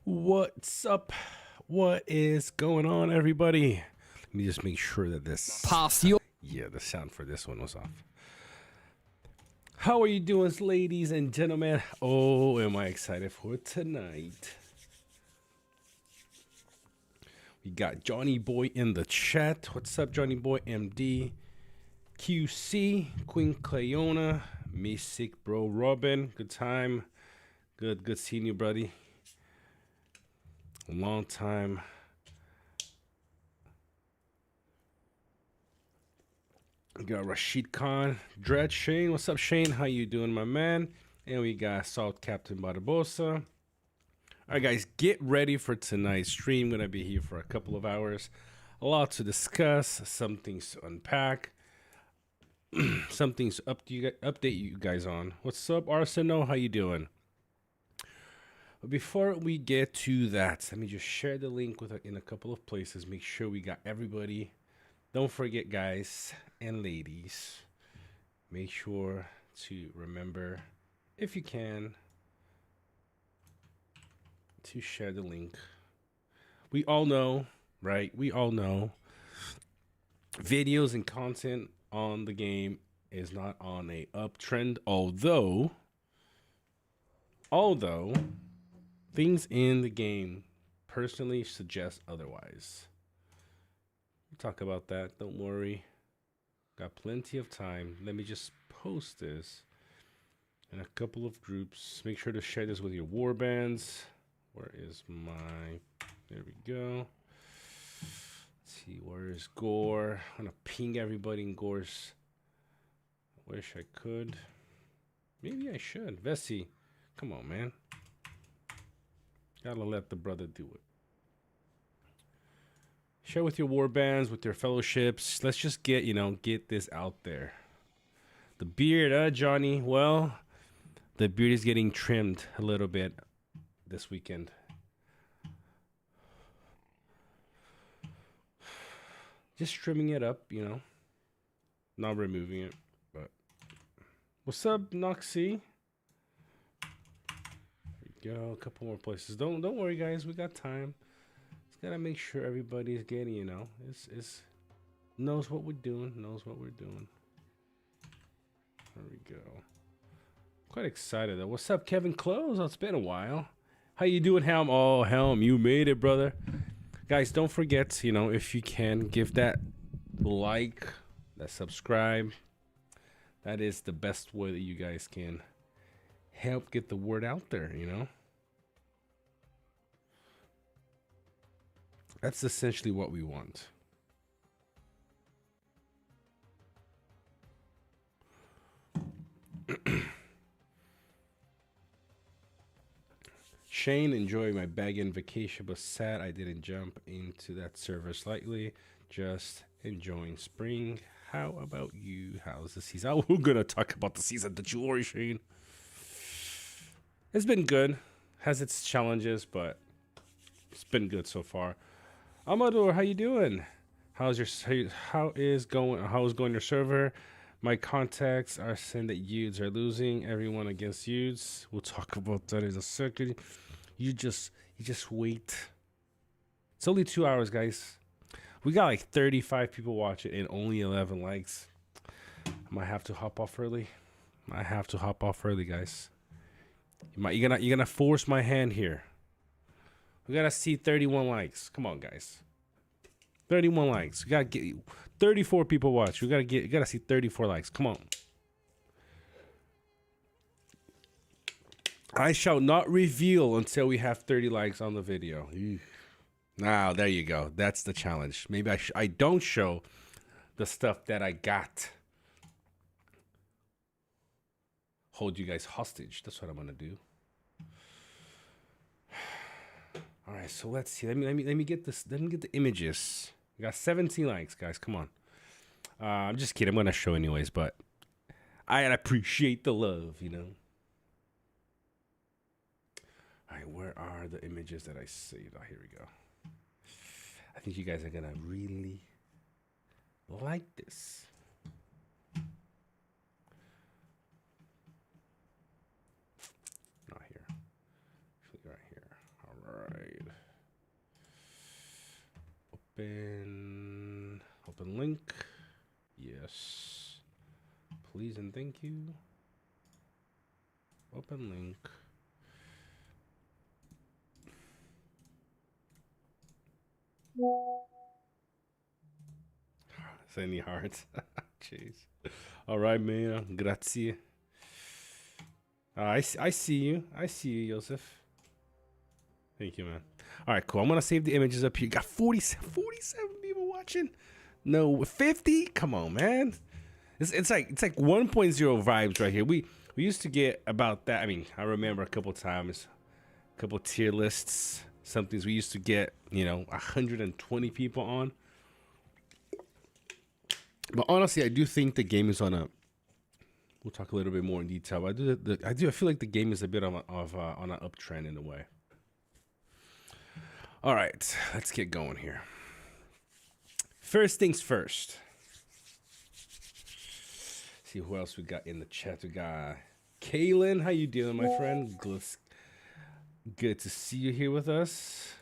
What's up? What is going on, everybody? Let me just make sure that this... Yeah, the sound for this one was off. How are you doing, ladies and gentlemen? Oh, am I excited for tonight. We got Johnny Boy in the chat. What's up, Johnny Boy? MD, QC, Queen Clayona, Sick Bro Robin. Good time. Good seeing you, buddy. A long time. We got Rashid Khan, Dread Shane. What's up, Shane? How you doing, my man? And we got Salt Captain Barbosa. All right, guys, get ready for tonight's stream. Gonna be here for a couple of hours. A lot to discuss, some things to unpack, some things to update you guys on. What's up, Arsenal? How you doing? But before we get to that, let me just share the link in a couple of places. Make sure we got everybody. Don't forget, guys and ladies, make sure to remember, if you can, to share the link. We all know, right? We all know videos and content on the game is not on a uptrend, although things in the game personally suggest otherwise. We'll talk about that. Don't worry. Got plenty of time. Let me just post this in a couple of groups. Make sure to share this with your war bands. Where is my... There we go. Let's see. Where is Gore? I'm going to ping everybody in Gore's. I wish I could. Maybe I should. Vessi, come on, man. Gotta let the brother do it. Share with your war bands, with your fellowships. Let's just get this out there. The beard, Johnny. Well, the beard is getting trimmed a little bit this weekend. Just trimming it up, not removing it. But what's up, Noxy? Go a couple more places. Don't worry, guys, we got time. Just gotta make sure everybody's getting, knows what we're doing. There we go. Quite excited though. What's up, Kevin Close? It's been a while. How you doing, Helm? Oh, Helm, you made it, brother. Guys, don't forget, if you can, give that like, that subscribe. That is the best way that you guys can help get the word out there, That's essentially what we want. Shane, enjoy my bag-in vacation, but sad I didn't jump into that server slightly. Just enjoying spring. How about you? How's the season? We're gonna talk about the season. Don't you worry, Shane. It's been good. Has its challenges, but it's been good so far. Amador, how you doing? How is going your server? My contacts are saying that Yudes are losing. Everyone against Yudes. We'll talk about that in a second. You just wait. It's only 2 hours, guys. We got like 35 people watching and only 11 likes. I might have to hop off early. Guys. You're gonna force my hand here. We gotta see 31 likes. Come on, guys. 31 likes. We gotta get 34 people watch. You gotta see 34 likes. Come on. I shall not reveal until we have 30 likes on the video. Now, there you go. That's the challenge. Maybe I don't show the stuff that I got. Hold you guys hostage. That's what I'm gonna do. All right, so let's see. Let me get this. Let me get the images. We got 17 likes, guys. Come on. I'm just kidding. I'm gonna show anyways, but I appreciate the love, All right, where are the images that I saved? Oh, here we go. I think you guys are gonna really like this. Not here. Right here. All right. Open link. Yes. Please and thank you. Open link. Any hearts? Jeez. All right, man. Grazie. I see you. I see you, Joseph. Thank you, man. All right, cool. I'm going to save the images up here. Got 47 people watching. No, 50? Come on, man. It's like 1.0 vibes right here. We used to get about that. I mean, I remember a couple times, a couple tier lists, some things we used to get, 120 people on. But honestly, I do think the game is on a. We'll talk a little bit more in detail. But I feel like the game is a bit on an uptrend in a way. All right, let's get going here. First things first. See who else we got in the chat. We got Kaylin. How you doing, my friend? Good to see you here with us.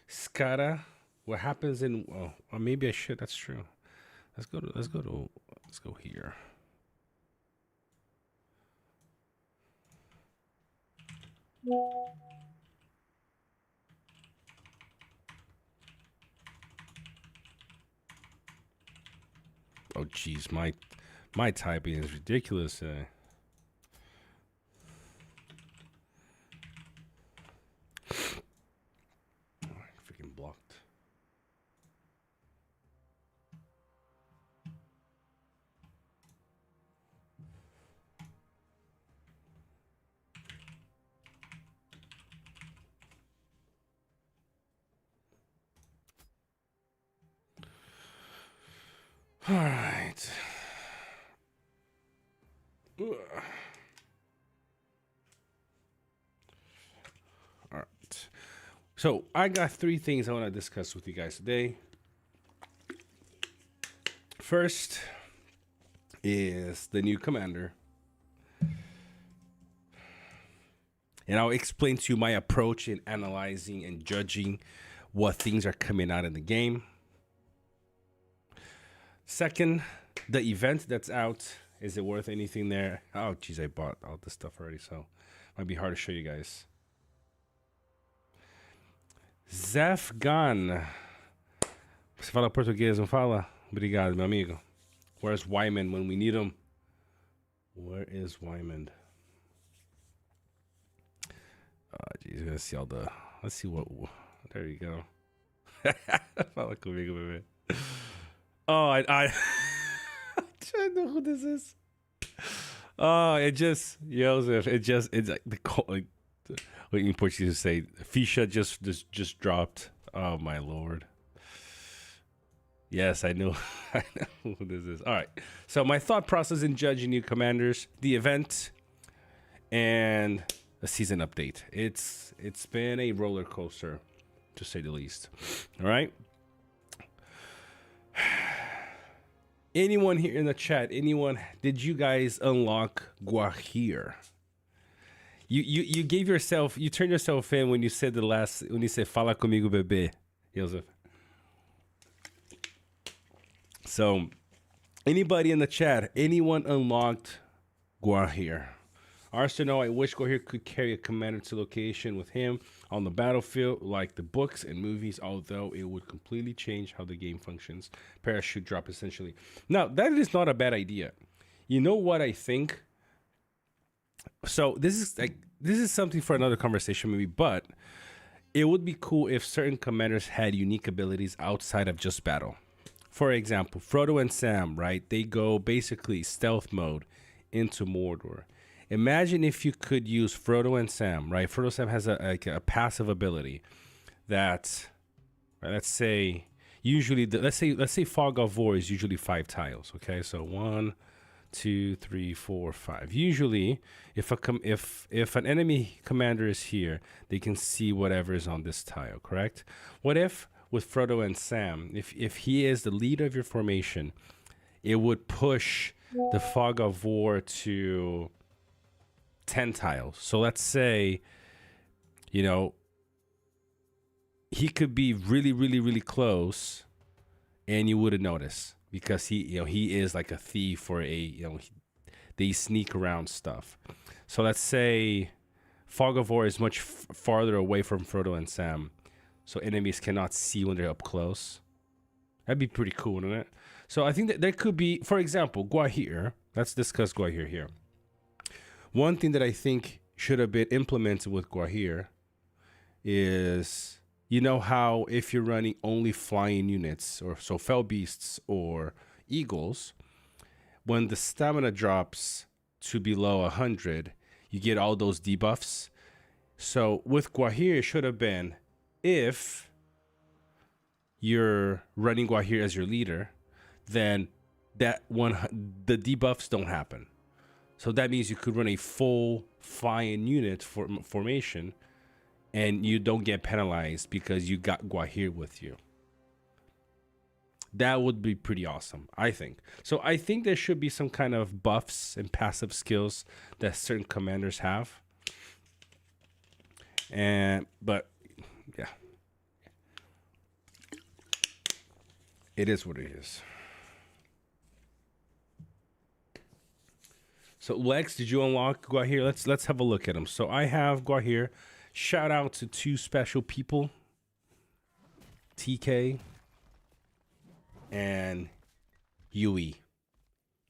Skara. What happens in? Oh, or maybe I should. That's true. Let's go here. Oh geez, my typing is ridiculous. Freaking blocked. All right. Ugh. All right. So I got 3 things I want to discuss with you guys today. First is the new commander. And I'll explain to you my approach in analyzing and judging what things are coming out in the game. Second, the event that's out. Is it worth anything there? Oh, geez, I bought all this stuff already, so it might be hard to show you guys. Zef Gun. Você fala português, não fala? Obrigado, meu amigo. Where's Wyman when we need him? Where is Wyman? Geez, let's see all the. Let's see what. There you go. Fala comigo, bebê. Oh, I I know who this is. Oh, Joseph. It's like what in Portuguese say. Ficha just dropped. Oh my lord. Yes, I know. I know who this is. All right. So my thought process in judging new commanders, the event, and a season update. It's been a roller coaster, to say the least. All right. Anyone here in the chat? Did you guys unlock Gwaihir? You gave yourself. You turned yourself in when you said when you said "Fala comigo, bebê," Joseph. So, anybody in the chat? Anyone unlocked Gwaihir? Arsenal, I wish Gwaihir could carry a commander to location with him on the battlefield like the books and movies, although it would completely change how the game functions. Parachute drop, essentially. Now, that is not a bad idea. You know what I think? So this is something for another conversation maybe, but it would be cool if certain commanders had unique abilities outside of just battle. For example, Frodo and Sam, right? They go basically stealth mode into Mordor. Imagine if you could use Frodo and Sam, right? Frodo and Sam has a passive ability that, right, let's say Fog of War is usually 5 tiles. Okay, so 1, 2, 3, 4, 5. Usually, if an enemy commander is here, they can see whatever is on this tile. Correct? What if with Frodo and Sam, if he is the leader of your formation, it would push the Fog of War to 10 tiles. So let's say, he could be really, really, really close, and you wouldn't notice because he is like a thief or they sneak around stuff. So let's say Fog of War is much farther away from Frodo and Sam, so enemies cannot see when they're up close. That'd be pretty cool, wouldn't it? So I think that there could be, for example, Gwaihir. Let's discuss Gwaihir here. One thing that I think should have been implemented with Gwaihir is, how if you're running only flying units, or so fell beasts or eagles, when the stamina drops to below 100, you get all those debuffs. So with Gwaihir, it should have been, if you're running Gwaihir as your leader, then the debuffs don't happen. So that means you could run a full flying unit formation, and you don't get penalized because you got Gwaihir with you. That would be pretty awesome, I think. So I think there should be some kind of buffs and passive skills that certain commanders have. But yeah, it is what it is. So Lex, did you unlock Gwaihir? Let's have a look at them. So I have Gwaihir. Shout out to two special people, TK and Yui.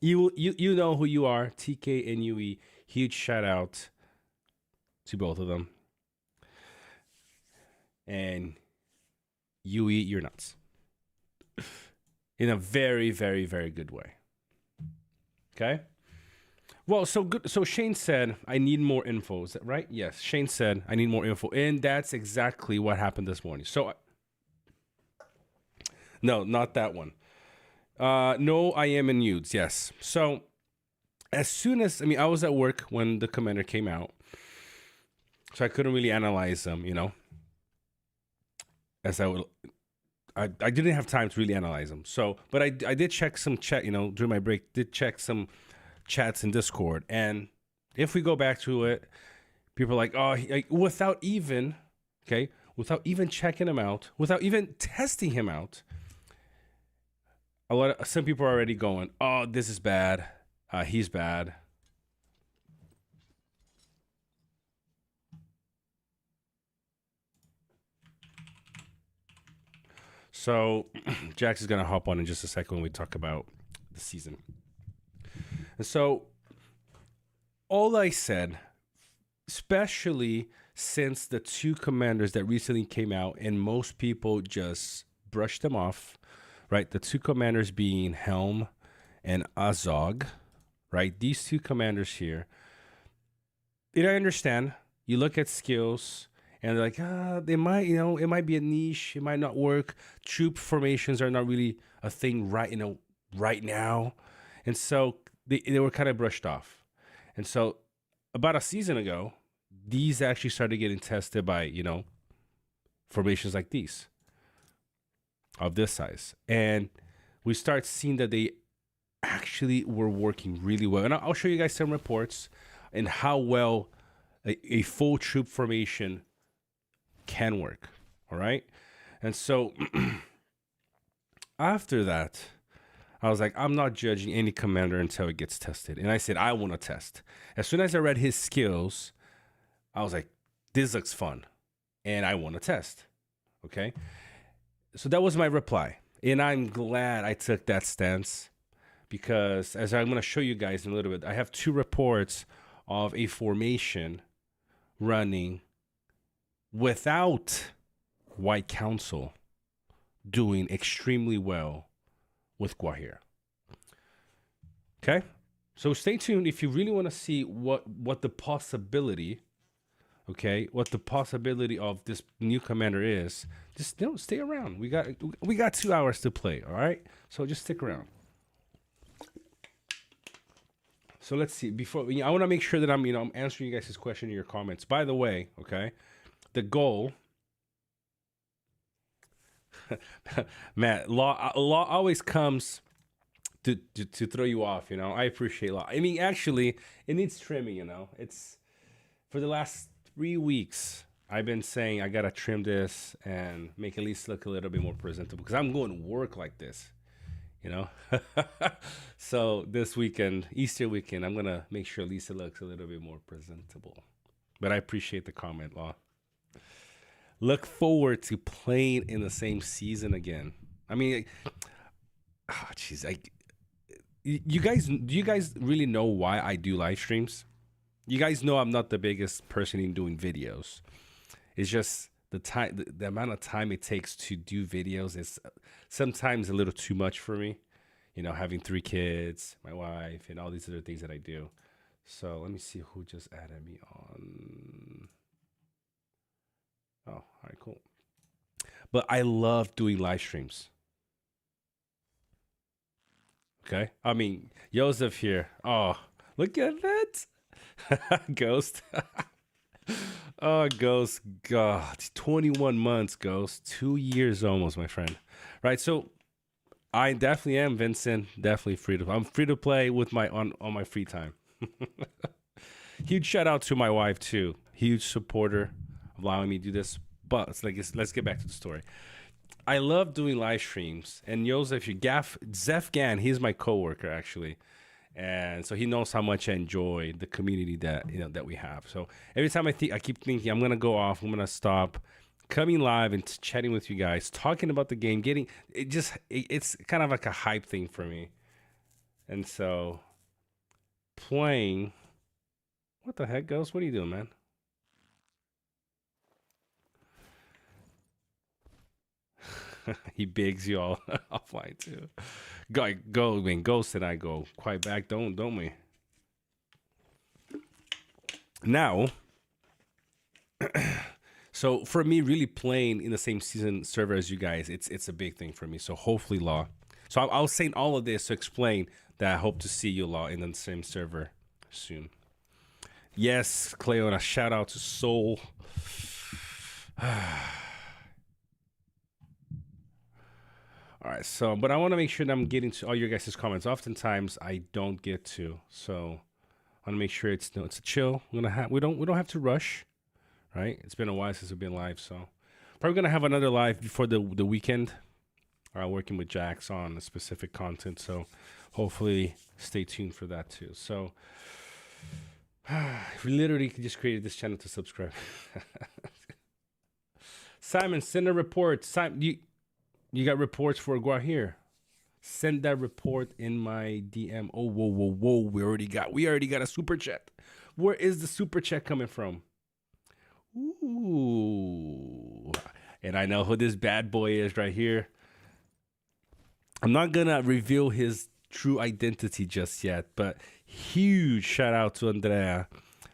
You know who you are, TK and Yui. Huge shout out to both of them. And Yui, you're nuts. In a very, very, very good way. Okay? Well, so good. So Shane said, I need more info. Is that right? Yes. Shane said, I need more info. And that's exactly what happened this morning. So, no, not that one. No, I am in nudes. Yes. So, as soon as, I was at work when the commander came out. So I couldn't really analyze them, as I didn't have time to really analyze them. So, but I did check some chat, during my break, did check some chats in Discord. And if we go back to it, people are like, oh, without even checking him out, without even testing him out, some people are already going, oh, this is bad. He's bad. So Jax is going to hop on in just a second when we talk about the season. And so all I said, especially since the two commanders that recently came out and most people just brushed them off, right? The two commanders being Helm and Azog, right? These two commanders here. I understand. You look at skills and they're like, they might, it might be a niche. It might not work. Troop formations are not really a thing right now. And so they were kind of brushed off. And so about a season ago, these actually started getting tested by, formations like these of this size. And we start seeing that they actually were working really well. And I'll show you guys some reports and how well a full troop formation can work. All right. And so after that, I was like, I'm not judging any commander until it gets tested. And I said, I want to test. As soon as I read his skills, I was like, this looks fun. And I want to test. Okay. So that was my reply. And I'm glad I took that stance because, as I'm going to show you guys in a little bit, I have two reports of a formation running without White Council doing extremely well with Gwaihir. Okay, so stay tuned if you really want to see what the possibility, what the possibility of this new commander is. Just stay around. We got 2 hours to play. All right, so just stick around. So let's see. Before I want to make sure that I'm answering you guys' question in your comments. By the way, the goal. Matt, law always comes to throw you off. I appreciate law. Actually, it needs trimming. It's for the last 3 weeks. I've been saying I gotta trim this and make at least look a little bit more presentable because I'm going to work like this, you know. So this weekend, Easter weekend, I'm gonna make sure Lisa looks a little bit more presentable. But I appreciate the comment, Law. Look forward to playing in the same season again. I mean, jeez, you guys, do you guys really know why I do live streams? You guys know I'm not the biggest person in doing videos. It's just the time, the amount of time it takes to do videos is sometimes a little too much for me. You know, having 3 kids, my wife, and all these other things that I do. So let me see who just added me on. Oh, all right, cool. But I love doing live streams. Okay. I mean, Joseph here. Oh, look at that. Ghost. Oh, Ghost. God, 21 months, Ghost. 2 years almost, my friend. Right. So I definitely am, Vincent. Definitely free to. I'm free to play with my on my free time. Huge shout out to my wife too. Huge supporter of allowing me to do this. But let's get back to the story. I love doing live streams. And Joseph, Zeph Gan, he's my coworker actually. And so he knows how much I enjoy the community that we have. So every time I keep thinking I'm gonna go off, I'm gonna stop coming live and chatting with you guys, talking about the game, it's kind of like a hype thing for me. And so playing, what the heck, Ghost? What are you doing, man? He begs you all offline too. Go, when Ghost and I go quite back, don't we? Now, so for me, really playing in the same season server as you guys, it's a big thing for me. So hopefully, Law. So I was saying all of this to explain that I hope to see you, Law, in the same server soon. Yes, Cleona, shout out to Soul. All right, so, but I want to make sure that I'm getting to all your guys' comments. Oftentimes, I don't get to, so I want to make sure it's a chill. We don't have to rush, right? It's been a while since we've been live, so probably gonna have another live before the weekend. Working with Jax on a specific content, so hopefully stay tuned for that too. So we literally just created this channel to subscribe. Simon, send a report. Simon, you got reports for Gwaihir? Send that report in my DM. Oh, whoa. We already got a super chat. Where is the super chat coming from? Ooh. And I know who this bad boy is right here. I'm not gonna reveal his true identity just yet, but huge shout out to Andrea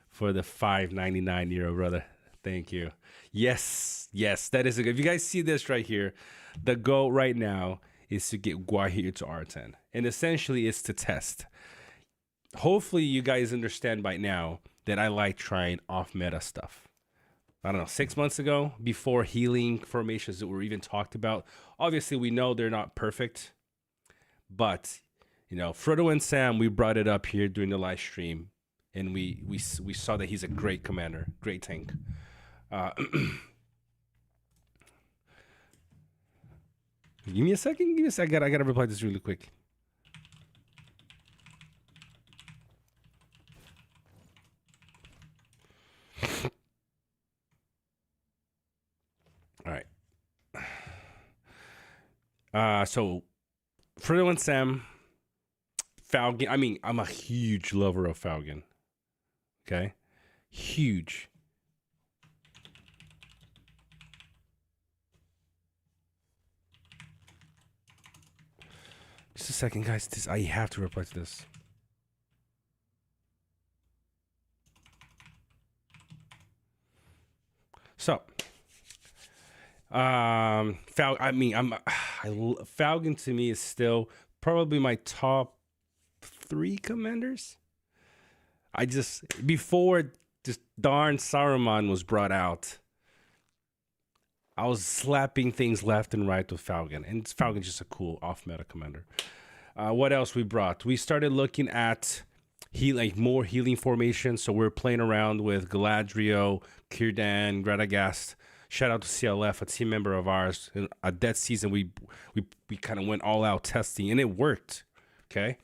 for the €5.99, brother. Thank you. Yes, that is a good. If you guys see this right here, the goal right now is to get Gwaihir to R10. And essentially it's to test. Hopefully you guys understand by now that I like trying off-meta stuff. I don't know, 6 months ago, before healing formations that were even talked about. Obviously we know they're not perfect. But, you know, Frodo and Sam, we brought it up here during the live stream. And we saw that he's a great commander, great tank. Give me a second. I gotta reply this really quick. All right. So Frodo and Sam, Falcon. I mean, I'm a huge lover of Falcon. Okay, huge. Just a second, guys. I have to reply to this. So, Falcon to me is still probably my top 3 commanders. Before this darn Saruman was brought out, I was slapping things left and right with Falcon, and Falcon's just a cool off-meta commander. What else we brought? We started looking at more healing formations. So we're playing around with Galadriel, Círdan, Radagast. Shout out to CLF, a team member of ours. At that season, we kind of went all out testing, and it worked. Okay,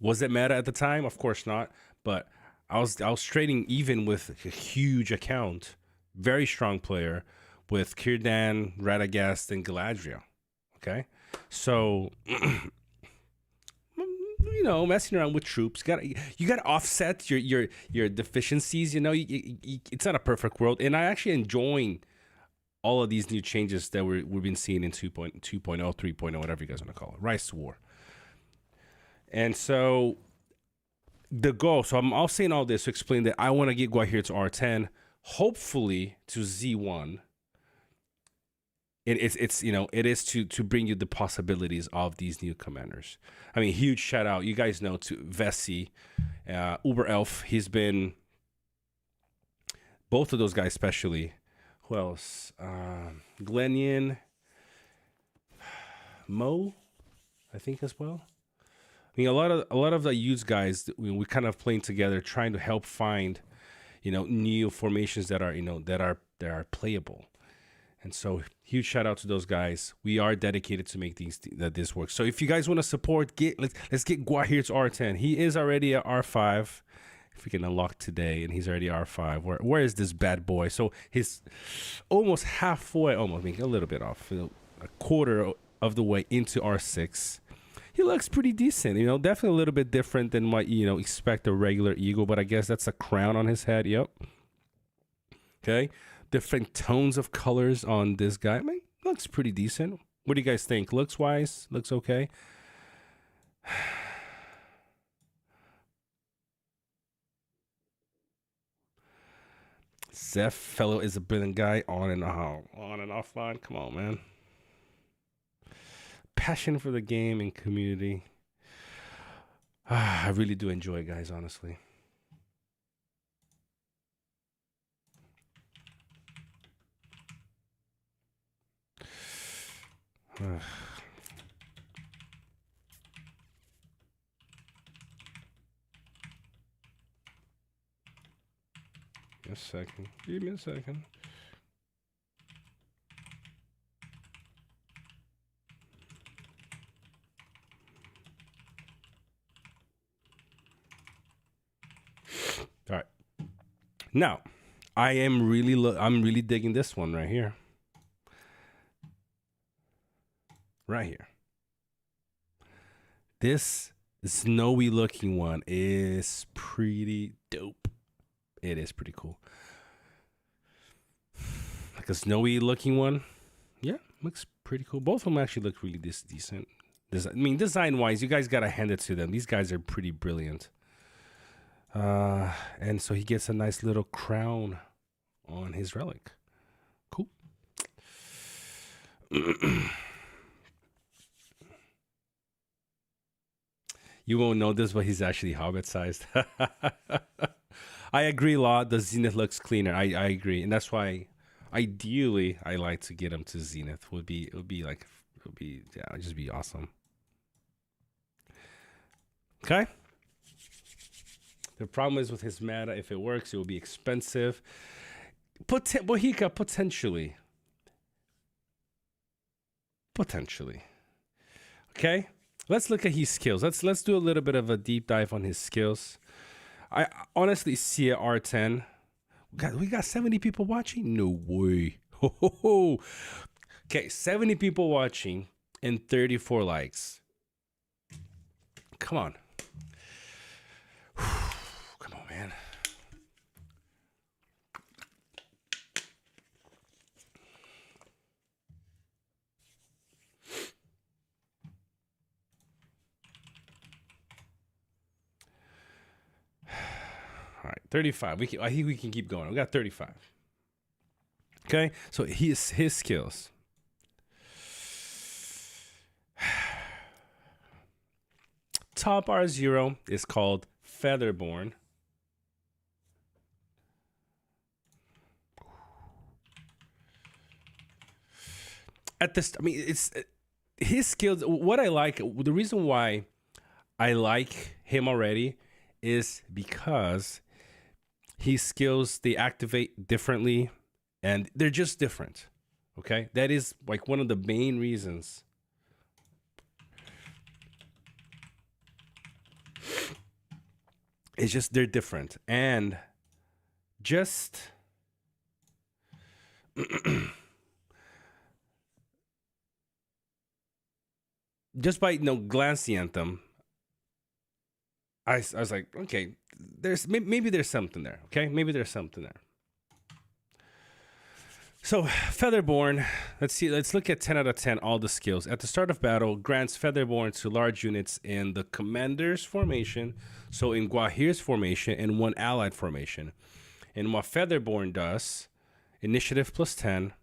was it meta at the time? Of course not. But I was trading even with a huge account, very strong player with Círdan, Radagast, and Galadriel. Okay, so messing around with troops, you got to offset your deficiencies. It's not a perfect world, and I actually enjoying all of these new changes that we've been seeing in 2.0, 3.0, whatever you guys want to call it, Rise to War. And so the goal, so I'm all saying all this to explain that I want to get Gwaihir to R10, hopefully to Z1. And it is to bring you the possibilities of these new commanders. I mean, huge shout out, you guys know, to Vessi, Uber Elf. He's been, both of those guys especially. Who else? Glennian, Mo, I think as well. I mean, a lot of the youth guys, we kind of playing together, trying to help find, new formations that are playable. And so, huge shout out to those guys. We are dedicated to make this work. So, if you guys want to support, let's get Gwaihir to R10. He is already at R5. If we can unlock today, and he's already R5. Where is this bad boy? So he's almost halfway, a little bit off, a quarter of the way into R6. He looks pretty decent, definitely a little bit different than what expect a regular eagle, but I guess that's a crown on his head. Yep. Okay. Different tones of colors on this guy. I mean, looks pretty decent. What do you guys think? Looks wise? Looks okay? Zeph fellow is a brilliant guy on and offline. Come on, man. Passion for the game and community. I really do enjoy it, guys, honestly. A second. Give me a second. All right. Now, I'm really digging this one right here. Right here. This snowy looking one is pretty dope. It is pretty cool. Like a snowy looking one. Yeah, looks pretty cool. Both of them actually look really decent. Design wise, you guys got to hand it to them. These guys are pretty brilliant. And so he gets a nice little crown on his relic. Cool. You won't know this, but he's actually hobbit sized. I agree, Law. The Zenith looks cleaner. I agree, and that's why, ideally, I like to get him to Zenith. It'd just be awesome. Okay. The problem is with his meta, if it works, it will be expensive. Bohica, potentially. Okay. Let's look at his skills. Let's do a little bit of a deep dive on his skills. I honestly see at R10. We got 70 people watching? No way. Okay, 70 people watching and 34 likes. Come on. Come on, man. All right, 35. I think we can keep going. We got 35. Okay, so his skills. Top R0 is called Featherborn. It's his skills. What I like, the reason why I like him already is because his skills, they activate differently and they're just different. Okay, that is like one of the main reasons. It's just they're different, and just just by glancing at them, I was like, okay, maybe there's something there. Okay, maybe there's something there. So Featherborn, let's look at 10 out of 10, all the skills. At the start of battle, grants Featherborn to large units in the commander's formation, so in Gwaihir's formation, and one allied formation. And what Featherborn does, initiative plus 10,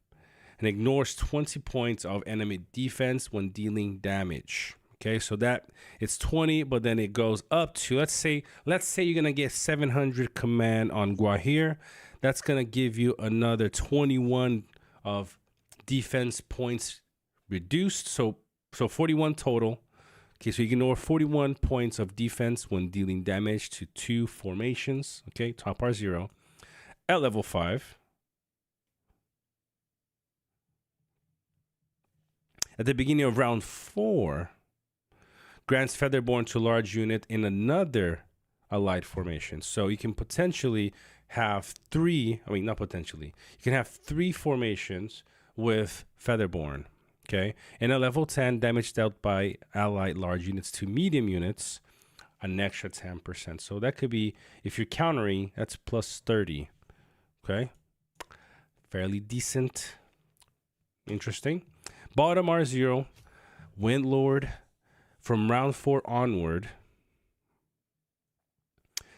and ignores 20 points of enemy defense when dealing damage. Okay, so that it's 20, but then it goes up to, let's say you're gonna get 700 command on Gwaihir. That's going to give you another 21 of defense points reduced. So 41 total. Okay, so you can ignore 41 points of defense when dealing damage to 2 formations. Okay, top R0. At level 5. At the beginning of round 4, grants Featherborn to large unit in another allied formation. So you can potentially have you can have 3 formations with Featherborn. Okay, and at level 10, damage dealt by allied large units to medium units, an extra 10%. So that could be, if you're countering, that's plus 30. Okay, fairly decent. Interesting. Bottom R0, Windlord, from round 4 onward,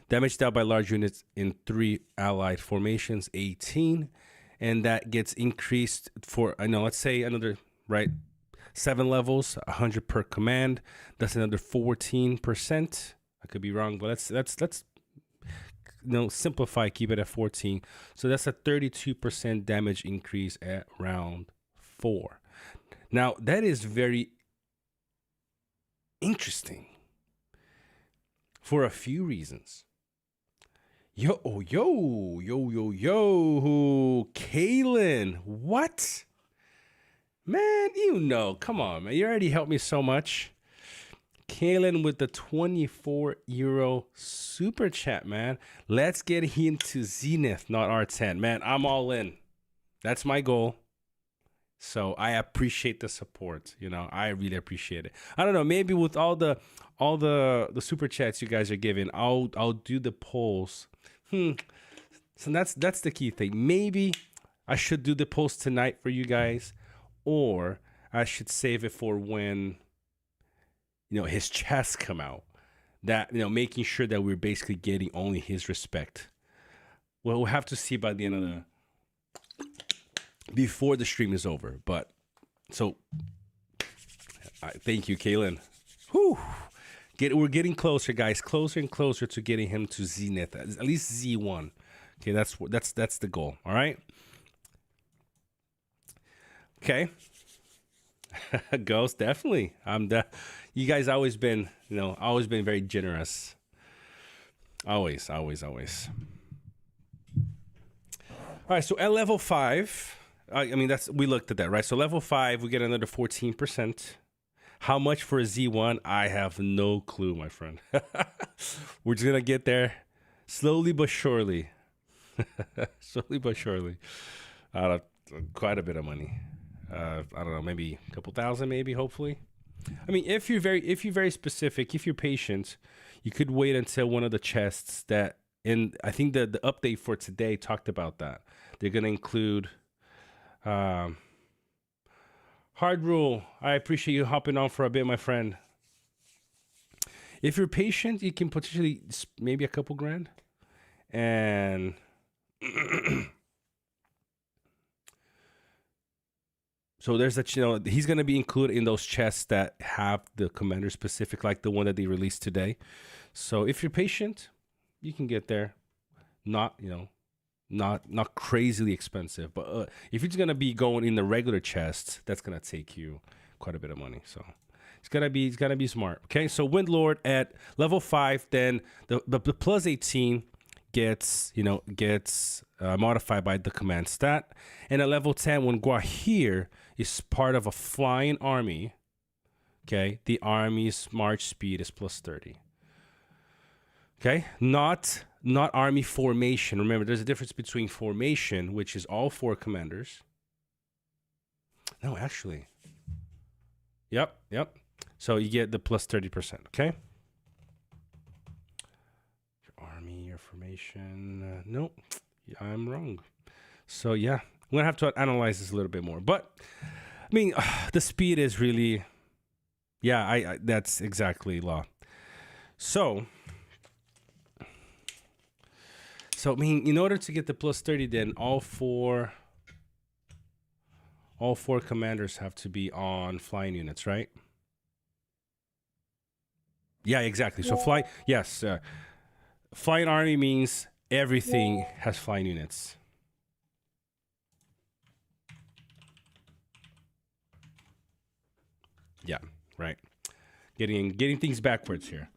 damage dealt by large units in 3 allied formations, 18. And that gets increased for, let's say another, 7 levels, 100 per command. That's another 14%. I could be wrong, but let's simplify, keep it at 14. So that's a 32% damage increase at round 4. Now, that is very interesting for a few reasons. Yo, Kalen, what? Man, come on, man. You already helped me so much. Kalen with the 24 euro super chat, man. Let's get him to Zenith, not R10. Man, I'm all in. That's my goal. So I appreciate the support. I really appreciate it. I don't know, maybe with all the super chats you guys are giving, I'll do the polls. So that's the key thing. Maybe I should do the polls tonight for you guys, or I should save it for when his chests come out. That making sure that we're basically getting only his respect. Well, we'll have to see by the end of before the stream is over. But so thank you, Kalen. Whew. We're getting closer, guys. Closer and closer to getting him to Zenith, at least Z1. Okay, that's the goal. All right. Okay. Ghost, definitely. You guys always been very generous. Always. All right. So at level 5, we looked at that, right? So level 5, we get another 14%. How much for a Z1? I have no clue, my friend. We're just going to get there slowly but surely. Slowly but surely. Quite a bit of money. I don't know, maybe a couple thousand, maybe, hopefully. If you're very specific, if you're patient, you could wait until one of the chests that, and I think the update for today talked about that. They're going to include... Hard Rule, I appreciate you hopping on for a bit, my friend. If you're patient, you can potentially maybe a couple grand. And so there's that, he's going to be included in those chests that have the commander specific, like the one that they released today. So if you're patient, you can get there. Not crazily expensive, but if it's gonna be going in the regular chest, that's gonna take you quite a bit of money. So It's gotta be smart. Okay, so Windlord at level 5, then the plus 18 gets modified by the command stat, and at level 10, when Gwaihir is part of a flying army, okay, the army's march speed is plus 30. Okay, not army formation. Remember, there's a difference between formation, which is all 4 commanders. No, actually. Yep. So you get the plus 30%, okay? Army or formation. Nope, I'm wrong. So yeah, I'm going to have to analyze this a little bit more. But, I mean, the speed is really... Yeah, I that's exactly law. So, I mean, in order to get the plus 30, then all four commanders have to be on flying units, right? Yeah, exactly. So flying army means everything has flying units. Yeah, right. Getting things backwards here.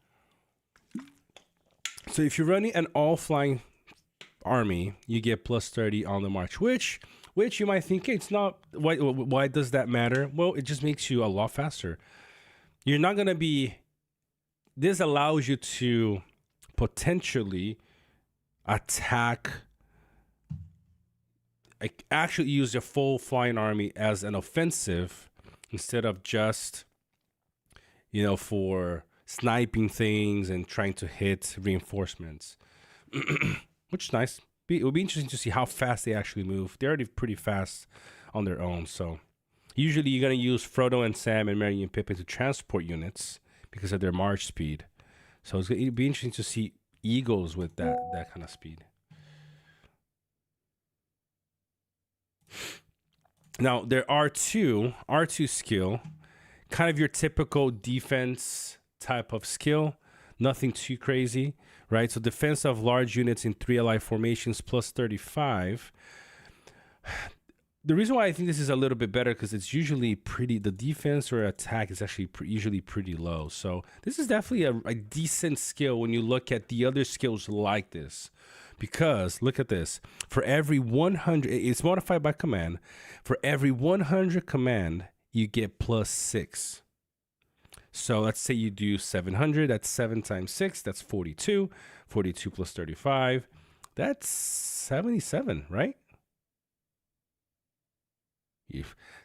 So if you're running an all flying army, you get plus 30 on the march, which you might think, hey, it's not, why does that matter? Well, it just makes you a lot faster. You're not going to be, this allows you to potentially attack, actually use your full flying army as an offensive instead of just, for sniping things and trying to hit reinforcements. Which is nice. It would be interesting to see how fast they actually move. They're already pretty fast on their own. So usually you're going to use Frodo and Sam and Merry and Pippin to transport units because of their march speed. So it'd be interesting to see eagles with that kind of speed. Now, there are R2 skill, kind of your typical defense type of skill. Nothing too crazy, right? So defense of large units in 3 allied formations plus 35. The reason why I think this is a little bit better because it's usually the defense or attack is actually usually pretty low. So this is definitely a decent skill when you look at the other skills like this. Because look at this, for every 100, it's modified by command. For every 100 command, you get plus 6. So let's say you do 700, that's 7 times 6, that's 42. 42 plus 35, that's 77, right?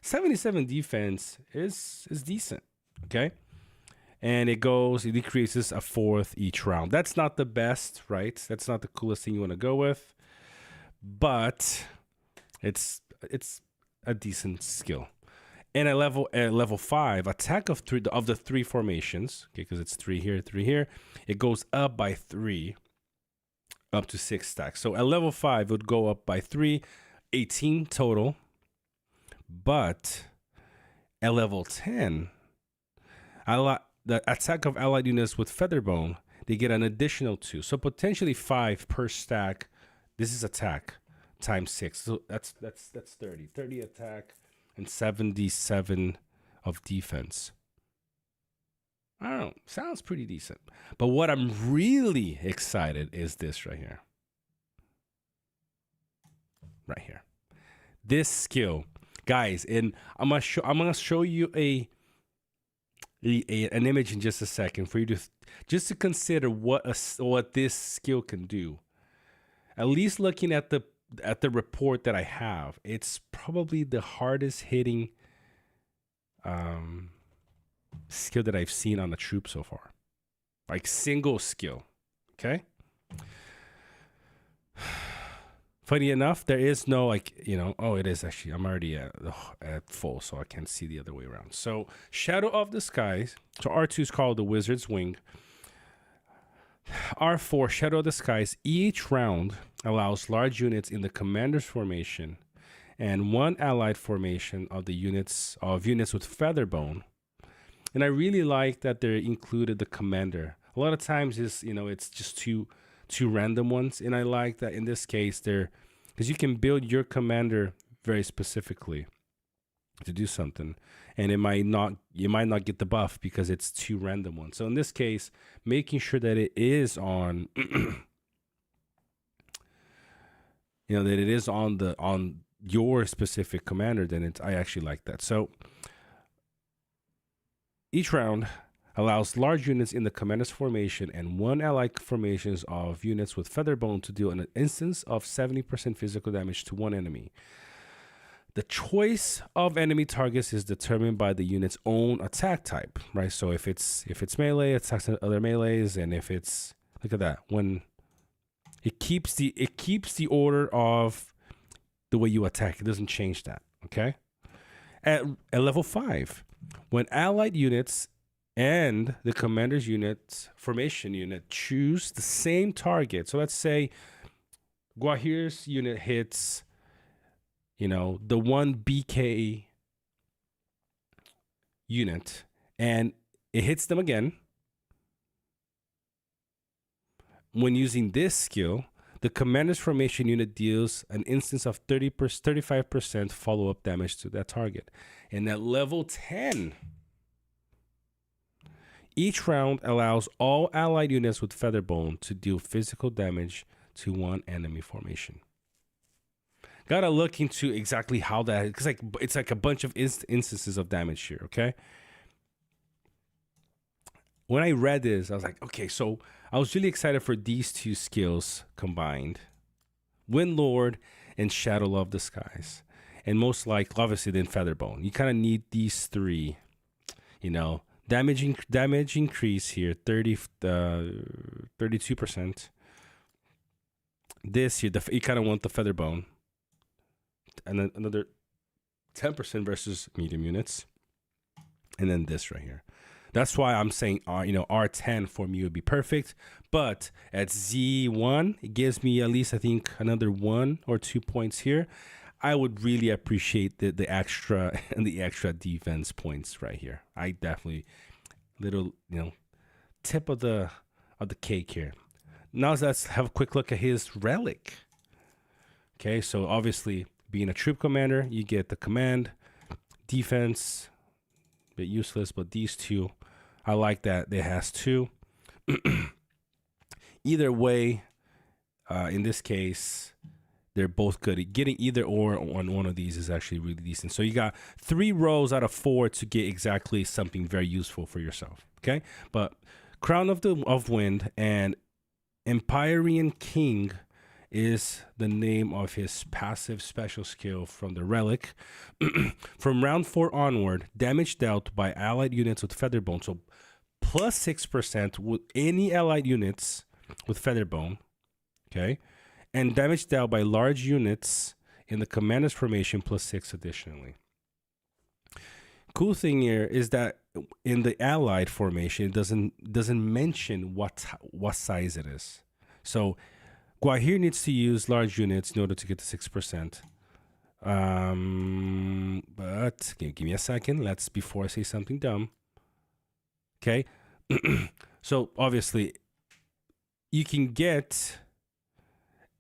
77 defense is decent, okay? And it decreases a 4th each round. That's not the best, right? That's not the coolest thing you want to go with, but it's a decent skill. And at level 5, attack of the 3 formations, okay, because it's 3 here, 3 here, it goes up by 3, up to 6 stacks. So at level 5, it would go up by 3, 18 total. But at level 10, the attack of allied units with Featherbone, they get an additional 2. So potentially 5 per stack. This is attack times 6. So that's 30. 30 attack and 77 of defense. I don't know. Sounds pretty decent. But what I'm really excited is this right here. Right here. This skill. Guys, and I'm gonna show you an image in just a second for you to consider what this skill can do. At least looking at the report that I have, it's probably the hardest hitting skill that I've seen on the troop so far. Like single skill. Okay. Funny enough, there is no oh, it is actually, I'm already at full, so I can't see the other way around. So Shadow of the Skies, so R2 is called the Wizard's Wing. R4, Shadow of the Skies, each round allows large units in the commander's formation and 1 allied formation of units with Featherbone. And I really like that they included the commander. A lot of times it's just two random ones, and I like that in this case because you can build your commander very specifically. to do something, and you might not get the buff because it's two random ones. So in this case, making sure that it is on that it is on your specific commander, then I actually like that. So each round allows large units in the commander's formation and one allied formations of units with Featherbone to deal an instance of 70% physical damage to one enemy. The choice of enemy targets is determined by the unit's own attack type, right? So if it's melee, it attacks other melees, and if it's, look at that, when it keeps the order of the way you attack. It doesn't change that, okay? At level 5, when allied units and the commander's formation unit choose the same target. So let's say Gwaihir's unit hits, the one BK unit, and it hits them again. When using this skill, the commander's formation unit deals an instance of 35% follow-up damage to that target. And at level 10, each round allows all allied units with Featherbone to deal physical damage to one enemy formation. Gotta look into exactly how that, because it's like a bunch of instances of damage here, okay? When I read this, I was like, okay, so I was really excited for these two skills combined. Windlord and Shadow of the Skies. And most likely, obviously, then Featherbone. You kind of need these three, Damage increase here, 32%. This here, you kind of want the Featherbone. And then another 10% versus medium units. And then this right here. That's why I'm saying R10 for me would be perfect. But at Z1, it gives me at least, I think, another 1 or 2 points here. I would really appreciate the extra and the extra defense points right here. I definitely, little tip of the cake here. Now let's have a quick look at his relic. Okay, so obviously being a troop commander, you get the command, defense, a bit useless, but these two, I like that it has two. Either way, in this case, they're both good. Getting either or on one of these is actually really decent. So you got 3 rows out of 4 to get exactly something very useful for yourself. Okay, but Crown of Wind and Empyrean King is the name of his passive special skill from the relic. From round 4 onward, damage dealt by allied units with Featherbone. So plus 6% with any allied units with Featherbone. Okay. And damage dealt by large units in the commander's formation plus 6 additionally. Cool thing here is that in the allied formation, it doesn't mention what size it is. So Gwaihir needs to use large units in order to get the 6%. But give me a second. Before I say something dumb. Okay. So obviously you can get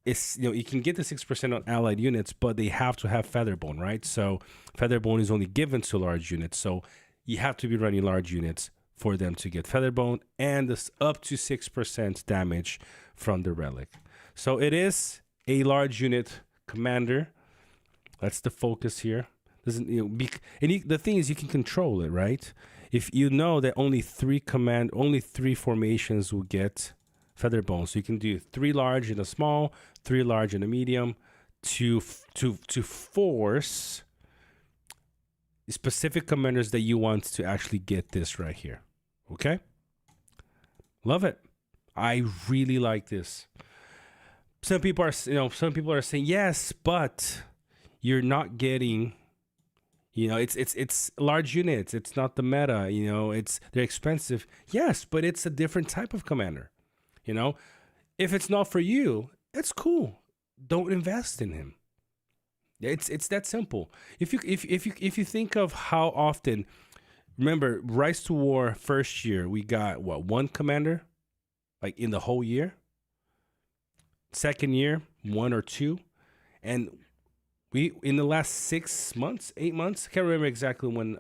you can get the 6% on allied units, but they have to have Featherbone, right? So Featherbone is only given to large units. So you have to be running large units for them to get Featherbone and this up to 6% damage from the relic. So it is a large unit commander. That's the focus here. The thing is, you can control it, right? If you know that only 3 formations will get Featherbone, so you can do 3 large and a small, 3 large and a medium, to force specific commanders that you want to actually get this right here. Okay, love it. I really like this. Some people are saying yes, but you're not getting. It's large units. It's not the meta. They're expensive. Yes, but it's a different type of commander. If it's not for you, it's cool. Don't invest in him. It's that simple. If you think of how often, remember Rise to War first year, we got one commander, like in the whole year. Second year, 1 or 2, and We in the last 6 months, 8 months, I can't remember exactly when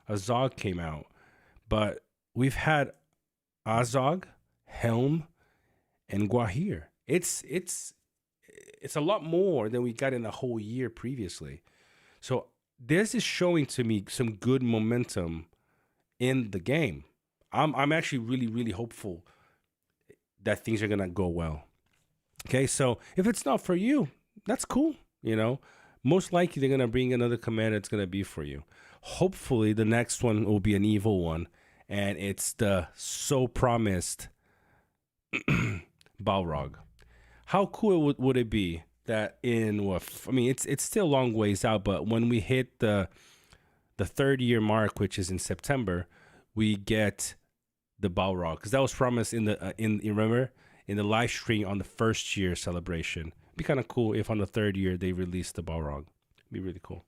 Azog came out, but we've had Azog, Helm, and Gwaihir. It's a lot more than we got in the whole year previously. So this is showing to me some good momentum in the game. I'm actually really hopeful that things are gonna go well. Okay, so if it's not for you, that's cool. You know, most likely they're gonna bring another command that's gonna be for you. Hopefully, the next one will be an evil one, and it's the so promised Balrog. How cool would it be that in what I mean, it's still a long ways out, but when we hit the third year mark, which is in September, we get the Balrog because that was promised in the you remember in the live stream on the first year celebration. It'd be kind of cool if on the third year they released the Balrog. It'd be really cool.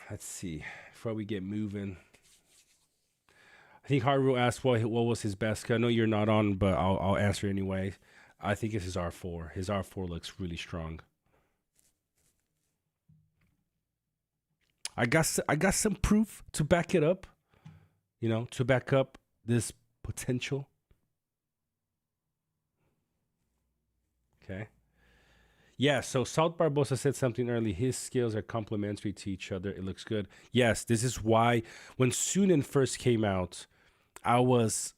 Let's see before we get moving. I think Haru asked what was his best. I know you're not on, but I'll answer anyway. I think it's his R4. His R4 looks really strong. I got some proof to back it up. You know, to back up this potential. Okay. Yeah, so Salt Barbosa said something early. His skills are complementary to each other. It looks good. Yes, this is why when Sunan first came out, I was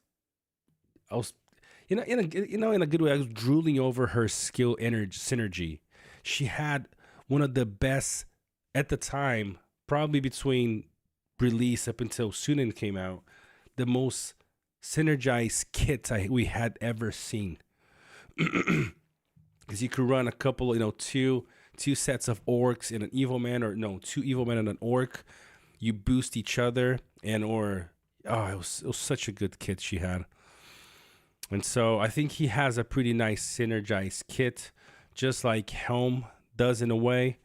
in a good way. I was drooling over her skill energy synergy. She had one of the best at the time, probably between release up until Sunan came out, the most synergized kit we had ever seen. Because you could run a couple, two sets of orcs and an evil man, or no, two evil men and an orc. You boost each other, it was such a good kit she had. And so I think he has a pretty nice synergized kit, just like Helm does in a way.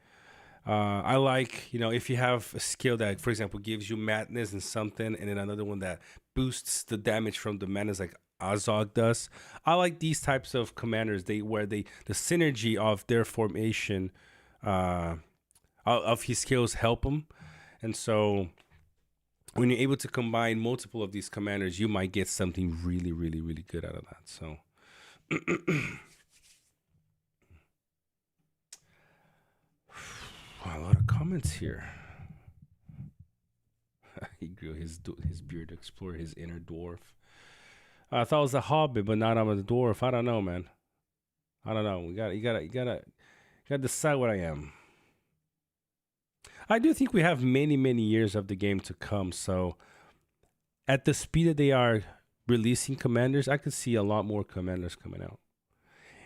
I like, if you have a skill that, for example, gives you madness and something, and then another one that boosts the damage from the madness, like Azog does. I like these types of commanders. The synergy of their formation, of his skills help him, and so when you're able to combine multiple of these commanders, you might get something really, really, really good out of that. So. Wow, a lot of comments here. He grew his beard to explore his inner dwarf. I thought it was a hobbit, but not I'm a dwarf. I don't know, man. I don't know. You gotta decide what I am. I do think we have many, many years of the game to come. So, at the speed that they are releasing commanders, I could see a lot more commanders coming out.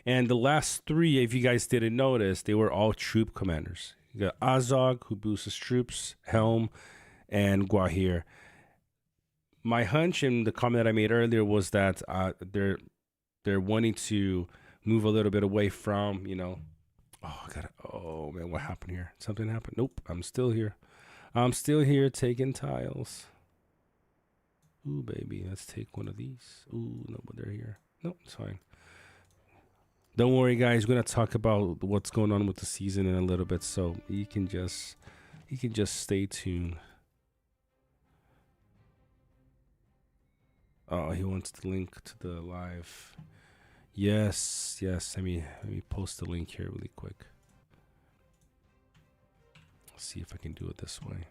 And the last three, if you guys didn't notice, they were all troop commanders. You got Azog, who boosts his troops, Helm, and Gwaihir. My hunch and the comment that I made earlier was that they're wanting to move a little bit away from, oh man, what happened here? Something happened. Nope, I'm still here. I'm still here taking tiles. Ooh, baby, let's take one of these. Ooh, no, but they're here. No, it's fine. Don't worry, guys. We're gonna talk about what's going on with the season in a little bit, so you can just stay tuned. Oh, he wants the link to the live. Yes. Let me post the link here really quick. Let's see if I can do it this way.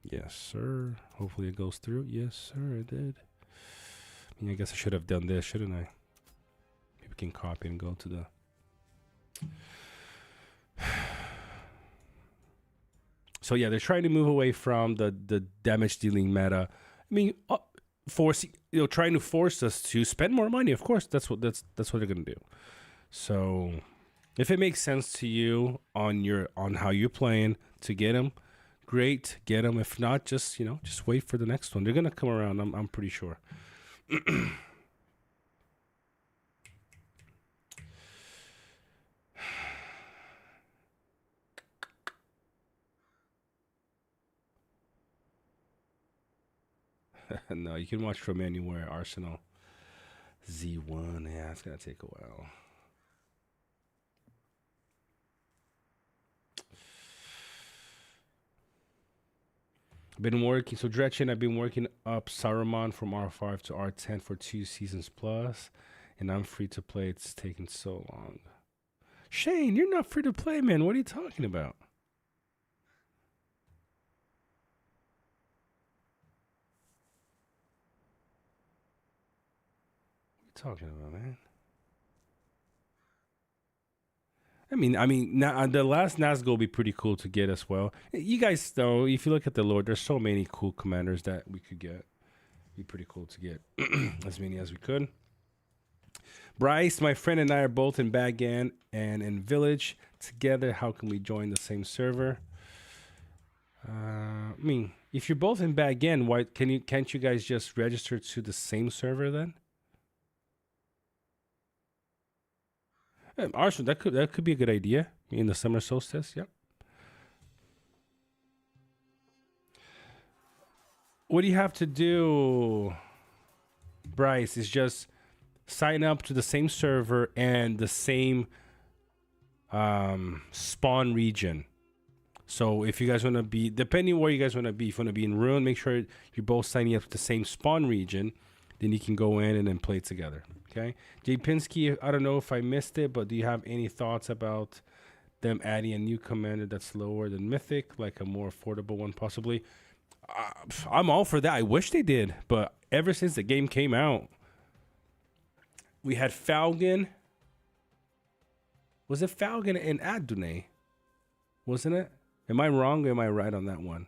Yes, sir. Hopefully it goes through. Yes, sir, it did. I guess I should have done this, shouldn't I? Maybe we can copy and go to the... So yeah, they're trying to move away from the damage dealing meta. I mean, trying to force us to spend more money. Of course, that's what they're gonna do. So, if it makes sense to you on how you're playing to get them, great, get them. If not, just wait for the next one. They're gonna come around. I'm pretty sure. No, you can watch from anywhere, Arsenal. Z1. Yeah, it's gonna take a while. Been working, so Dretchen, I've been working up Saruman from R5 to R10 for 2 seasons plus, and I'm free to play. It's taken so long. Shane, you're not free to play, man. What are you talking about? What are you talking about, man? I mean, now the last Nazgul will be pretty cool to get as well. You guys know, if you look at the Lord, there's so many cool commanders that we could get. Be pretty cool to get as many as we could. Bryce, my friend, and I are both in Bagan and in Village together. How can we join the same server? I mean, if you're both in Bagan, why can't you guys just register to the same server then? Arsenal, that could be a good idea in the summer solstice. Yep. What do you have to do, Bryce? Is just sign up to the same server and the same spawn region. So if you guys want to be, depending where you guys want to be, if you want to be in Ruin, make sure you're both signing up to the same spawn region. Then you can go in and then play together. Okay. Jay Pinsky, I don't know if I missed it, but do you have any thoughts about them adding a new commander that's lower than Mythic, like a more affordable one possibly? I'm all for that. I wish they did, but ever since the game came out, we had Falcon. Was it Falcon and Adune? Wasn't it? Am I wrong or am I right on that one?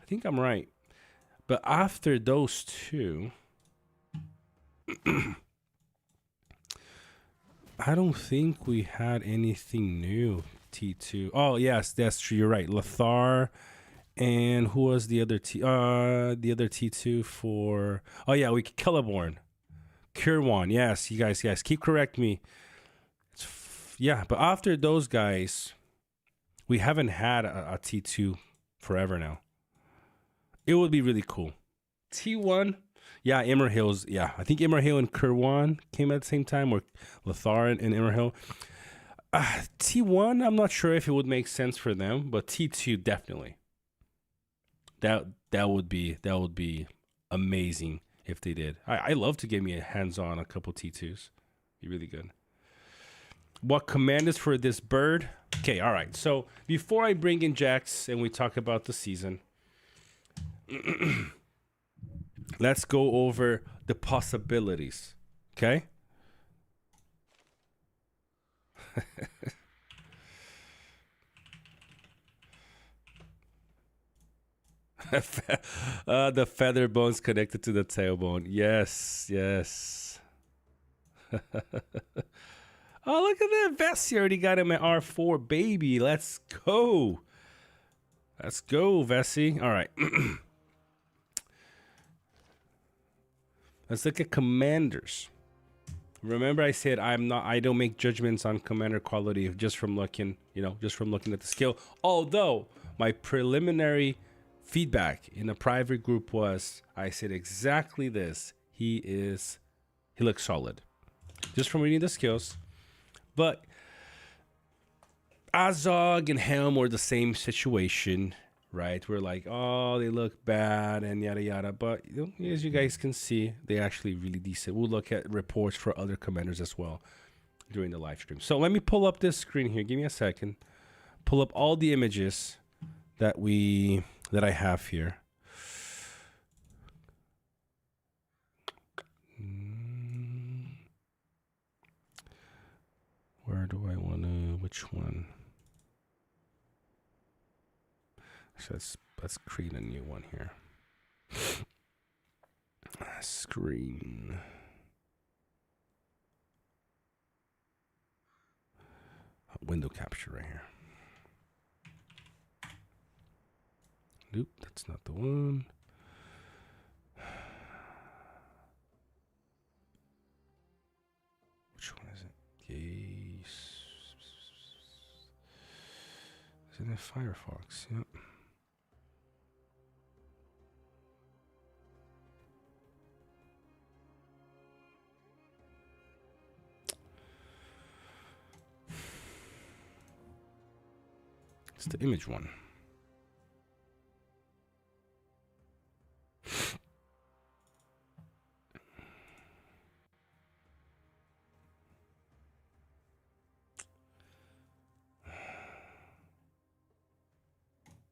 I think I'm right. But after those two, I don't think we had anything new. T2. Oh, yes, that's true. You're right. Lotr. And who was the other the other T2 for? Oh yeah, we Celeborn, Kirwan. Yes, you guys keep correct me. Yeah, but after those guys, we haven't had a T2 forever now. It would be really cool. T1, yeah, Immerhill's. Yeah, I think Immerhill and Kirwan came at the same time, or Lotr and Immerhill. T1, I'm not sure if it would make sense for them, but T2 definitely. That would be amazing if they did. I love to get me a hands on a couple T2s. Be really good. What command is for this bird? Okay, all right. So before I bring in Jax and we talk about the season, let's go over the possibilities. Okay? The feather bone's connected to the tailbone. Yes. Oh, look at that. Vessi already got him at R4, baby. Let's go. Vessi. All right. Let's look at commanders. Remember I said I don't make judgments on commander quality just from looking at the skill. Although my preliminary feedback in a private group was, I said exactly this. He looks solid. Just from reading the skills. But Azog and Helm were the same situation, right? We're like, oh, they look bad and yada yada. But as you guys can see, they're actually really decent. We'll look at reports for other commanders as well during the live stream. So let me pull up this screen here. Give me a second. Pull up all the images that I have here. Where do I want to? Which one? So let's create a new one here. Screen. Window capture right here. Nope, that's not the one. Which one is it? Yes. Isn't Firefox. Yep. It's the image one.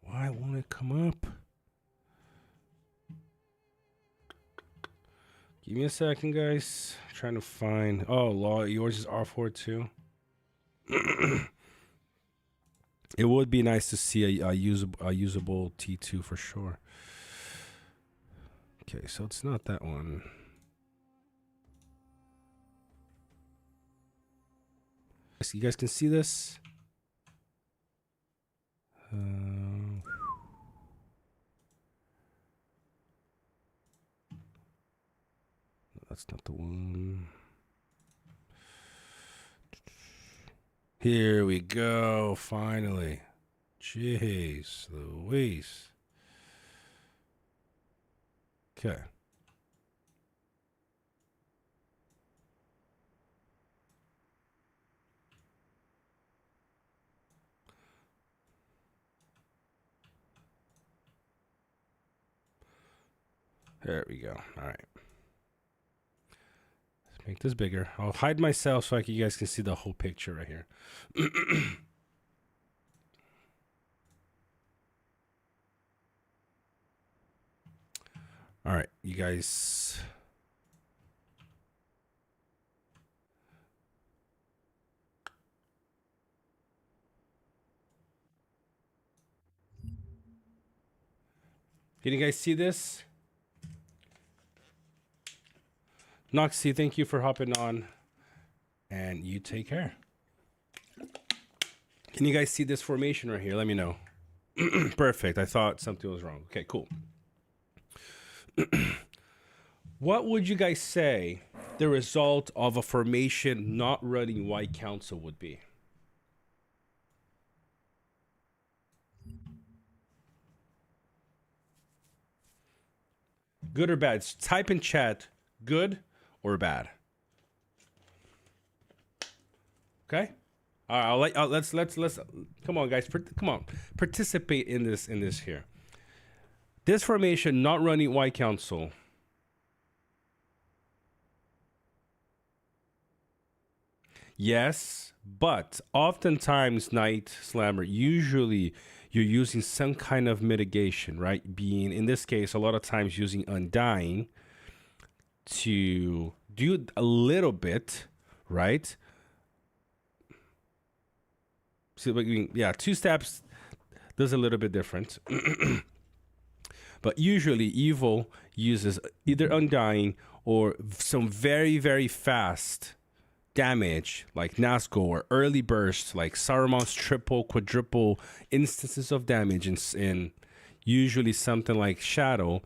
Why won't it come up? Give me a second, guys. I'm trying to find. Oh, law. Yours is R4 too. It would be nice to see a usable T2 for sure. Okay, so it's not that one. You guys can see this. That's not the one. Here we go, finally. Jeez Louise. Okay. There we go. All right. Let's make this bigger. I'll hide myself so you guys can see the whole picture right here. All right, you guys. Can you guys see this? Noxy, thank you for hopping on. And you take care. Can you guys see this formation right here? Let me know. Perfect. I thought something was wrong. Okay, cool. What would you guys say the result of a formation not running white council would be? Good or bad? Type in chat, good or bad. Okay. All right. Let's come on, guys. Come on, participate in this here. This formation not running white council. Yes, but oftentimes, Night Slammer, usually you're using some kind of mitigation, right? Being, in this case, a lot of times using Undying to do a little bit, right? So, yeah, 2 steps does a little bit different. But usually Evil uses either Undying or some very, very fast damage like Nazgul, or early burst like Saruman's triple, quadruple instances of damage in usually something like Shadow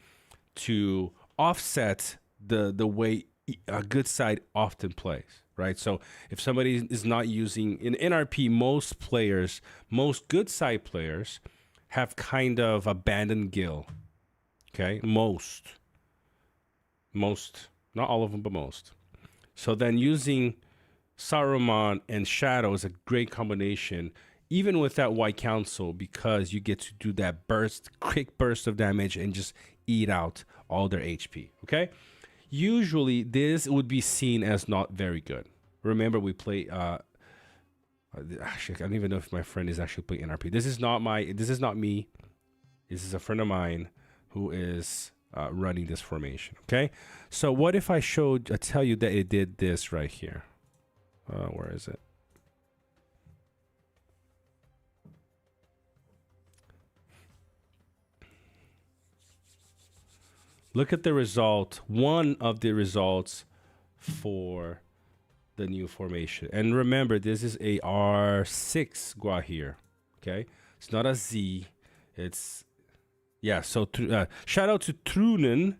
to offset the way a good side often plays, right? So if somebody is not using in NRP, most good side players have kind of abandoned Gil. Okay, most, not all of them, but most. So then using Saruman and Shadow is a great combination, even with that White Council, because you get to do that quick burst of damage and just eat out all their HP. Okay, usually this would be seen as not very good. Remember, we play. Actually, I don't even know if my friend is actually playing NRP. This is not me. This is a friend of mine who is running this formation. Okay, so what if I tell you that it did this right here? Where is it? Look at the result. One of the results for the new formation. And remember, this is a R6 Gwaihir. Okay, it's not a Z. It's, yeah. So shout out to Trunen.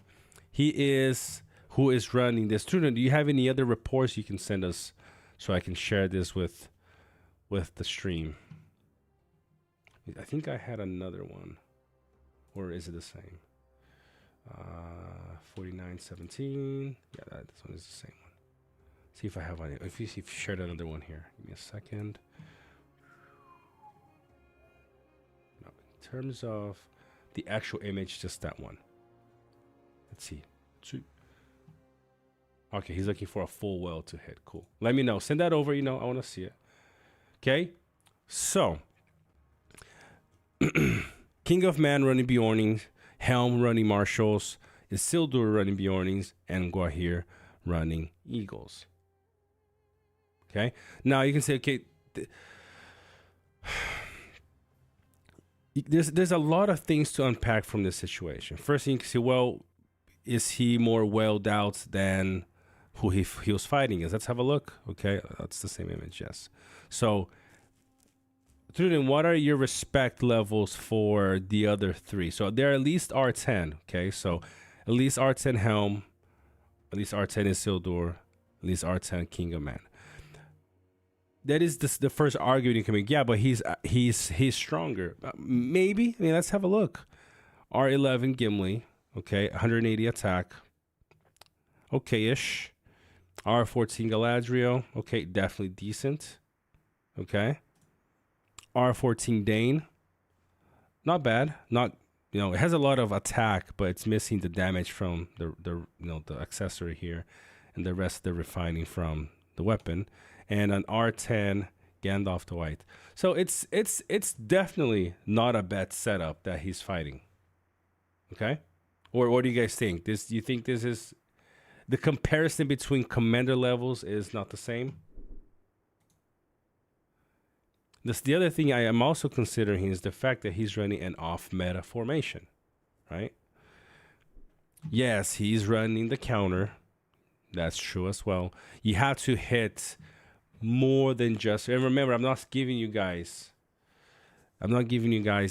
Who is running this. Trunen, do you have any other reports you can send us so I can share this with the stream? I think I had another one. Or is it the same? 4917. Yeah, this one is the same one. See if I have any. If you shared another one here. Give me a second. No, in terms of the actual image, just that one. Let's see. Okay, he's looking for a full well to hit. Cool. Let me know. Send that over. I want to see it. Okay. So, King of Man running Bjornings, Helm running Marshals, Isildur running Bjornings, and Gwaihir running Eagles. Okay. Now you can say, okay, there's a lot of things to unpack from this situation. First thing you can say, well, is he more welled out than who he was fighting is? Let's have a look. Okay, that's the same image, yes. So, Truden, what are your respect levels for the other three? So they're at least R10, okay? So at least R10 Helm, at least R10 Isildur, at least R10 King of Man. That is the first argument you can make. Yeah, but he's stronger. Maybe. I mean, let's have a look. R11 Gimli, okay, 180 attack. Okay-ish. R14 Galadriel, okay, definitely decent. Okay. R14 Dane, not bad. Not, it has a lot of attack, but it's missing the damage from the accessory here, and the rest the refining from the weapon. And an R10 Gandalf the White. So it's definitely not a bad setup that he's fighting. Okay, or what do you guys think? Do you think this is the comparison between commander levels is not the same? The other thing I am also considering is the fact that he's running an off-meta formation, right? Yes, he's running the counter. That's true as well. You have to hit more than just... And remember, I'm not giving you guys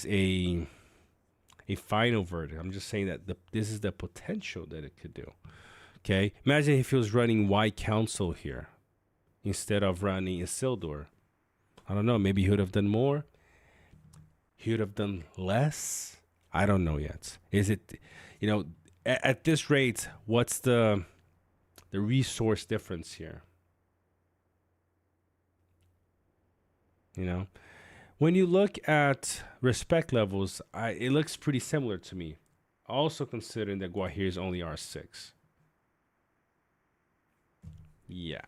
a final verdict. I'm just saying that this is the potential that it could do. Okay? Imagine if he was running White Council here instead of running Isildur. I don't know. Maybe he would have done more. He would have done less. I don't know yet. Is it, at this rate, what's the resource difference here? When you look at respect levels, it looks pretty similar to me. Also considering that Gwaihir is only R6. Yeah.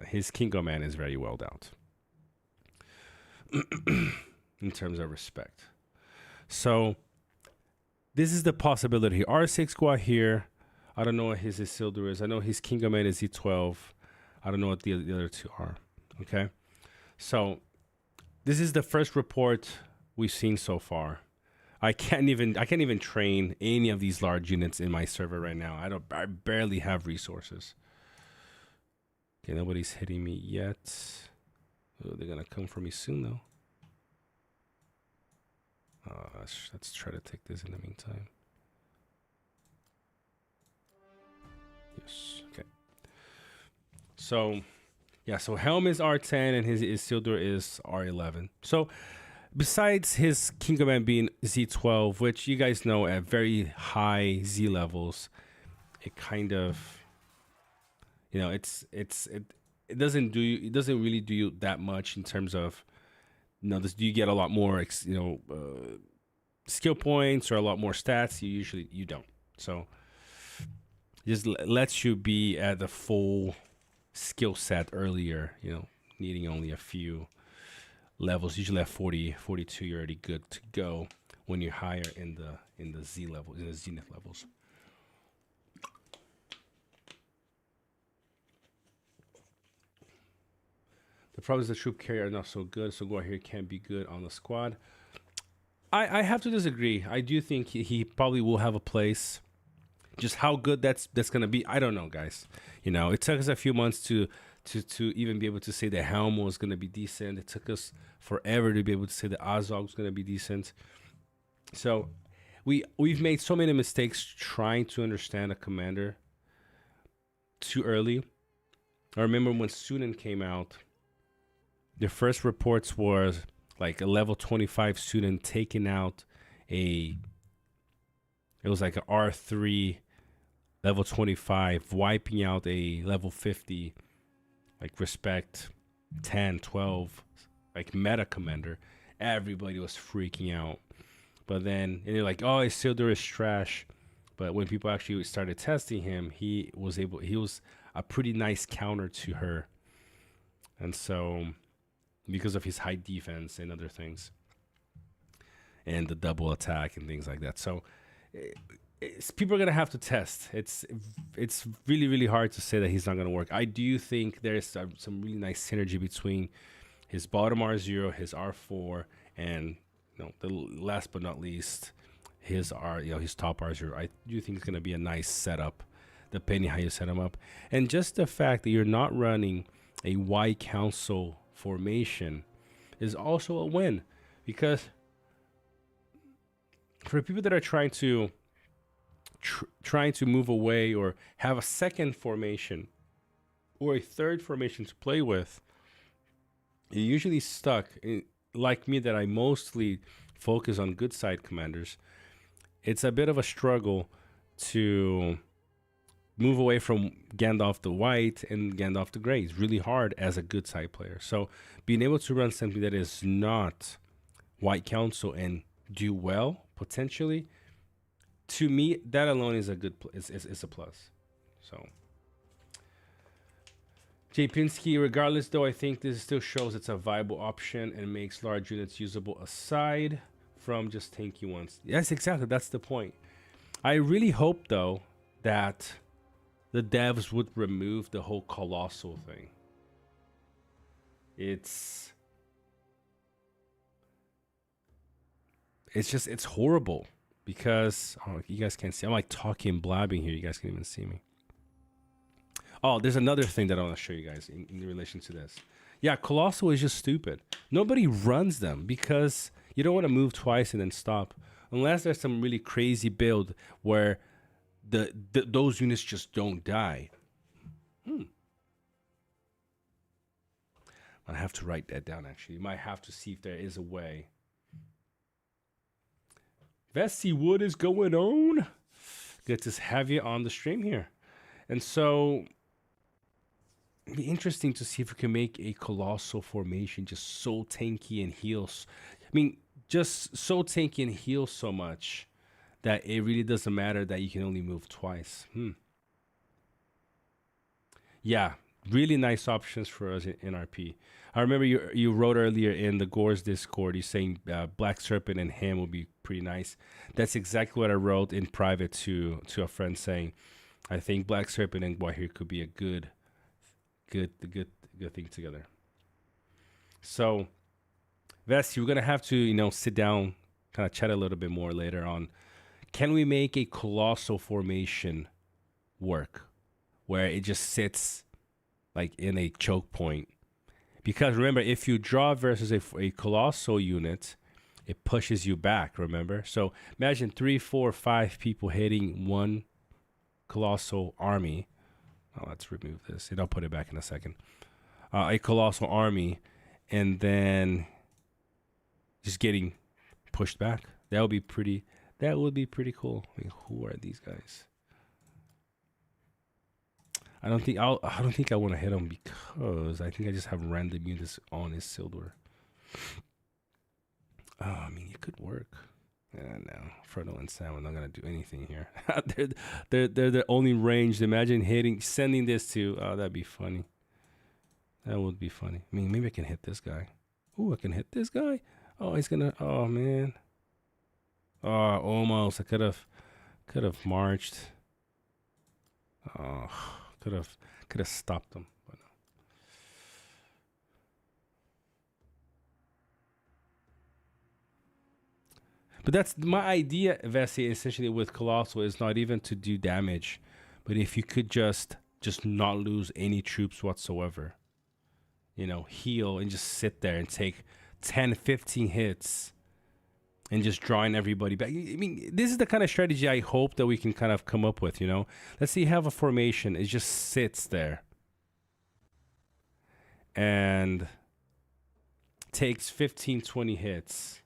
His King of Man is very well out. In terms of respect. So this is the possibility. R6 Gwaihir. I don't know what his Isildur is. I know his King of Man is E12. I don't know what the other two are. Okay. So this is the first report we've seen so far. I can't even train any of these large units in my server right now. I barely have resources. Okay, nobody's hitting me yet. Oh, they're gonna come for me soon though. Let's try to take this in the meantime. Yes. Okay. So, yeah. So Helm is R10 and his Isildur is R11. So, besides his King of Man being Z12, which you guys know at very high Z levels, it kind of, it doesn't really do you that much in terms of, do you get a lot more, skill points or a lot more stats? You don't. So just lets you be at the full skill set earlier, needing only a few levels. Usually at 40, 42, you're already good to go when you're higher in the Z level, in the Zenith levels. The problem is the troop carrier are not so good, so Gwaihir can't be good on the squad. I have to disagree. I do think he probably will have a place. Just how good that's gonna be, I don't know, guys. It took us a few months to even be able to say that Helm was gonna be decent. It took us forever to be able to say that Azog was gonna be decent. So we've made so many mistakes trying to understand a commander too early. I remember when Sunan came out. The first reports was like a level 25 student taking out it was like an R3 level 25, wiping out a level 50, like respect 10, 12, like meta commander. Everybody was freaking out. But then, and they're like, oh, Isildur is trash. But when people actually started testing him, he was a pretty nice counter to her. And so, because of his high defense and other things, and the double attack and things like that. So, people are gonna have to test. It's really, really hard to say that he's not gonna work. I do think there's some really nice synergy between his bottom R0, his R4, and the last but not least, his his top R0. I do think it's gonna be a nice setup, depending how you set him up. And just the fact that you're not running a White Council formation is also a win, because for people that are trying to move away or have a second formation or a third formation to play with, you're usually stuck like me, that I mostly focus on good side commanders. It's a bit of a struggle to move away from Gandalf the White and Gandalf the Gray. It's really hard as a good side player. So being able to run something that is not White Council and do well, potentially, to me, that alone is a good is a plus. So Jay Pinsky, regardless though, I think this still shows it's a viable option and makes large units usable aside from just tanky ones. Yes, exactly. That's the point. I really hope though that the devs would remove the whole colossal thing. It's horrible, because you guys can't see. I'm like talking, blabbing here. You guys can't even see me. Oh, there's another thing that I want to show you guys in relation to this. Yeah, Colossal is just stupid. Nobody runs them because you don't want to move twice and then stop. Unless there's some really crazy build where those units just don't die. I have to write that down, actually. You might have to see if there is a way. Vessi, what is going on? Good to have you on the stream here. And so, it'd be interesting to see if we can make a colossal formation just so tanky and heals. I mean, just so tanky and heals so much that it really doesn't matter that you can only move twice. Yeah, really nice options for us in RP. I remember you wrote earlier in the Gores Discord, you're saying Black Serpent and him would be pretty nice. That's exactly what I wrote in private to a friend, saying I think Black Serpent and Gwaihir could be a good thing together. So, Vesti, we're gonna have to sit down, kind of chat a little bit more later on. Can we make a colossal formation work where it just sits like in a choke point? Because remember, if you draw versus a colossal unit, it pushes you back, remember? So imagine 3, 4, 5 people hitting one colossal army. Oh, let's remove this and I'll put it back in a second. A colossal army, and then just getting pushed back. That would be pretty cool. I mean, who are these guys? I don't think I want to hit him, because I think I just have random units on his Isildur. Oh, I mean, it could work. No, Frodo and Sam are not gonna do anything here. they're the only ranged. Imagine sending this to. Oh, that'd be funny. That would be funny. I mean, maybe I can hit this guy. Ooh, I can hit this guy. Oh, he's gonna. Oh man. Oh, almost. I could have marched. Oh, could have stopped him. But no. But that's my idea, Vessi, essentially with Colossal, is not even to do damage, but if you could just not lose any troops whatsoever. Heal and just sit there and take 10, 15 hits and just drawing everybody back. I mean, this is the kind of strategy I hope that we can kind of come up with, Let's say you have a formation, it just sits there and takes 15, 20 hits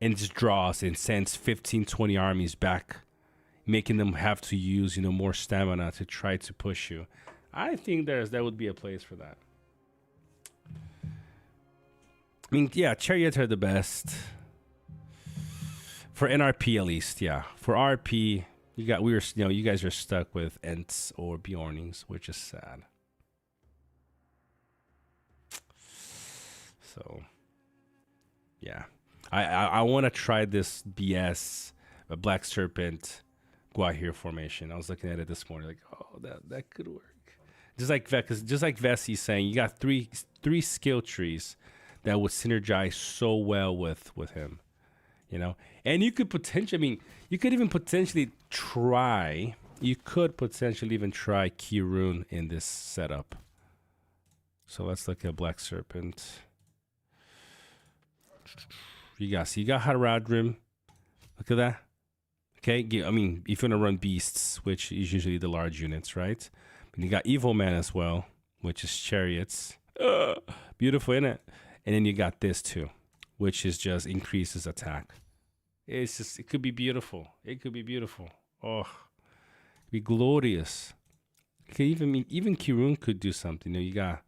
and just draws and sends 15, 20 armies back, making them have to use, more stamina to try to push you. I think that would be a place for that. I mean, yeah, chariots are the best. For NRP at least, yeah. For RP, you guys are stuck with Ents or Bjornings, which is sad. So, yeah. I want to try this BS, a Black Serpent Gwaihir formation. I was looking at it this morning, like, oh, that could work. Just like Vesi's saying, you got three skill trees that would synergize so well with him, And you could potentially, you could even potentially try. You could potentially even try Kirun in this setup. So let's look at Black Serpent. You got Haradrim. Look at that. Okay, if you're gonna run beasts, which is usually the large units, right? But you got Evil Man as well, which is chariots. Beautiful, isn't it? And then you got this too, which is just increases attack. It could be beautiful. It could be beautiful. Oh, it'd be glorious. Okay, even Kirun could do something. You got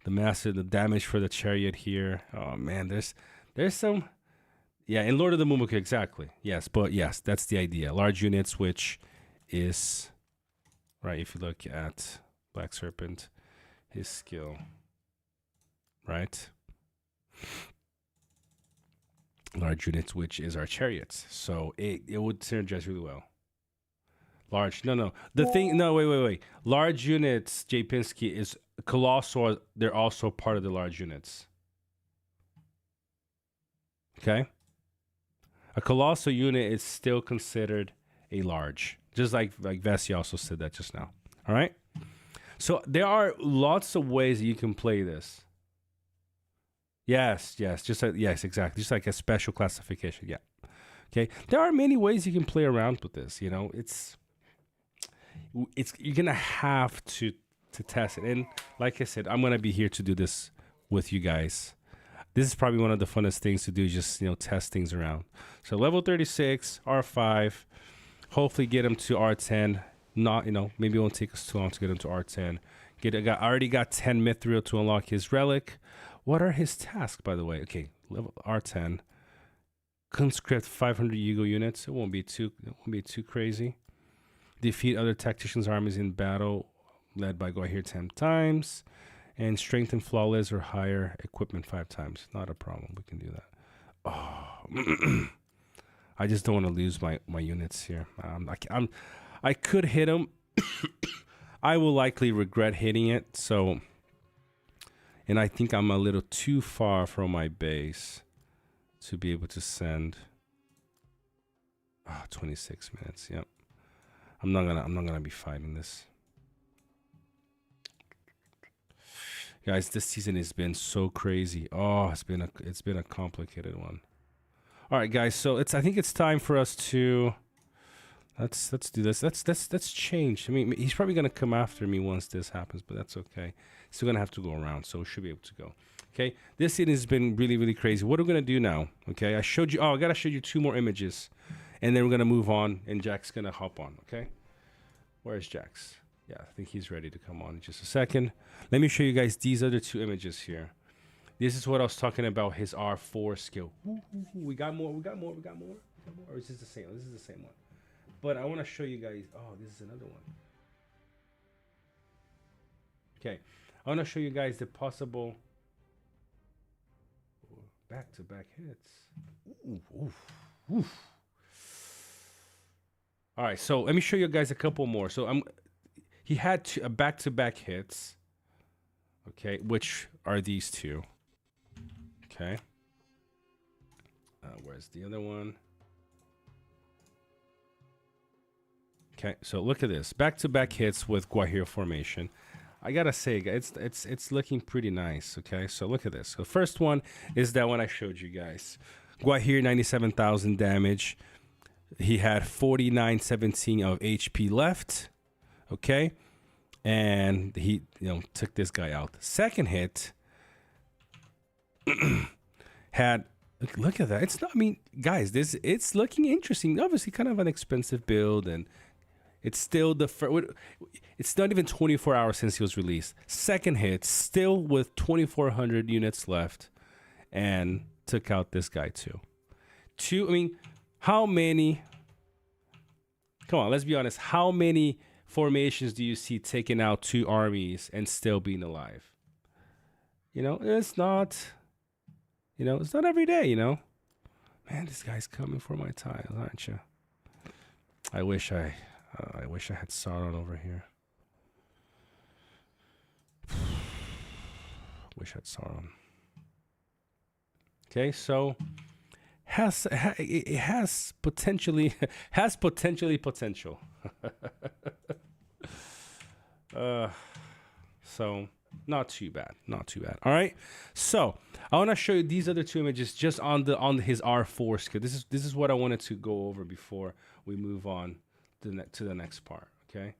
the damage for the chariot here. Oh man, there's some. Yeah, in Lord of the Mumuku, exactly. Yes, but yes, that's the idea. Large units, which is right. If you look at Black Serpent, his skill, right? Large units, which is our chariots. So it would synergize really well. Large, no. Wait. Large units, J. Pinsky, is Colossal. They're also part of the large units. Okay? A colossal unit is still considered a large. Just like Vesi also said that just now. All right? So there are lots of ways that you can play this. Yes, yes, exactly. Just like a special classification. Yeah. Okay. There are many ways you can play around with this. It's you're gonna have to test it. And like I said, I'm gonna be here to do this with you guys. This is probably one of the funnest things to do, just test things around. So level 36, R5, hopefully get him to R10. Not, maybe it won't take us too long to get him to R10. I already got 10 Mithril to unlock his relic. What are his tasks, by the way? Okay, level R10. Conscript 500 Yugo units. It won't be too crazy. Defeat other tacticians' armies in battle, led by Gwaihir 10 times. And strengthen flawless or higher equipment 5 times. Not a problem. We can do that. Oh, I just don't want to lose my units here. I could hit him. I will likely regret hitting it. So, and I think I'm a little too far from my base to be able to send. 26 minutes. Yep. I'm not gonna be fighting this. Guys, this season has been so crazy. Oh, it's been a complicated one. All right, guys. So I think it's time for us to let's do this. Let's change. I mean, he's probably gonna come after me once this happens, but that's okay. Still gonna have to go around, so we should be able to go. Okay. This season has been really, really crazy. What are we gonna do now? Okay. I showed you. Oh, I gotta show you 2 more images, and then we're gonna move on, and Jack's gonna hop on. Okay. Where's Jax? Yeah, I think he's ready to come on in just a second. Let me show you guys these other 2 images here. This is what I was talking about, his R4 skill. We got more. Or is this the same? This is the same one. But I want to show you guys. Oh, this is another one. Okay. I want to show you guys the possible back-to-back hits. Oof. All right, so let me show you guys a couple more. So he had back-to-back hits, okay, which are these 2. Okay. Where's the other one? Okay, so look at this. Back-to-back hits with Gwaihir formation. I gotta say, it's looking pretty nice, okay? So look at this. So the first one is that one I showed you guys. Gwaihir, 97,000 damage. He had 4917 of HP left, okay? And he, took this guy out. The second hit, had look at that. It's not. I mean, guys, this it's looking interesting. Obviously, kind of an expensive build, and it's still the first. It's not even 24 hours since he was released. Second hit, still with 2,400 units left, and took out this guy too. I mean, how many? Come on, let's be honest. How many formations do you see taking out 2 armies and still being alive? You know, it's not. You know, it's not every day. You know, man, this guy's coming for my tiles, aren't you? I wish I had Sauron over here. Wish I had Sauron. Okay, so it has potentially potential. So not too bad. All right, so I want to show you these other 2 images just on his R4 skill. This is what I wanted to go over before we move on to the next part. Okay.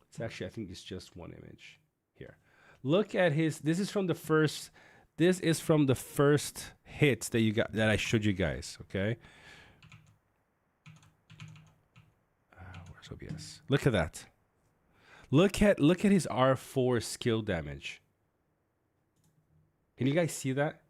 It's actually, I think it's just one image here. Look at his. This is from the first hit that I showed you guys. Okay. Where's OBS? Look at that. Look at his R4 skill damage. Can you guys see that?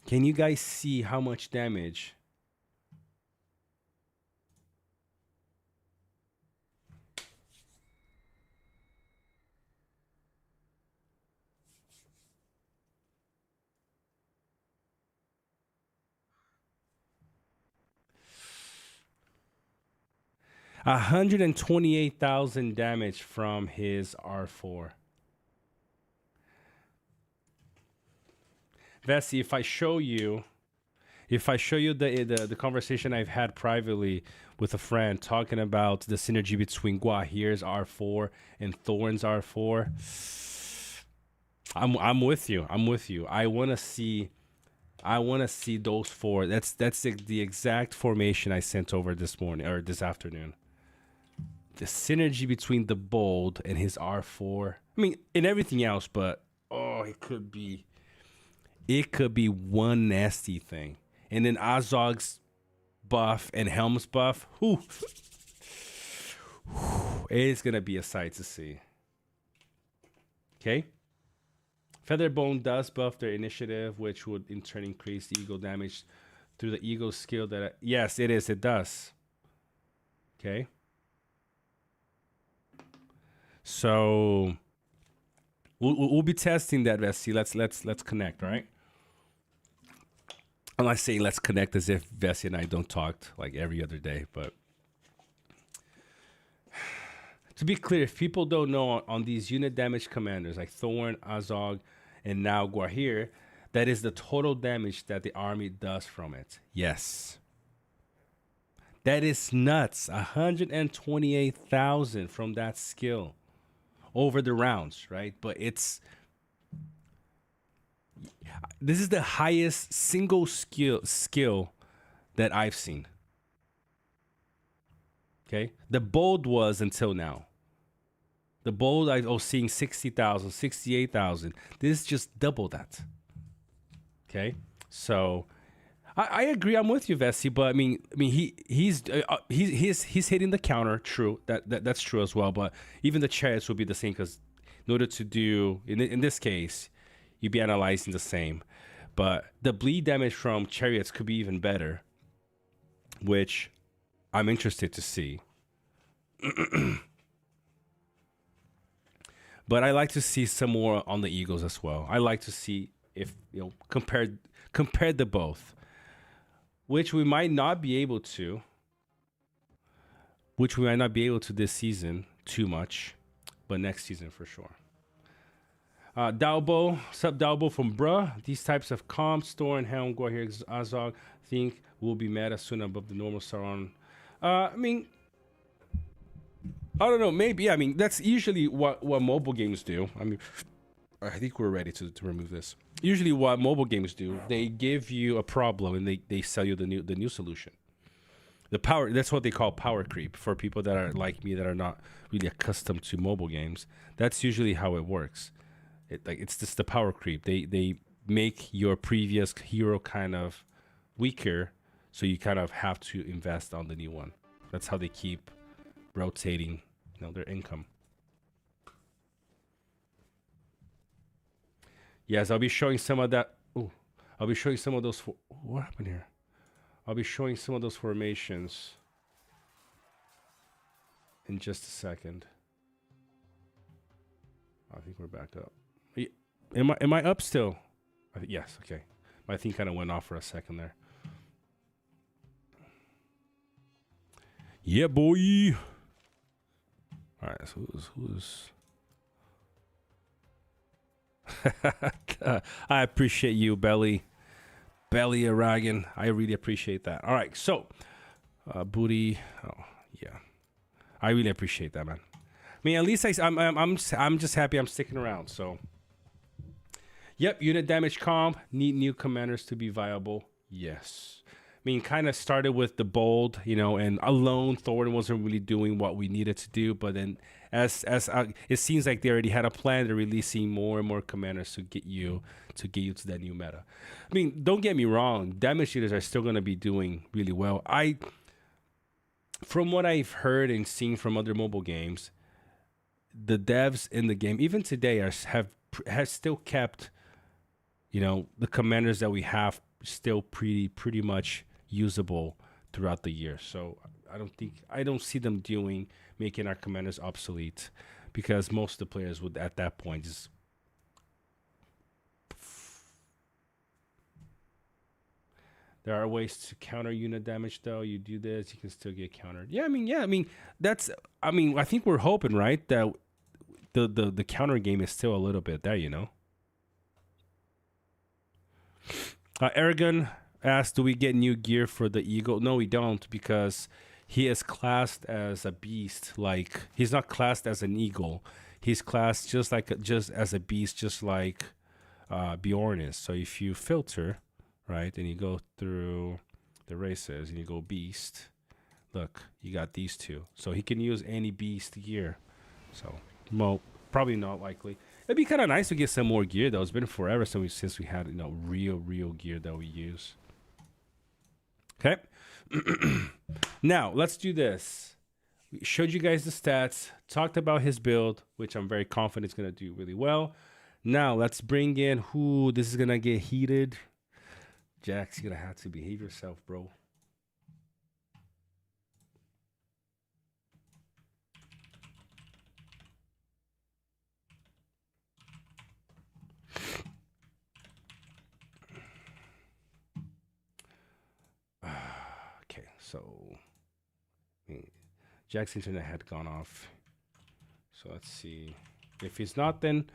Can you guys see how much damage? $128,000 damage from his R4. Vessi, if I show you the conversation I've had privately with a friend talking about the synergy between Gwaihir's R4 and Thorn's R4, I'm with you. I want to see those 4. That's the exact formation I sent over this morning or this afternoon. The synergy between the bold and his R4. I mean, and everything else, but it could be one nasty thing. And then Azog's buff and Helm's buff. It's going to be a sight to see. Okay. Featherbone does buff their initiative, which would in turn increase the eagle damage through the eagle skill yes, it is. It does. Okay. So we'll be testing that, Vessi. Let's connect, all right? And I say let's connect as if Vessi and I don't talk like every other day, but to be clear, if people don't know, on these unit damage commanders like Thorn, Azog, and now Gwaihir, that is the total damage that the army does from it. Yes. That is nuts. 128,000 from that skill over the rounds, right? But this is the highest single skill that I've seen. Okay? The bold was until now. The bold I was seeing 60,000, 68,000. This is just double that. Okay? So I agree. I'm with you, Vessi. But I mean, he's hitting the counter. True, that's true as well. But even the chariots will be the same because in order to do in this case, you'd be analyzing the same. But the bleed damage from chariots could be even better, which I'm interested to see. But I like to see some more on the Eagles as well. I like to see if compared the both, which we might not be able to. This season too much, but next season for sure. Dalbo, sub Dalbo from Bruh. These types of comps, Thorn, Helm, Gwaihir, Azog, think will be meta soon above the normal Sauron. I mean, I don't know. Maybe. I mean, that's usually what mobile games do. I mean, I think we're ready to remove this. usually what mobile games do, they give you a problem and they sell you the new solution. The power, that's what they call power creep for people that are like me that are not really accustomed to mobile games. That's usually how it works. It's just the power creep. They make your previous hero kind of weaker, so you kind of have to invest on the new one. That's how they keep rotating, their income. Yes, I'll be showing some of that. Oh, I'll be showing some of those. What happened here? I'll be showing some of those formations in just a second. I think we're back up. Am I up still? Yes. Okay. My thing kind of went off for a second there. Yeah, boy. All right. So who's? I appreciate you, Belly Aragon. I really appreciate that. All right, so booty. Oh yeah, I really appreciate that, man. I mean, at least I'm just happy I'm sticking around. So, yep, unit damage comp. Need new commanders to be viable. Yes. I mean, kind of started with the bold, and alone Thornton wasn't really doing what we needed to do. But then, as it seems like they already had a plan, they're releasing more and more commanders to get you to that new meta. I mean, don't get me wrong, damage dealers are still going to be doing really well. From what I've heard and seen from other mobile games, the devs in the game, even today, have still kept, the commanders that we have still pretty much usable throughout the year. So I don't see them making our commanders obsolete, because most of the players would at that point just there are ways to counter unit damage though. You do this, you can still get countered. I think we're hoping, right, that the counter game is still a little bit there, Aragon asked, do we get new gear for the Eagle? No, we don't, because he is classed as a beast. Like, he's not classed as an Eagle. He's classed just as a beast, just like Bjorn is. So if you filter, right, and you go through the races and you go beast, look, you got these two. So he can use any beast gear. So, probably not likely. It'd be kind of nice to get some more gear though. It's been forever since we had real gear that we use. Okay. Now let's do this. We showed you guys the stats, talked about his build, which I'm very confident is gonna do really well. Now let's bring in who this is gonna get heated. Jax, you're gonna have to behave yourself, bro. Okay, so Jack's internet had gone off. So let's see. If he's not in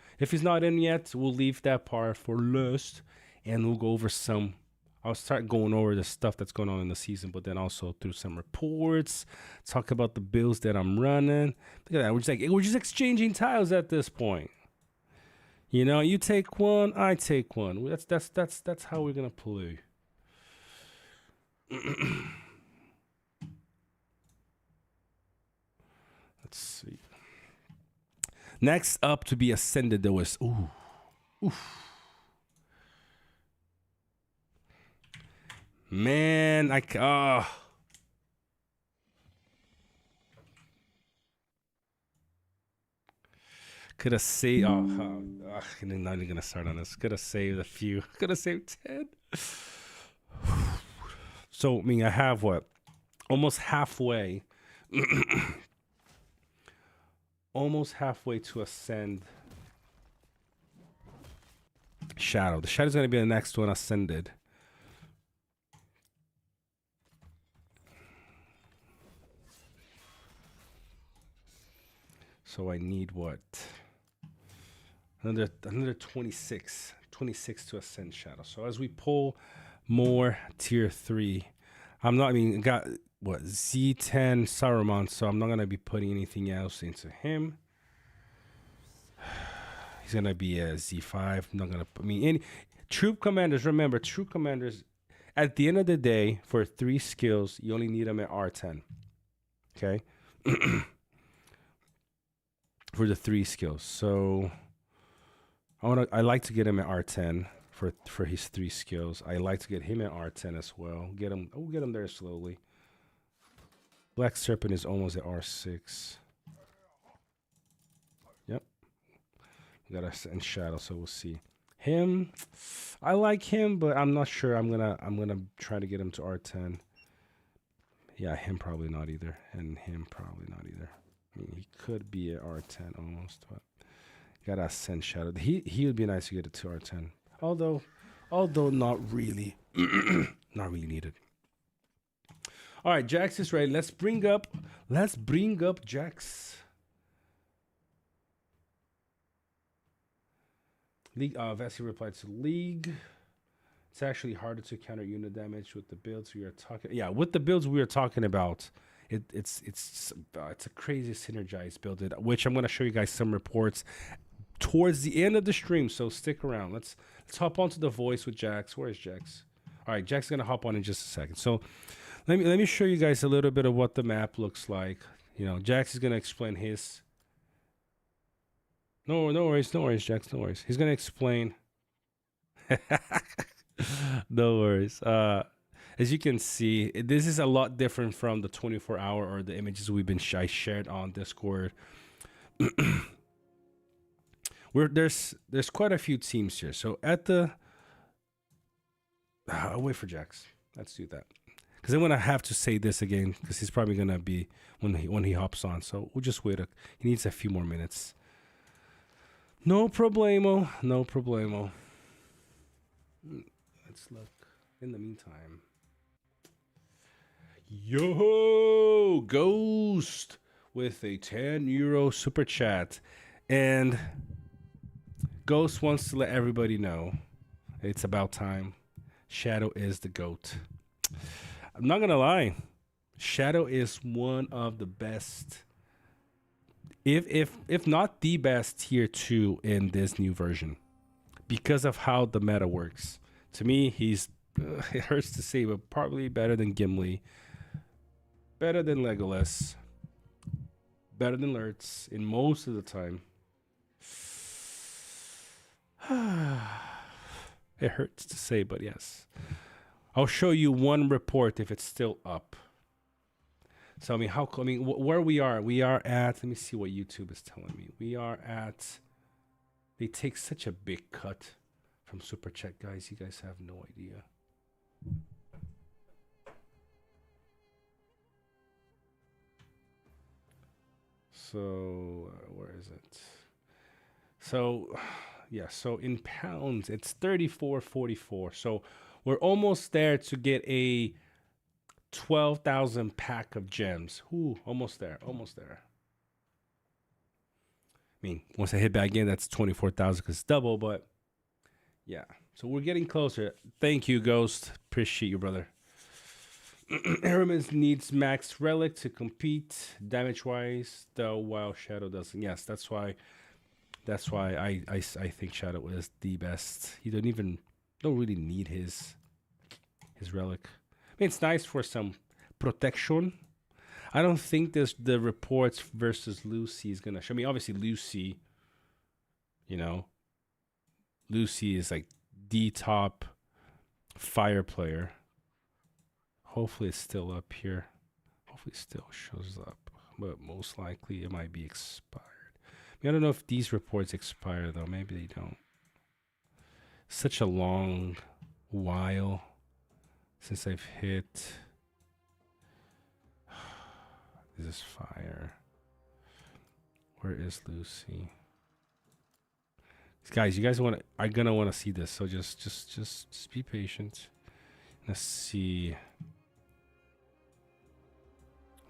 yet, we'll leave that part for last, and we'll go over I'll start going over the stuff that's going on in the season, but then also through some reports, talk about the builds that I'm running. Look at that. We're just exchanging tiles at this point. You take one, I take one. That's how we're gonna play. Let's see. Next up to be ascended, there was man, could have saved. I'm not even gonna start on this. Could have saved a few. Could have saved 10. So I have almost halfway. Almost halfway to ascend Shadow. The Shadow's gonna be the next one ascended. So I need what? Another 26 to ascend Shadow. So as we pull more tier 3, got what, Z10 Saruman, so I'm not gonna be putting anything else into him. He's gonna be a Z5. I'm not gonna Troop commanders, remember, troop commanders, at the end of the day, for 3 skills, you only need them at R10. Okay? For the 3 skills. So I like to get him at R10 for his 3 skills. I like to get him at R10 as well. We'll get him there slowly. Black Serpent is almost at R6. Yep. We got us in Shadow, so we'll see. Him, I like him, but I'm not sure. I'm gonna try to get him to R10. Yeah, him probably not either, and him probably not either. I mean, he could be at R10 almost, but gotta ascend Shadow. He would be nice to get it to R10, although not really, not really needed. All right, Jax is ready. Let's bring up Jax. League, Vessi replied to League. It's actually harder to counter unit damage with the builds we are talking. Yeah, with the builds we are talking about, it's a crazy synergized build, which I'm gonna show you guys some reports towards the end of the stream. So stick around. Let's hop onto the voice with Jax. Where is Jax? All right, Jax is gonna hop on in just a second. So let me show you guys a little bit of what the map looks like. You know, Jax is gonna explain his. No worries, Jax, no worries. He's gonna explain. No worries. As you can see, this is a lot different from the 24-hour or the images I shared on Discord. There's quite a few teams here. So at the, I'll wait for Jax. Let's do that. Because I'm gonna have to say this again because he's probably gonna be when he hops on. So we'll just wait. He needs a few more minutes. No problemo. No problemo. Let's look. In the meantime. Yo, Ghost with a €10 super chat. And Ghost wants to let everybody know it's about time. Shadow is the GOAT. I'm not gonna lie. Shadow is one of the best, if not the best, tier 2 in this new version because of how the meta works. To me, he's it hurts to say, but probably better than Gimli, better than Legolas, better than Lurtz in most of the time. It hurts to say, but yes. I'll show you one report if it's still up. So I mean, where we are at. Let me see what YouTube is telling me. We are at. They take such a big cut from Super Chat, guys. You guys have no idea. So where is it? So yeah. So in pounds, it's 34.44. So we're almost there to get a 12,000 pack of gems. Ooh, almost there. Almost there. I mean, once I hit back in, that's 24,000 because it's double, but yeah. So we're getting closer. Thank you, Ghost. Appreciate you, brother. Aramis needs max relic to compete damage-wise, though, while Shadow doesn't. Yes, that's why I think Shadow is the best. You don't really need his relic. I mean, it's nice for some protection. I don't think the reports versus Lucy is gonna show me. Obviously, Lucy, Lucy is like the top fire player. Hopefully, it's still up here. Hopefully, it still shows up, but most likely it might be expired. I don't know if these reports expire though. Maybe they don't. Such a long while since I've hit. This is fire. Where is Lucy? Guys, you guys are gonna want to see this, so just be patient. Let's see.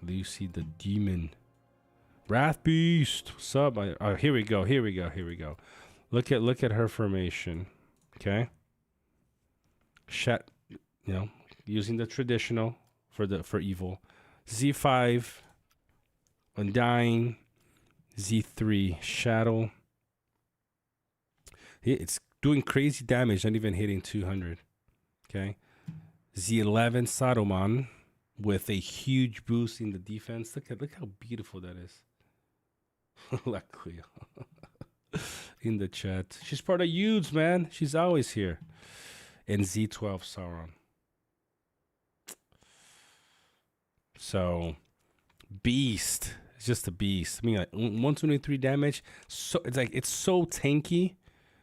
Lucy the demon. Wrath Beast. What's up? Here we go. Look at her formation. Okay. Using the traditional for evil. Z5 Undying, Z3 Shadow. It's doing crazy damage, not even hitting 200. Okay. Z11 Saruman with a huge boost in the defense. Look how beautiful that is. Like Cleo in the chat. She's part of Yudes, man. She's always here. And Z12 Sauron. So beast. It's just a beast. I mean, like 123 damage. So it's so tanky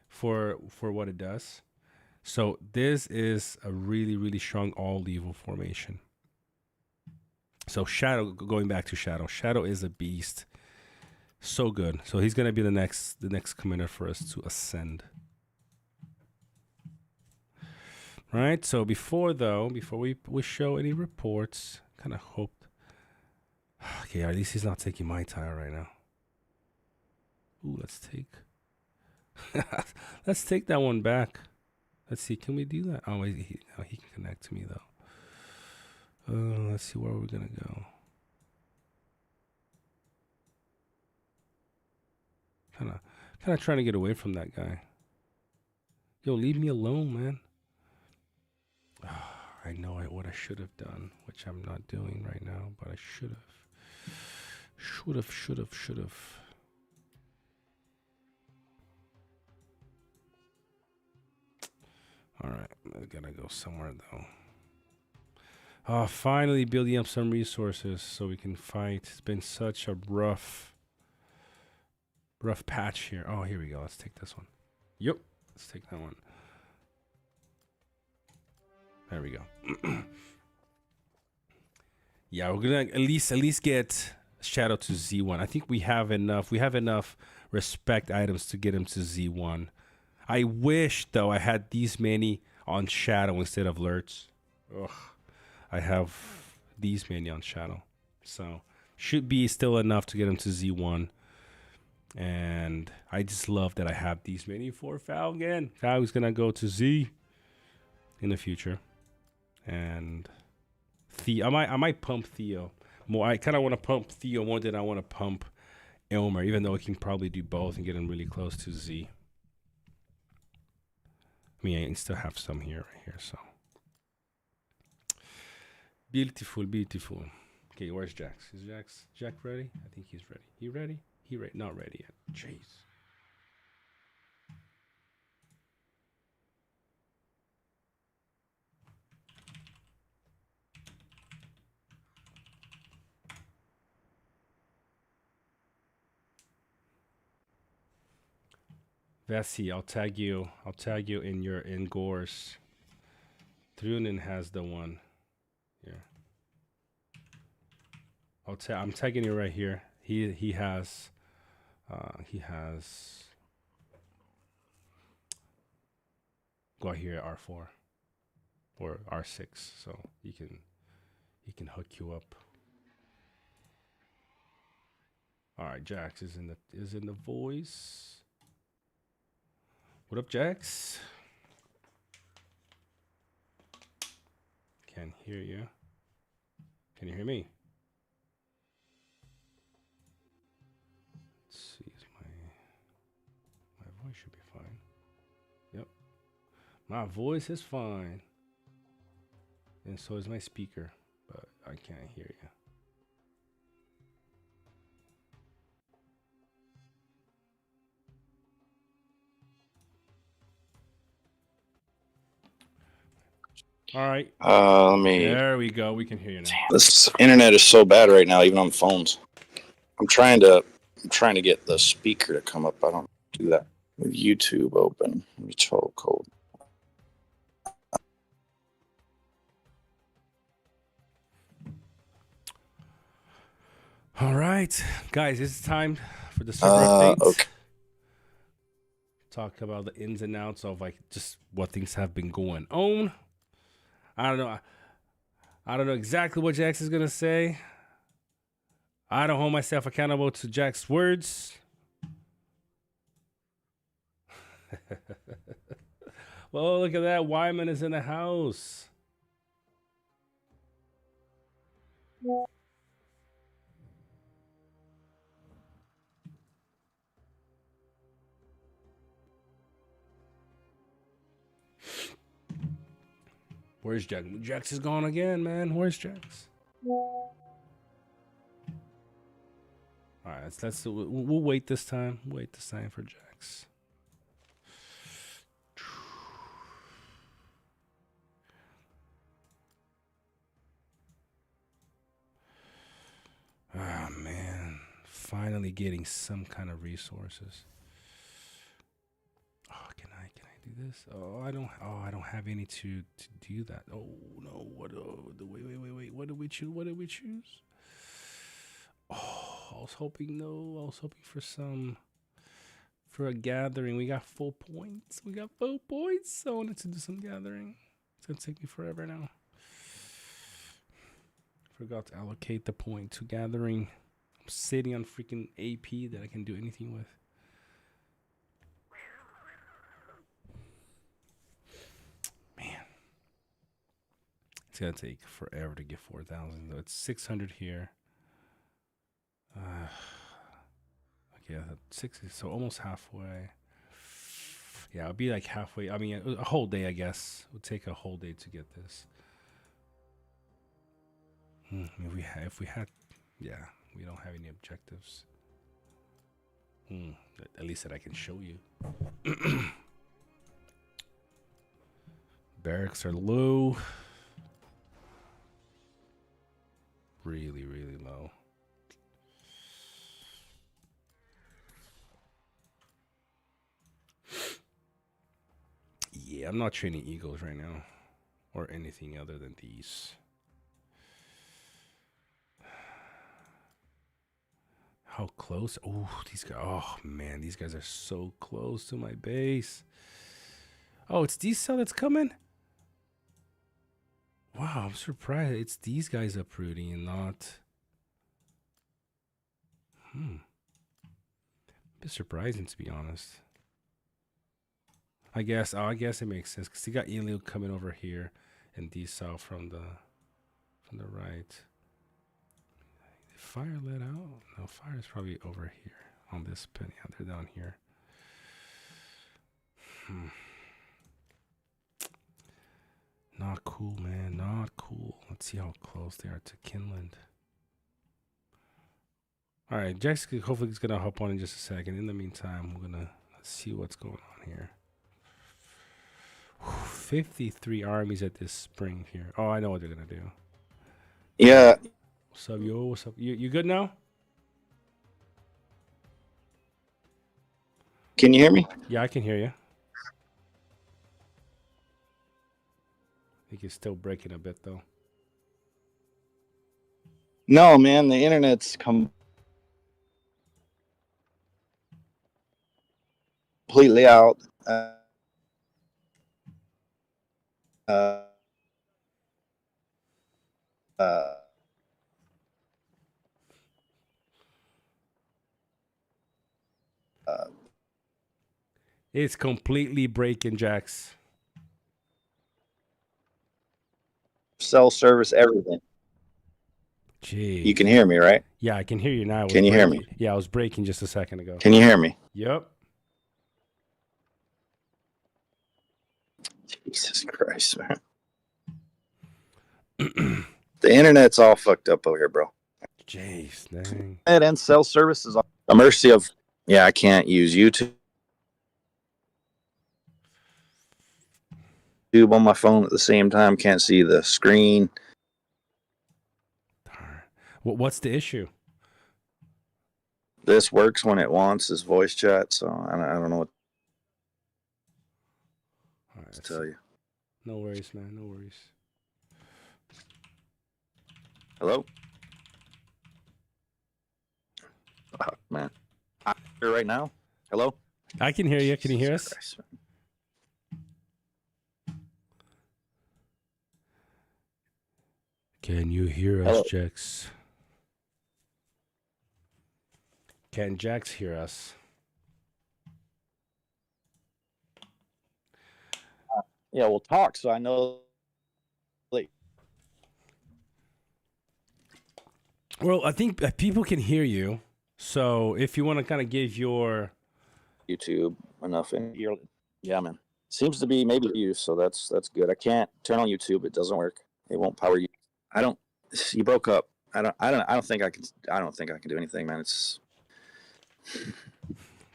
for what it does. So this is a really, really strong all evil formation. So Shadow, going back to Shadow. Shadow is a beast. So good. So he's gonna be the next commander for us to ascend. Right. So before we show any reports, kind of hoped. Okay, at least he's not taking my tile right now. Ooh, let's take that one back. Let's see, can we do that? Oh, wait, he can connect to me though. Let's see where we're gonna go. Kind of trying to get away from that guy. Yo, leave me alone, man. I know what I should have done, which I'm not doing right now, but I should have. Should have. All right, I gotta go somewhere though. Oh, finally building up some resources so we can fight. It's been such a rough patch here. Oh, here we go. Let's take this one. Yep, let's take that one. There we go. Yeah, we're gonna at least get Shadow to Z1. I think we have enough. We have enough respect items to get him to Z1. I wish though I had these many on Shadow instead of Lurts. Ugh. I have these many on Shadow, so should be still enough to get him to Z1. And I just love that I have these many for Falcon. Falcon's gonna go to Z in the future, and I might pump Theo more. I kind of want to pump Theo more than I want to pump Elmer, even though I can probably do both and get him really close to Z. I mean, I still have some here, right here, so. Beautiful. Okay, where's Jax? Is Jack ready? I think he's ready. He ready? Not ready yet. Jeez. Vessi, I'll tag you in your Gors. Trunin has the one. Yeah. I'm tagging you right here. He has Gwaihir R4 or R6, so he can hook you up. All right, Jax is in the voice. What up, Jax? Can't hear you. Can you hear me? Let's see, my voice should be fine. Yep, my voice is fine, and so is my speaker, but I can't hear you. All right. Let me. There we go. We can hear you now. This internet is so bad right now, even on phones. I'm trying to get the speaker to come up. I don't do that with YouTube open. Let me total code. All right, guys, it's time for the server updates. Okay. Talk about the ins and outs of like just what things have been going on. I don't know exactly what Jax is gonna say. I don't hold myself accountable to Jack's words. Well, look at that. Wyman is in the house. Where's Jax? Jax is gone again, man. Where's Jax? All right, we'll wait this time. Wait this time for Jax. Ah, man. Finally getting some kind of resources. Oh, can I do this? Oh, I don't have any to do that. Oh no! Wait! What did we choose? Oh, I was hoping for a gathering. We got 4 points. I wanted to do some gathering. It's gonna take me forever now. Forgot to allocate the point to gathering. I'm sitting on freaking AP that I can do anything with. Man. It's gonna take forever to get 4,000 though. It's 600 here. Okay, 60, so almost halfway. Yeah, it'll be like halfway. I mean, a whole day, I guess. It would take a whole day to get this. If we had, yeah, we don't have any objectives. At least that I can show you. Barracks are low. Really, really low. Yeah, I'm not training eagles right now. Or anything other than these. How close? Oh, these guys. Oh, man. These guys are so close to my base. Oh, it's these cell that's coming? Wow, I'm surprised. It's these guys uprooting and not... A bit surprising, to be honest. I guess it makes sense. Because you got Elu coming over here. And these cell from the right. Fire let out? No, fire is probably over here on this pin. Yeah, they're down here. Not cool, man. Not cool. Let's see how close they are to Kinland. All right, Jax hopefully is gonna hop on in just a second. In the meantime, we're gonna see what's going on here. 53 armies at this spring here. Oh, I know what they're gonna do. Yeah. What's up, yo? What's up? You good now? Can you hear me? Yeah, I can hear you. I think it's still breaking a bit, though. No, man, the internet's completely out. It's completely breaking, Jax. Cell service, everything. Jeez. You can hear me, right? Yeah, I can hear you now. Can you hear me? Yeah, I was breaking just a second ago. Can you hear me? Yep. Jesus Christ, man. The internet's all fucked up over here, bro. Jeez, dang. And cell service is on a mercy of... Yeah, I can't use YouTube on my phone at the same time. Can't see the screen. What's the issue? This works when it wants, this voice chat, so I don't know what to tell you. No worries, man. No worries. Hello? Oh, man. I'm here right now? Hello? I can hear you. Can you hear us? Christ. Can you hear us, Hello? Jax? Can Jax hear us? Yeah, we'll talk so I know. Well, I think people can hear you. So if you want to kind of give your... YouTube enough in your... Yeah, man. Seems to be maybe you, so that's good. I can't turn on YouTube; it doesn't work. It won't power you. I don't. You broke up. I don't think I can. I don't think I can do anything, man. It's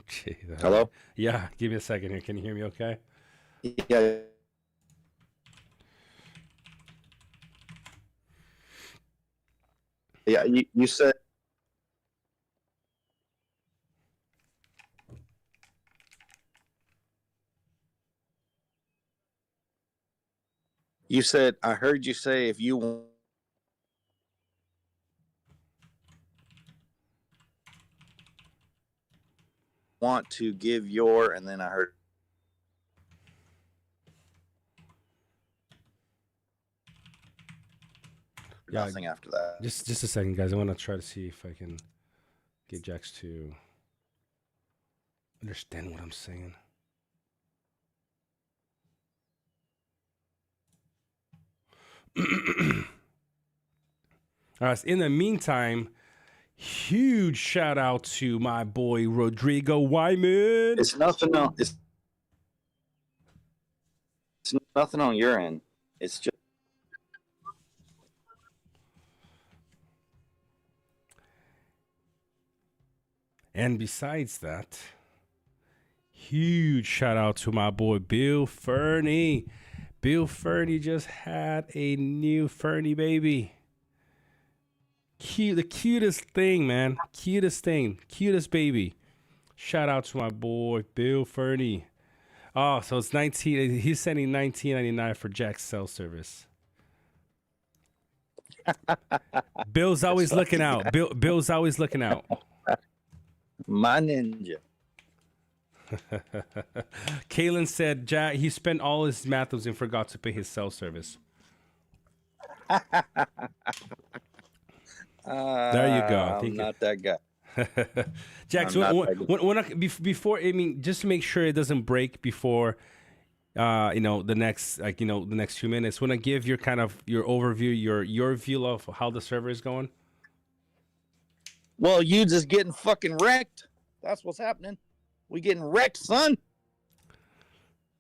Gee, hello. Yeah, give me a second here. Can you hear me? Okay. Yeah, yeah. You said I heard you say if you want to give your, and then I heard Yeah, nothing after that. just a second, guys. I want to try to see if I can get Jax to understand what I'm saying. All right. In the meantime, huge shout out to my boy Rodrigo Wyman. It's nothing on. It's nothing on your end. It's just. And besides that, huge shout out to my boy Bill Fernie. Bill Fernie just had a new Fernie baby. Cute, the cutest thing, man. Cutest thing. Cutest baby. Shout out to my boy Bill Fernie. Oh, so it's 19. He's sending $19.99 for Jack's cell service. Bill's always looking out. Bill's always looking out. My ninja. Kalen said Jack he spent all his mathos and forgot to pay his cell service. There you go. I'm not that guy. Jax, before I mean, just to make sure it doesn't break before, the next few minutes. When I give your kind of your overview, your view of how the server is going. Well, you just getting fucking wrecked. That's what's happening. We getting wrecked, son.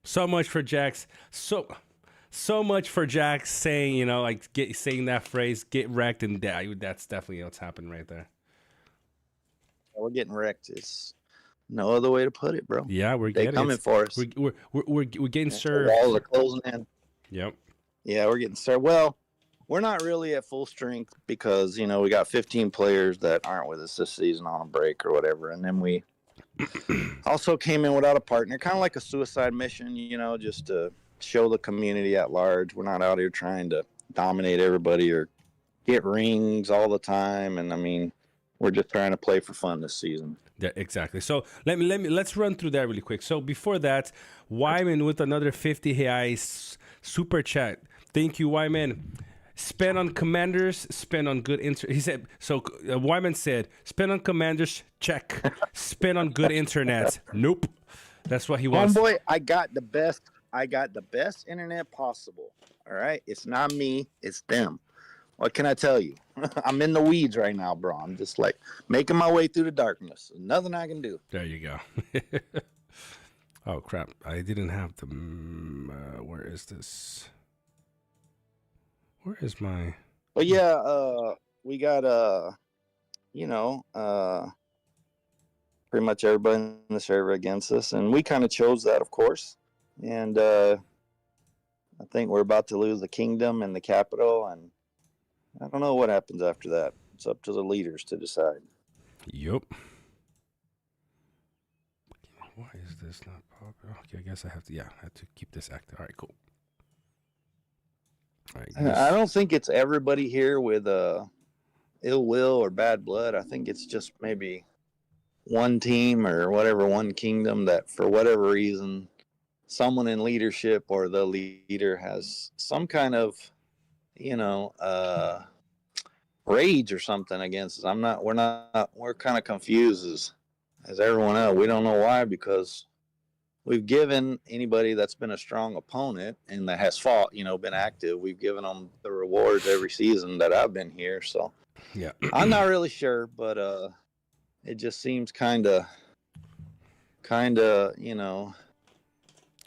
So much for Jax. So much for Jax saying, saying that phrase, get wrecked, and that's definitely what's happening right there. We're getting wrecked. It's no other way to put it, bro. Yeah, they're coming for us. We're getting served. The walls are closing in. Yep. Yeah, we're getting served. Well, we're not really at full strength because we got 15 players that aren't with us this season on a break or whatever, and then we also came in without a partner, kind of like a suicide mission, just to show the community at large. We're not out here trying to dominate everybody or get rings all the time, and I mean, we're just trying to play for fun this season. Yeah, exactly. So let's run through that really quick. So before that, Wyman with another 50 reais super chat. Thank you, Wyman. Spend on commanders, spend on good internet. He said, so Wyman said, spend on commanders, check. Spend on good internet. Nope. That's what he wants. Homeboy, I got the best internet possible. All right. It's not me, it's them. What can I tell you? I'm in the weeds right now, bro. I'm just like making my way through the darkness. There's nothing I can do. There you go. Oh, crap. I didn't have the... where is this? Where is my... But yeah, we got, pretty much everybody in the server against us. And we kind of chose that, of course. And I think we're about to lose the kingdom and the capital, and I don't know what happens after that. It's up to the leaders to decide. Yup. Why is this not popular? Okay, I guess I have to keep this active. All right, cool. All right, I don't think it's everybody here with ill will or bad blood. I think it's just maybe one team or whatever, one kingdom that for whatever reason, someone in leadership or the leader has some kind of rage or something against us. We're kind of confused as everyone else. We don't know why, because we've given anybody that's been a strong opponent and that has fought, been active, we've given them the rewards every season that I've been here. So yeah, I'm not really sure, but it just seems kind of,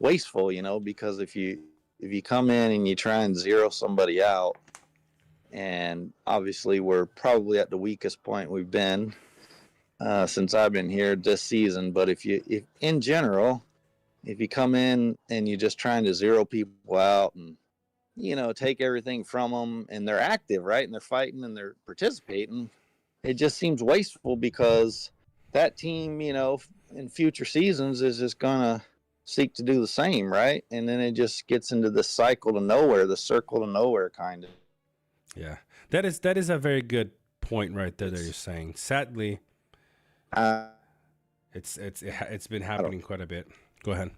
wasteful, because if you come in and you try and zero somebody out, and obviously we're probably at the weakest point we've been since I've been here this season. But if in general, if you come in and you're just trying to zero people out and take everything from them, and they're active, right, and they're fighting and they're participating, it just seems wasteful, because that team, in future seasons is just gonna seek to do the same, right? And then it just gets into the cycle to nowhere, the circle to nowhere, kind of. Yeah, that is a very good point right there that you're saying. Sadly, it's been happening quite a bit. Go ahead.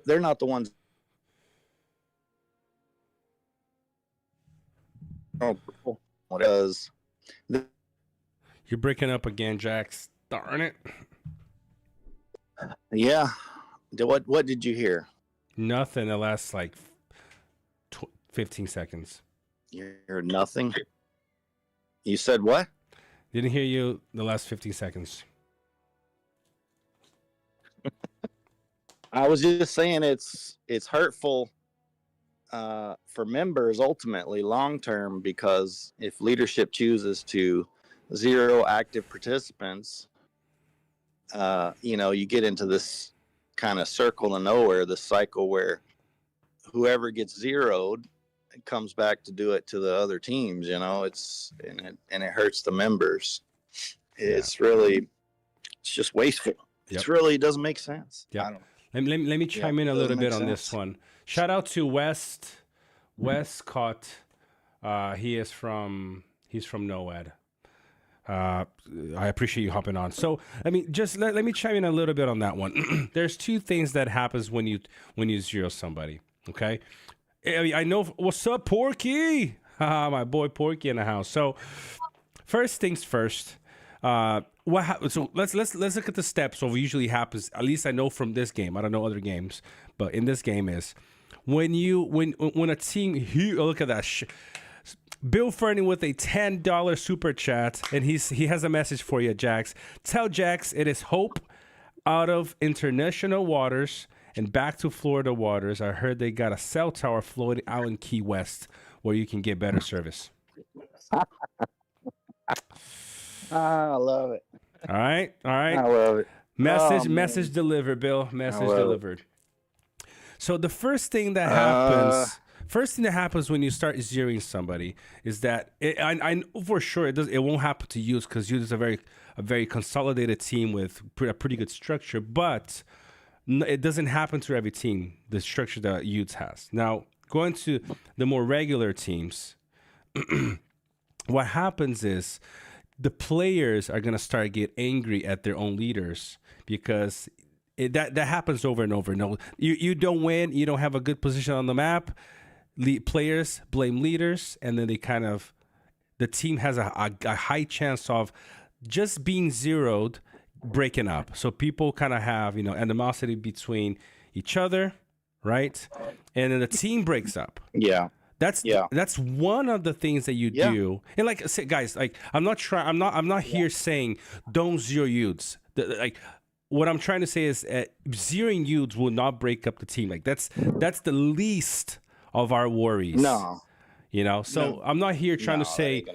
They're not the ones. Because You're breaking up again, Jax. Darn it. Yeah. What did you hear? Nothing. The last 15 seconds. You heard nothing. You said what? Didn't hear you the last 15 seconds. I was just saying it's hurtful for members ultimately long term, because if leadership chooses to zero active participants, you get into this kind of circle of nowhere, this cycle where whoever gets zeroed comes back to do it to the other teams. And it hurts the members. It's just wasteful. Yep. It really doesn't make sense. Yeah. Let me chime in a little bit on this one. Shout out to Westcott. He's from NOAD. I appreciate you hopping on. So let me chime in a little bit on that one. There's two things that happens when you zero somebody. Okay, I know. What's up, Porky? My boy Porky in the house. So first things first. What happens? So let's look at the steps. So what usually happens, at least I know from this game. I don't know other games, but in this game is when a team. Look at that. Bill Fernie with a $10 super chat, and he has a message for you, Jax. Tell Jax it is hope out of international waters and back to Florida waters. I heard they got a cell tower floating out in Key West where you can get better service. I love it. All right. I love it. Message delivered, Bill. Message delivered. So the first thing that happens when you start zeroing somebody is that I know for sure it won't happen to Utes, because Utes is a very consolidated team with a pretty good structure, but it doesn't happen to every team, the structure that Utes has. Now, going to the more regular teams, what happens is the players are going to start get angry at their own leaders, because that happens over and over. No, you don't win, you don't have a good position on the map. Players blame leaders, and then the team has a high chance of just being zeroed, breaking up. So people kind of have animosity between each other, right? And then the team breaks up. Yeah. That's one of the things that you do. And guys, I'm not here saying don't zero Utes. What I'm trying to say is zeroing Utes will not break up the team. That's the least of our worries. No. So no. I'm not here trying to say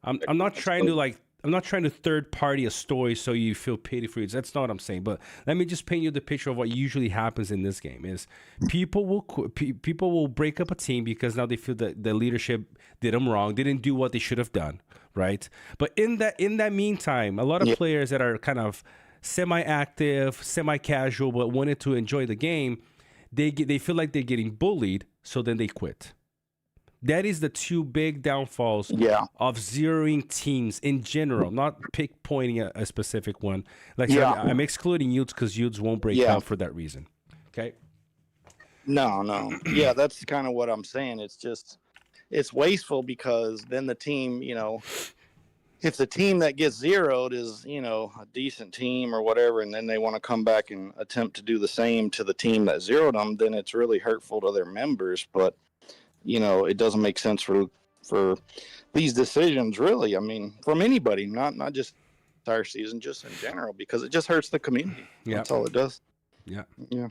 I'm not trying to third party a story so you feel pity for you. That's not what I'm saying. But let me just paint you the picture of what usually happens in this game is people will break up a team because now they feel that the leadership did them wrong. They didn't do what they should have done, right? But in that meantime, a lot of players that are kind of semi-active, semi-casual, but wanted to enjoy the game, they feel like they're getting bullied, so then they quit. That is the two big downfalls of zeroing teams in general, not pointing a specific one. I'm excluding Utes because Utes won't break out for that reason. Okay? No. Yeah, that's kind of what I'm saying. It's wasteful because then the team, if the team that gets zeroed is, you know, a decent team or whatever, and then they want to come back and attempt to do the same to the team that zeroed them, then it's really hurtful to their members. But, you know, it doesn't make sense for these decisions, really. I mean, from anybody, not just entire season, just in general, because it just hurts the community. Yeah. That's all it does. Yeah. Yeah.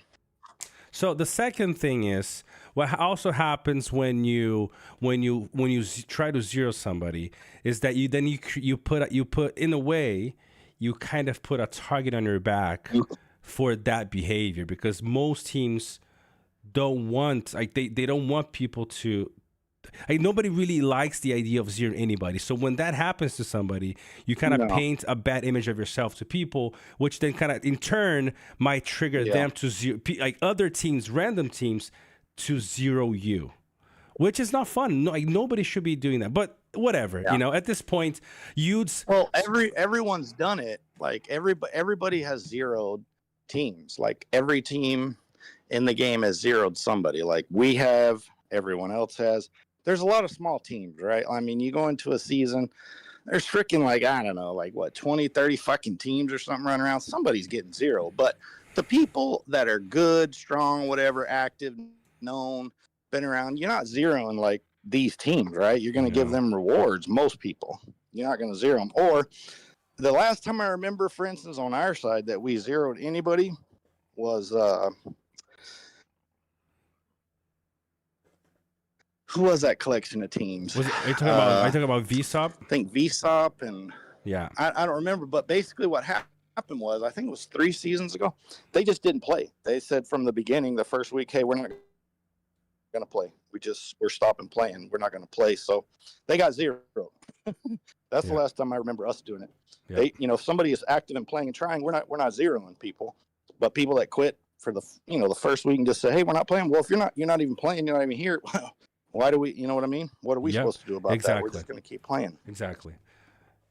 So the second thing is what also happens when you try to zero somebody is that you put in a way you kind of put a target on your back for that behavior, because most teams don't want, like, they don't want people to, like, nobody really likes the idea of zeroing anybody. So when that happens to somebody, you kind of paint a bad image of yourself to people, which then kind of in turn might trigger them to zero, like other teams, random teams, to zero you, which is not fun. No, like, nobody should be doing that. But whatever, you know, at this point, everyone's done it. Like everybody has zeroed teams. Like every team in the game has zeroed somebody. Like we have, everyone else has. There's a lot of small teams, right? I mean, you go into a season, there's freaking, like, I don't know, like what, 20, 30 fucking teams or something running around. Somebody's getting zero. But the people that are good, strong, whatever, active, known, been around, you're not zeroing like these teams, right? You're going to give them rewards. Most people, you're not going to zero them. Or the last time I remember, for instance, on our side that we zeroed anybody was who was that collection of teams? are you talking about VSOP? I think VSOP and I don't remember, but basically what happened was, I think it was 3 seasons ago, they just didn't play. They said from the beginning, the first week, hey, we're not going to play. We're stopping playing. We're not going to play. So they got zero. That's the last time I remember us doing it. Yeah. They, you know, if somebody is active and playing and trying, we're not zeroing people. But people that quit for the, you know, the first week and just say, hey, we're not playing. Well, if you're not even playing, you're not even here. Why do we, you know what I mean? What are we supposed to do about that? We're just going to keep playing. Exactly.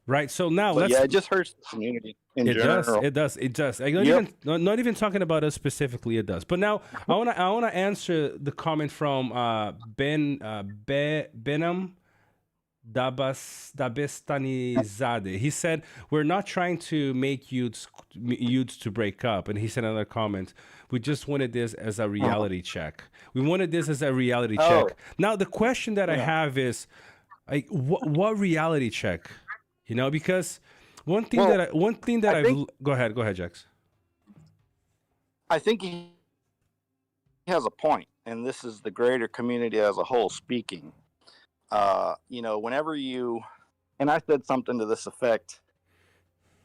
Right. So now it just hurts the community in general. It does. Like, not even talking about us specifically. It does. But now I wanna answer the comment from Benham Dabestanizade. He said, we're not trying to make youths to break up. And he said another comment, we just wanted this as a reality check. We wanted this as a reality check. Now the question that I have is, like, what reality check? You know, because one thing that go ahead, Jax. I think he has a point, and this is the greater community as a whole speaking. You know, whenever you, and I said something to this effect,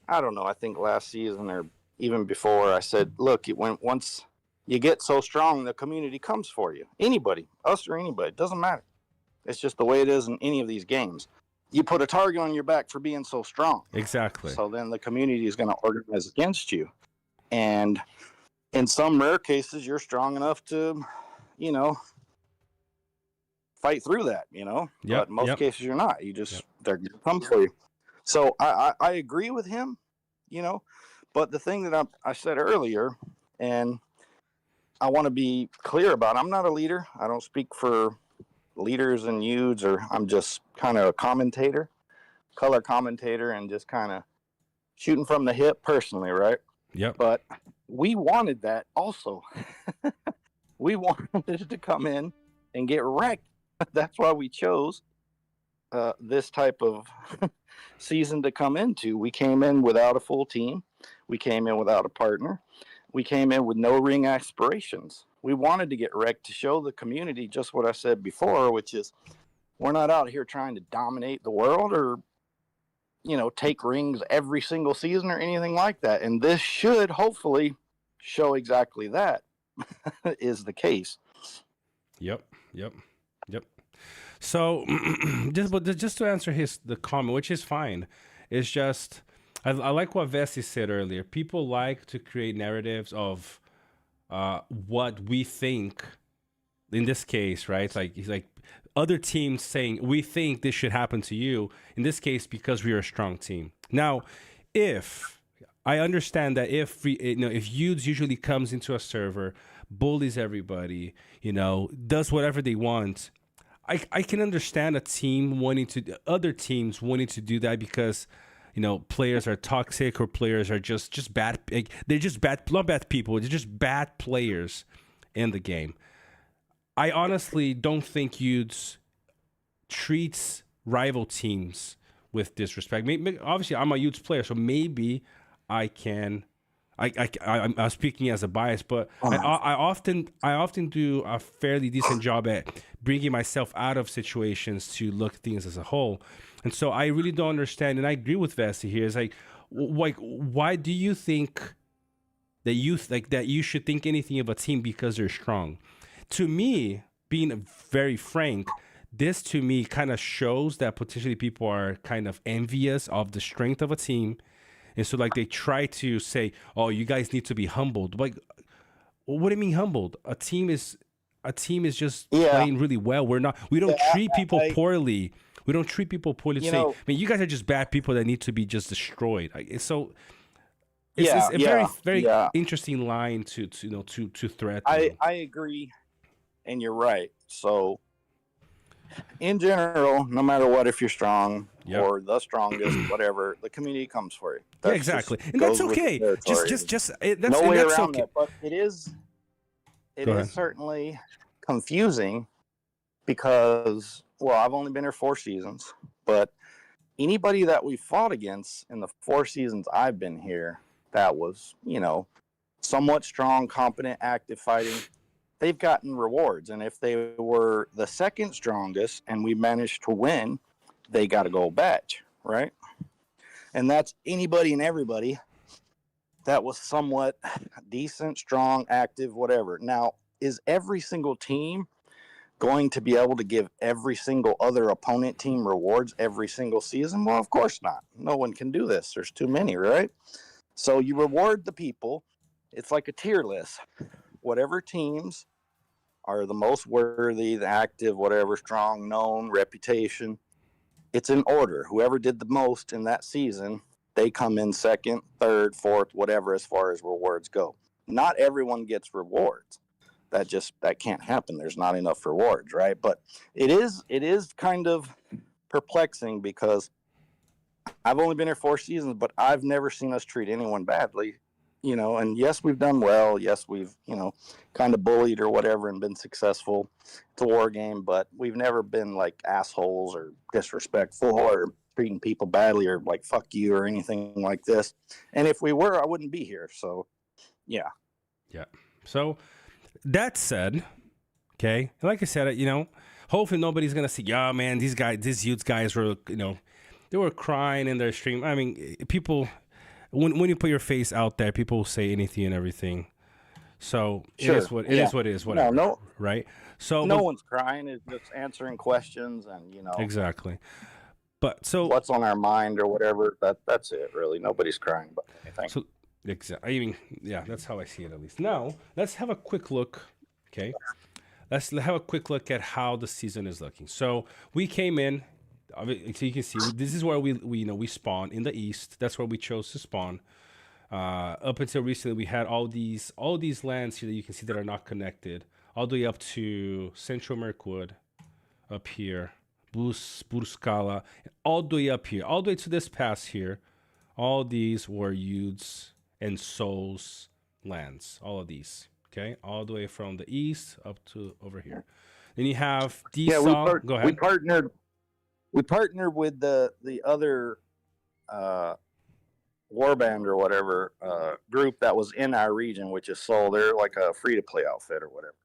I don't know, I think last season or even before, I said, look, once you get so strong, the community comes for you. Anybody, us or anybody, it doesn't matter. It's just the way it is in any of these games. You put a target on your back for being so strong. Exactly. So then the community is going to organize against you. And in some rare cases, you're strong enough to, you know, fight through that, you know. But in most cases, you're not. You just, they're going to come for you. So I agree with him, you know. But the thing that I said earlier, and I want to be clear about, I'm not a leader. I don't speak for leaders and youths, or I'm just kind of a commentator, color commentator, and just kind of shooting from the hip personally, right? Yep. But we wanted that also. We wanted to come in and get wrecked. That's why we chose this type of season to come into. We came in without a full team. We came in without a partner. We came in with no ring aspirations. We wanted to get wrecked to show the community just what I said before, which is we're not out here trying to dominate the world or, you know, take rings every single season or anything like that. And this should hopefully show exactly that is the case. Yep. So just to answer the comment, which is fine, it's just I like what Vessi said earlier. People like to create narratives of what we think. In this case, right? He's like other teams saying we think this should happen to you. In this case, because we are a strong team. Now, if I understand that if youths usually comes into a server, bullies everybody, you know, does whatever they want, I can understand a team wanting to, other teams wanting to do that because, you know, players are toxic or players are just bad. Like, they're just bad, not bad people. They're just bad players in the game. I honestly don't think Utes treats rival teams with disrespect. Obviously, I'm a Utes player, so maybe I can. I'm speaking as a bias, but I often do a fairly decent job at bringing myself out of situations to look at things as a whole, and so I really don't understand. And I agree with Vesti here. It's like why do you think that you should think anything of a team because they're strong? To me, being very frank, this to me kind of shows that potentially people are kind of envious of the strength of a team. And so, like, they try to say, "Oh, you guys need to be humbled." Like, what do you mean humbled? A team is just playing really well. We don't treat people poorly. We don't treat people poorly. Say, I mean, you guys are just bad people that need to be just destroyed. Like, so, it's a very interesting line to thread. I agree, and you're right. So, in general, no matter what, if you're strong or the strongest, whatever, the community comes for you. Yeah, exactly, and that's okay. That's no way that's around okay. that. But it is certainly confusing because, well, I've only been here 4 seasons, but anybody that we fought against in the 4 seasons I've been here, that was, somewhat strong, competent, active fighting, they've gotten rewards. And if they were the second strongest and we managed to win, they got a gold badge, right? And that's anybody and everybody that was somewhat decent, strong, active, whatever. Now, is every single team going to be able to give every single other opponent team rewards every single season? Well, of course not. No one can do this. There's too many, right? So you reward the people. It's like a tier list. Whatever teams are the most worthy, the active, whatever, strong, known, reputation, it's in order. Whoever did the most in that season, they come in second, third, fourth, whatever, as far as rewards go. Not everyone gets rewards. That can't happen. There's not enough rewards, right? But it is kind of perplexing because I've only been here 4 seasons, but I've never seen us treat anyone badly. And yes, we've done well. Yes, we've, kind of bullied or whatever and been successful. It's a war game, but we've never been like assholes or disrespectful or treating people badly or like fuck you or anything like this. And if we were, I wouldn't be here. So, yeah. Yeah. So that said, okay, like I said, hopefully nobody's going to say, yeah, man, these youth guys were, they were crying in their stream. I mean, people... When you put your face out there, people will say anything and everything. So sure. It is what it is. Whatever. No, right? So no one's crying. It's just answering questions and exactly. But so what's on our mind or whatever. That's it. Really, nobody's crying about anything. So exactly. I mean, yeah, that's how I see it at least. Now let's have a quick look. Okay, let's have a quick look at how the season is looking. So we came in. So you can see this is where we spawn in the east. That's where we chose to spawn. Up until recently, we had all these lands here that you can see that are not connected, all the way up to Central Mirkwood, up here, Burskala, all the way up here, all the way to this pass here. All these were Yudes and Souls lands. All of these, okay, all the way from the east up to over here. Then you have these. Yeah, go ahead. We partnered with the other warband or whatever group that was in our region, which is Soul. They're like a free-to-play outfit or whatever.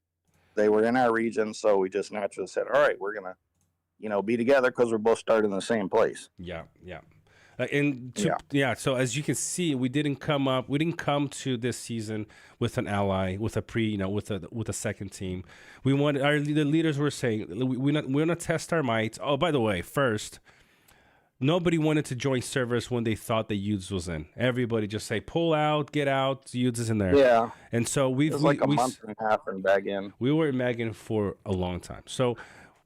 They were in our region, so we just naturally said, all right, we're going to, be together because we're both started in the same place. Yeah. So as you can see, we didn't come to this season with an ally, with a with a second team. We wanted the leaders were saying we're gonna test our might. Oh, by the way, first, nobody wanted to join servers when they thought the Yudes was in. Everybody just say pull out, get out, Yudes is in there. Yeah. And so it was like a month and a half and back in. We were in Megan for a long time. So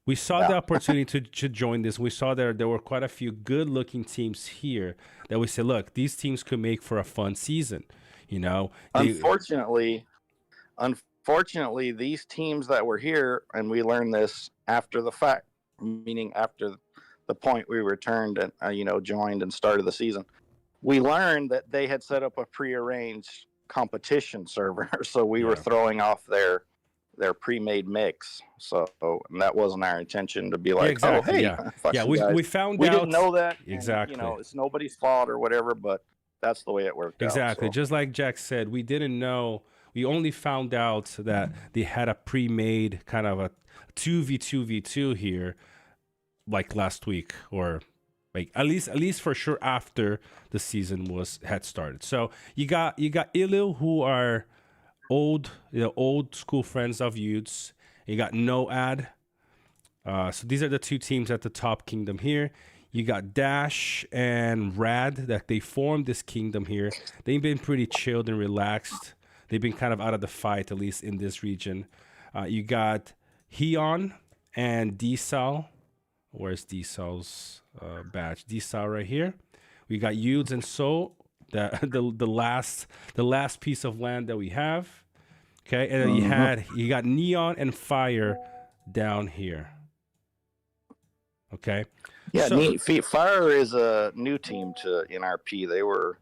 we saw the opportunity to join this. We saw there were quite a few good-looking teams here that we said, look, these teams could make for a fun season. Unfortunately, fortunately, these teams that were here, and we learned this after the fact, meaning after the point we returned and joined and started the season. We learned that they had set up a prearranged competition server, so we were throwing off their pre-made mix. So that wasn't our intention to be like, exactly. oh, hey, Yeah, we found we out. didn't know that. Exactly. And, it's nobody's fault or whatever, but that's the way it worked out. Exactly. So. Just like Jack said, we didn't know. We only found out that they had a pre-made kind of a 2v2v2 here, like last week, or like at least for sure after the season had started. So you got Ilu, who are old school friends of Utes. You got Noad. So these are the two teams at the top kingdom here. You got Dash and Rad that they formed this kingdom here. They've been pretty chilled and relaxed. They've been kind of out of the fight, at least in this region. You got Heon and Dsal. Where's Dsal's badge? Dsal right here. We got Yudes and So, the last piece of land that we have. Okay, and then you got Neon and Fire down here. Okay. Yeah, Fire is a new team to NRP. They were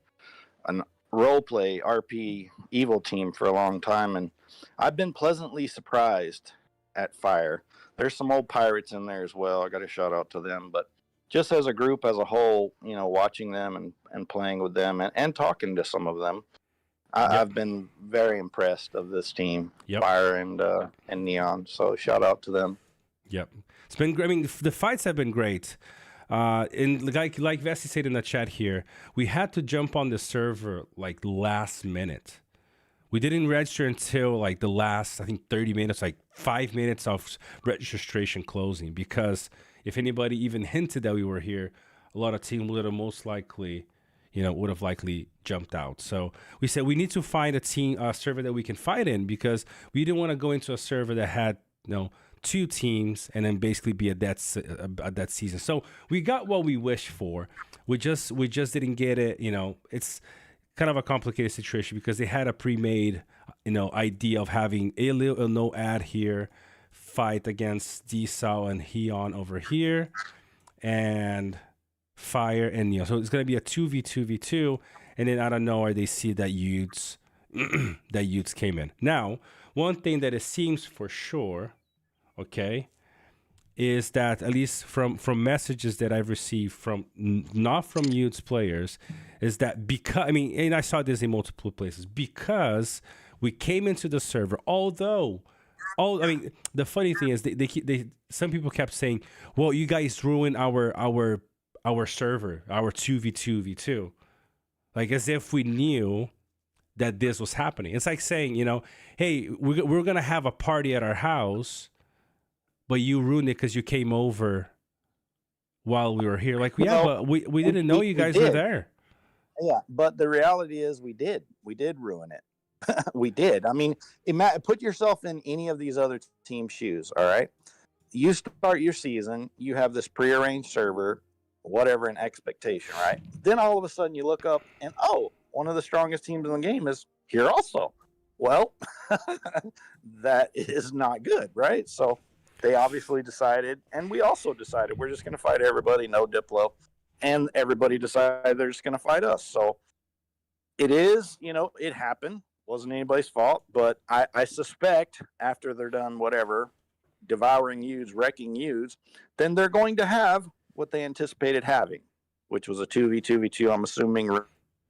a roleplay RP evil team for a long time, and I've been pleasantly surprised at Fire. There's some old pirates in there as well. I got a shout out to them, but just as a group as a whole, watching them and playing with them and talking to some of them, I've been very impressed of this team, Fire and Neon. So shout out to them. Yep, it's been great. I mean, the fights have been great. And like Vessi said in the chat here, we had to jump on the server like last minute. We didn't register until like the last, I think, 30 minutes, like 5 minutes of registration closing. Because if anybody even hinted that we were here, a lot of teams would have most likely, would have likely jumped out. So we said we need to find a server that we can fight in, because we didn't want to go into a server that had, two teams and then basically be a dead season. So we got what we wished for. We just didn't get it. It's kind of a complicated situation because they had a pre-made, idea of having a little no ad here, fight against Dsal and Heon over here, and Fire and Neo. So it's gonna be a 2v2v2, and then out of nowhere they see that Utes came in. Now, one thing that it seems for sure, okay, is that at least from messages that I've received from not from Utes players, is that because and I saw this in multiple places, because we came into the server, although the funny thing is they some people kept saying, well, you guys ruined our server, our 2v2v2, like as if we knew that this was happening. It's like saying, hey, we're gonna have a party at our house, but you ruined it because you came over while we were here. Like, but we didn't know you guys were there. Yeah, but the reality is we did ruin it. We did. I mean, put yourself in any of these other team shoes, all right? You start your season, you have this prearranged server, whatever, an expectation, right? Then all of a sudden you look up and, one of the strongest teams in the game is here also. Well, that is not good, right? So they obviously decided, and we also decided, we're just going to fight everybody, no Diplo. And everybody decided they're just going to fight us. So it is, it happened. Wasn't anybody's fault. But I suspect after they're done whatever, devouring Udes, wrecking Udes, then they're going to have what they anticipated having, which was a 2v2v2. I'm assuming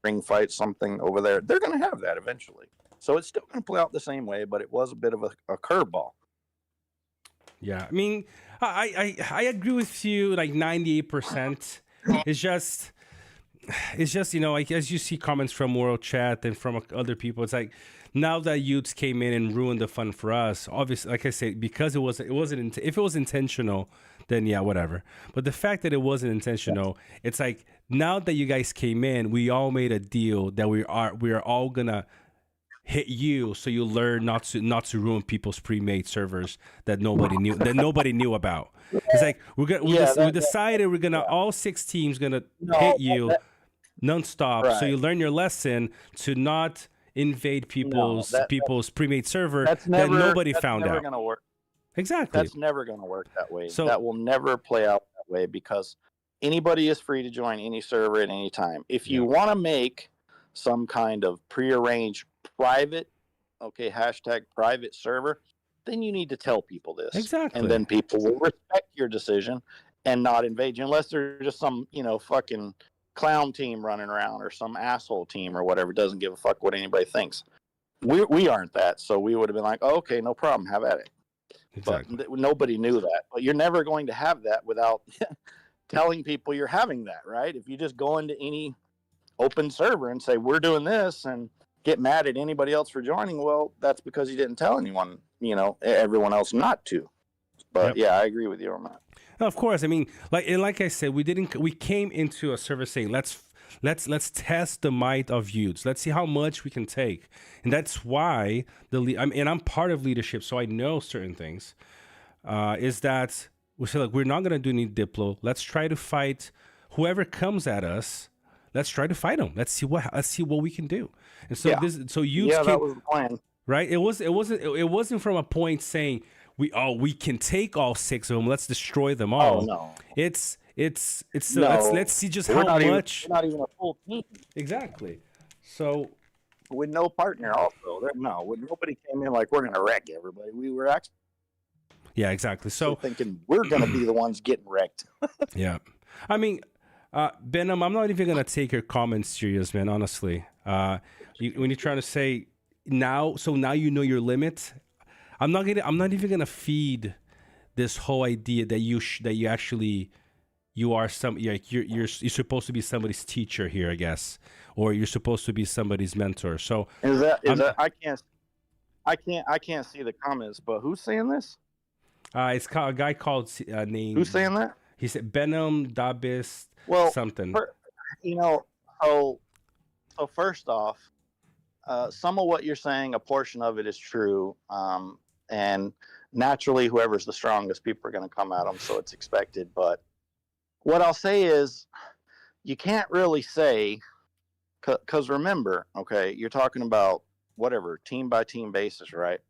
ring fight, something over there. They're going to have that eventually. So it's still going to play out the same way, but it was a bit of a curveball. Yeah, I mean, I agree with you like 98%. It's just like as you see comments from World Chat and from other people, it's like now that Utes came in and ruined the fun for us. Obviously, like I said, because it wasn't if it was intentional, then yeah, whatever. But the fact that it wasn't intentional, it's like now that you guys came in, we all made a deal that we are all gonna hit you, so you learn not to ruin people's pre-made servers that nobody knew about. It's like we decided we're gonna all 6 teams gonna hit you nonstop. Right. So you learn your lesson to not invade No, people's pre-made server that's that never nobody that's found never out. going to work. Exactly. That's never going to work that way. So That will never play out that way because anybody is free to join any server at any time. If you yeah, want to make some kind of prearranged private, okay, hashtag private server, then you need to tell people this. And exactly. then people will respect your decision and not invade you unless they're just some, fucking clown team running around or some asshole team or whatever, doesn't give a fuck what anybody thinks. We aren't that, so we would have been like, oh, okay, no problem, have at it. But Exactly. nobody knew that. But you're never going to have that without telling people you're having that, right? If you just go into any open server and say we're doing this and get mad at anybody else for joining, well, that's because you didn't tell anyone, everyone else not to. But Yep. yeah, I agree with you on that. No, of course. I mean, like I said, we came into a service saying let's test the might of youths. Let's see how much we can take, and that's why and I'm part of leadership, so I know certain things. Is that we say, look, we're not gonna do any Diplo. Let's try to fight whoever comes at us. Let's try to fight them. Let's see what we can do. And so Yeah. youths Yeah, came, that was the plan. right. It wasn't from a point saying we can take all 6 of them. Let's destroy them all. Oh no. It's so No. let's see just We're how not much. we're not even a full team Exactly. So with no partner also. When nobody came in like we're gonna wreck everybody. We were actually yeah, exactly. So thinking we're gonna be the ones getting wrecked. yeah, I mean, Benham, I'm not even gonna take your comments serious, man. Honestly, when you're trying to say now you know your limit. I'm not even gonna feed this whole idea that you actually you are you're supposed to be somebody's teacher here, I guess, or you're supposed to be somebody's mentor. So Is that I can't see the comments, but who's saying this? it's a guy called named. Who's saying that? He said Benham Dabis Well, something. So first off, some of what you're saying, a portion of it is true, and naturally, whoever's the strongest, people are going to come at them, so it's expected. But what I'll say is, you can't really say, because remember, okay, you're talking about whatever team by team basis, right?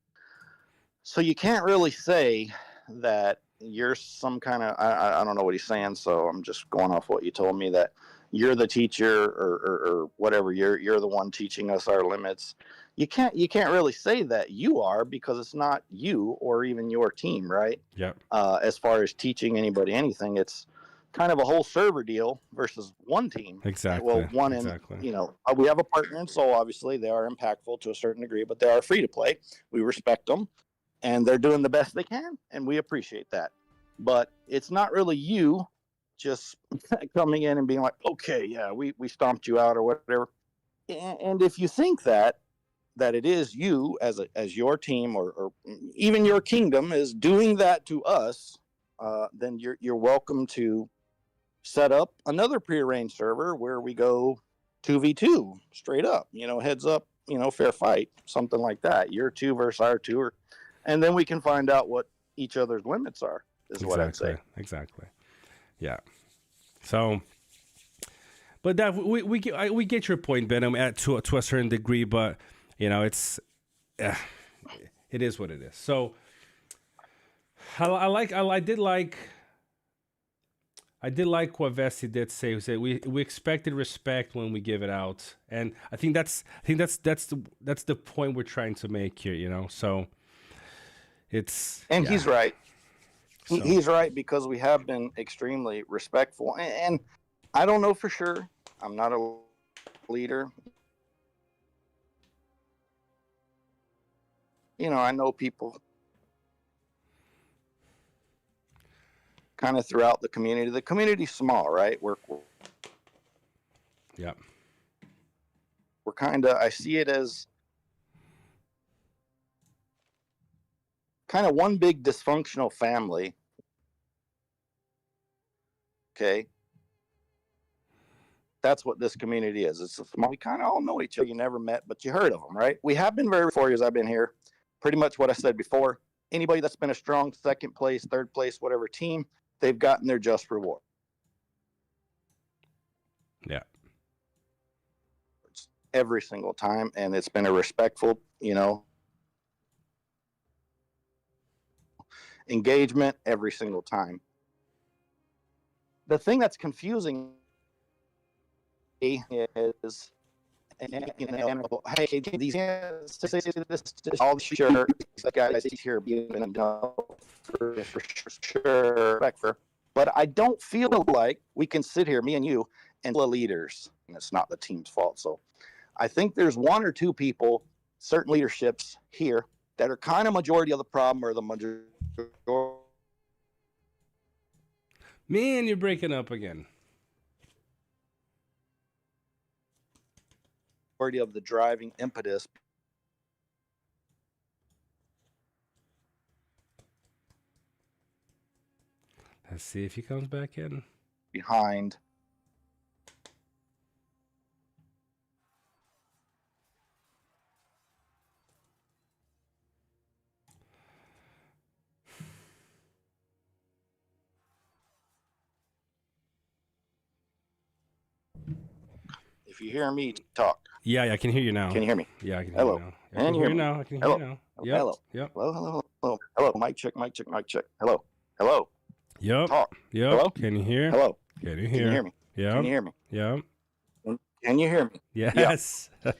So you can't really say that you're some kind of I don't know what he's saying, so I'm just going off what you told me, that you're the teacher or whatever, you're the one teaching us our limits. You can't really say that you are, because it's not you or even your team, right? Yeah. As far as teaching anybody anything, it's kind of a whole server deal versus one team. Exactly. Well, one exactly. in, we have a partner in Soul, obviously they are impactful to a certain degree, but they are free to play. We respect them and they're doing the best they can, and we appreciate that. But it's not really you just coming in and being like, okay, yeah, we stomped you out or whatever. And if you think that it is you as your team or even your kingdom is doing that to us, then you're welcome to set up another prearranged server where we go 2v2 straight up, heads up, fair fight, something like that. Your 2 versus our 2, and then we can find out what each other's limits are, is what I'd say. Exactly. Yeah. So, but that we get your point, Benham, to a certain degree, but it's it is what it is. So I did like what Vesti did say. He said we expected respect when we give it out, and I think that's the point we're trying to make here. So it's and yeah. He's right. So. He's right, because we have been extremely respectful, and I don't know for sure. I'm not a leader. I know people kind of throughout the community. The community's small, right? We're kind of, I see it as kind of one big dysfunctional family. Okay. That's what this community is. It's a small, we kind of all know each other. You never met, but you heard of them, right? We have been very, 4 years I've been here. Pretty much what I said before. Anybody that's been a strong second place, third place, whatever team, they've gotten their just reward. Yeah. every single time, and it's been a respectful, engagement every single time. The thing that's confusing is, hey, these all sure guys here being for sure, but I don't feel like we can sit here, me and you, and the leaders, and it's not the team's fault. So I think there's one or two people, certain leaderships here, that are kind of majority of the problem, or the majority. Man, you're breaking up again. Of the driving impetus Let's see if he comes back in. behind if you hear me talk. Yeah, I can hear you now. Can you hear me? Yeah, I can hear Hello. you now. I can hear you now. I can hear you now. Yep. Hello. Yep. Hello. Mic check. Hello. Yep. Talk. Yep. Hello. Can you hear? Hello. Can you Can you hear me? Yeah. Can you hear me? Yeah. Can you hear me? Yes. All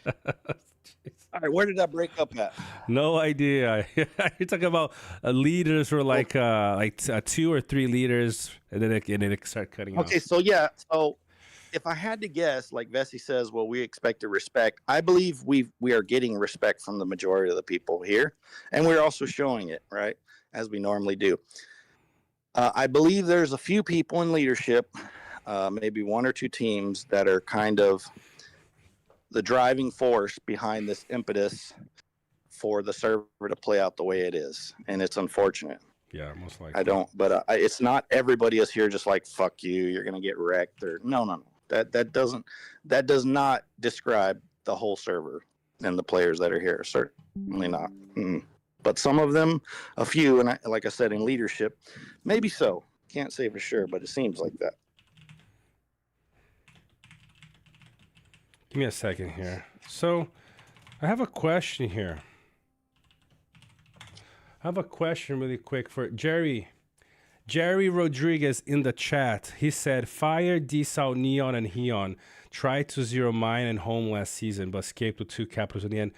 right. Where did I break up at? No idea. You're talking about leaders were like 2 or 3 leaders, and then it start cutting off. Okay. So if I had to guess, like Vesey says, well, we expect respect. I believe we are getting respect from the majority of the people here, and we're also showing it, right, as we normally do. I believe there's a few people in leadership, maybe 1 or 2 teams, that are kind of the driving force behind this impetus for the server to play out the way it is, and it's unfortunate. Yeah, most likely. I don't, but it's not everybody is here just like, fuck you, you're gonna get wrecked, or no. That does not describe the whole server and the players that are here. Certainly not. But some of them, a few, and like I said, in leadership, maybe so. Can't say for sure, but it seems like that. Give me a second here. So, I have a question here. I have a question really quick for Jerry. Jerry Rodriguez in the chat. He said, Fire, Desal, Neon, and Heon tried to zero mine and home last season, but escaped with 2 capitals in the end.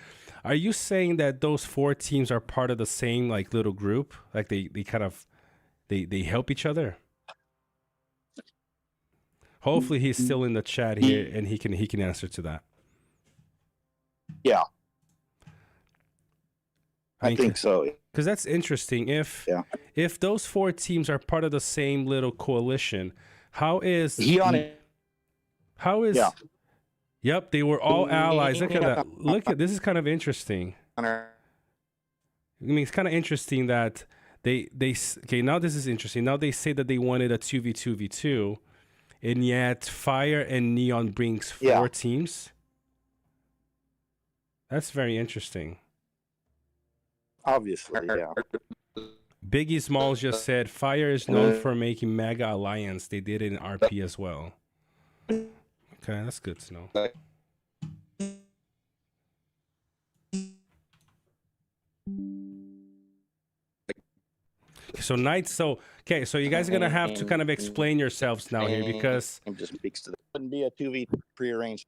Are you saying that those 4 teams are part of the same like little group? Like they kind of they help each other? Hopefully he's still in the chat here and he can answer to that. Yeah. I think so. Because that's interesting. If those 4 teams are part of the same little coalition, how is Yep, they were all allies. Look at that. This is kind of interesting. I mean, it's kind of interesting that they okay, now this is interesting. Now they say that they wanted a 2v2v2, and yet Fire and Neon brings 4 teams. That's very interesting. Obviously, yeah. Biggie Smalls just said Fire is known for making mega alliance. They did it in RP as well. Okay, that's good to know. So so you guys are gonna have to kind of explain yourselves now here, because it just speaks to that. Wouldn't be a 2v prearranged.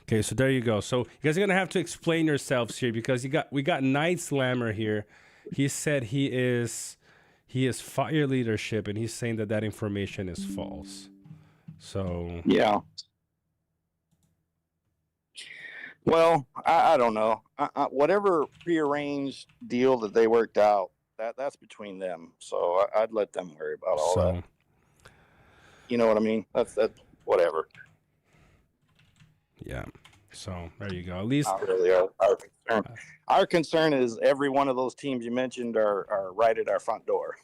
Okay, so there you go. So you guys are gonna have to explain yourselves here, because we got Night Slammer here. He said he is Fire leadership, and he's saying that information is false. So yeah. Well, I don't know. Whatever prearranged deal that they worked out, that's between them. So I'd let them worry about all that. You know what I mean? That's whatever. Yeah. So there you go. At least not really our concern. Our concern is every one of those teams you mentioned are right at our front door.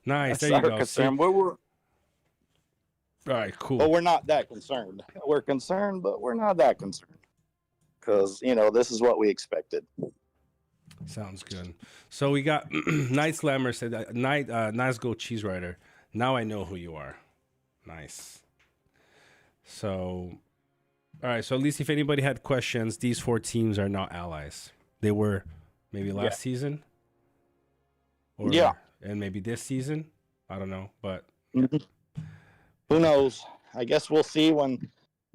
Nice. That's there you our go. Concern. All right, cool. But we're not that concerned. We're concerned, but we're not that concerned. Because, this is what we expected. Sounds good. So we got Night Slammer said, nice go cheese rider. Now I know who you are. Nice. So, all right. So at least if anybody had questions, these 4 teams are not allies. They were maybe last season, or Yeah. and maybe this season. I don't know, but Mhm. Who knows? I guess we'll see when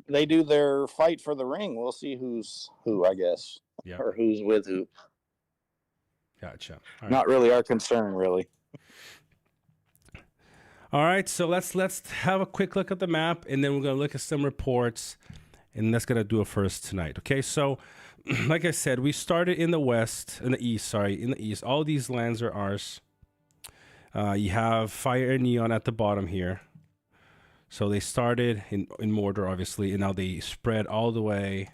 they do their fight for the ring. We'll see who's who, I guess, yeah, or who's with who. gotcha. All right. Not really our concern, really. All right, so let's have a quick look at the map, and then we're gonna look at some reports, and that's gonna do it for us tonight. Okay, so like I said, we started in the east. All these lands are ours. You have Fire and Neon at the bottom here. So they started in Mordor, obviously, and now they spread all the way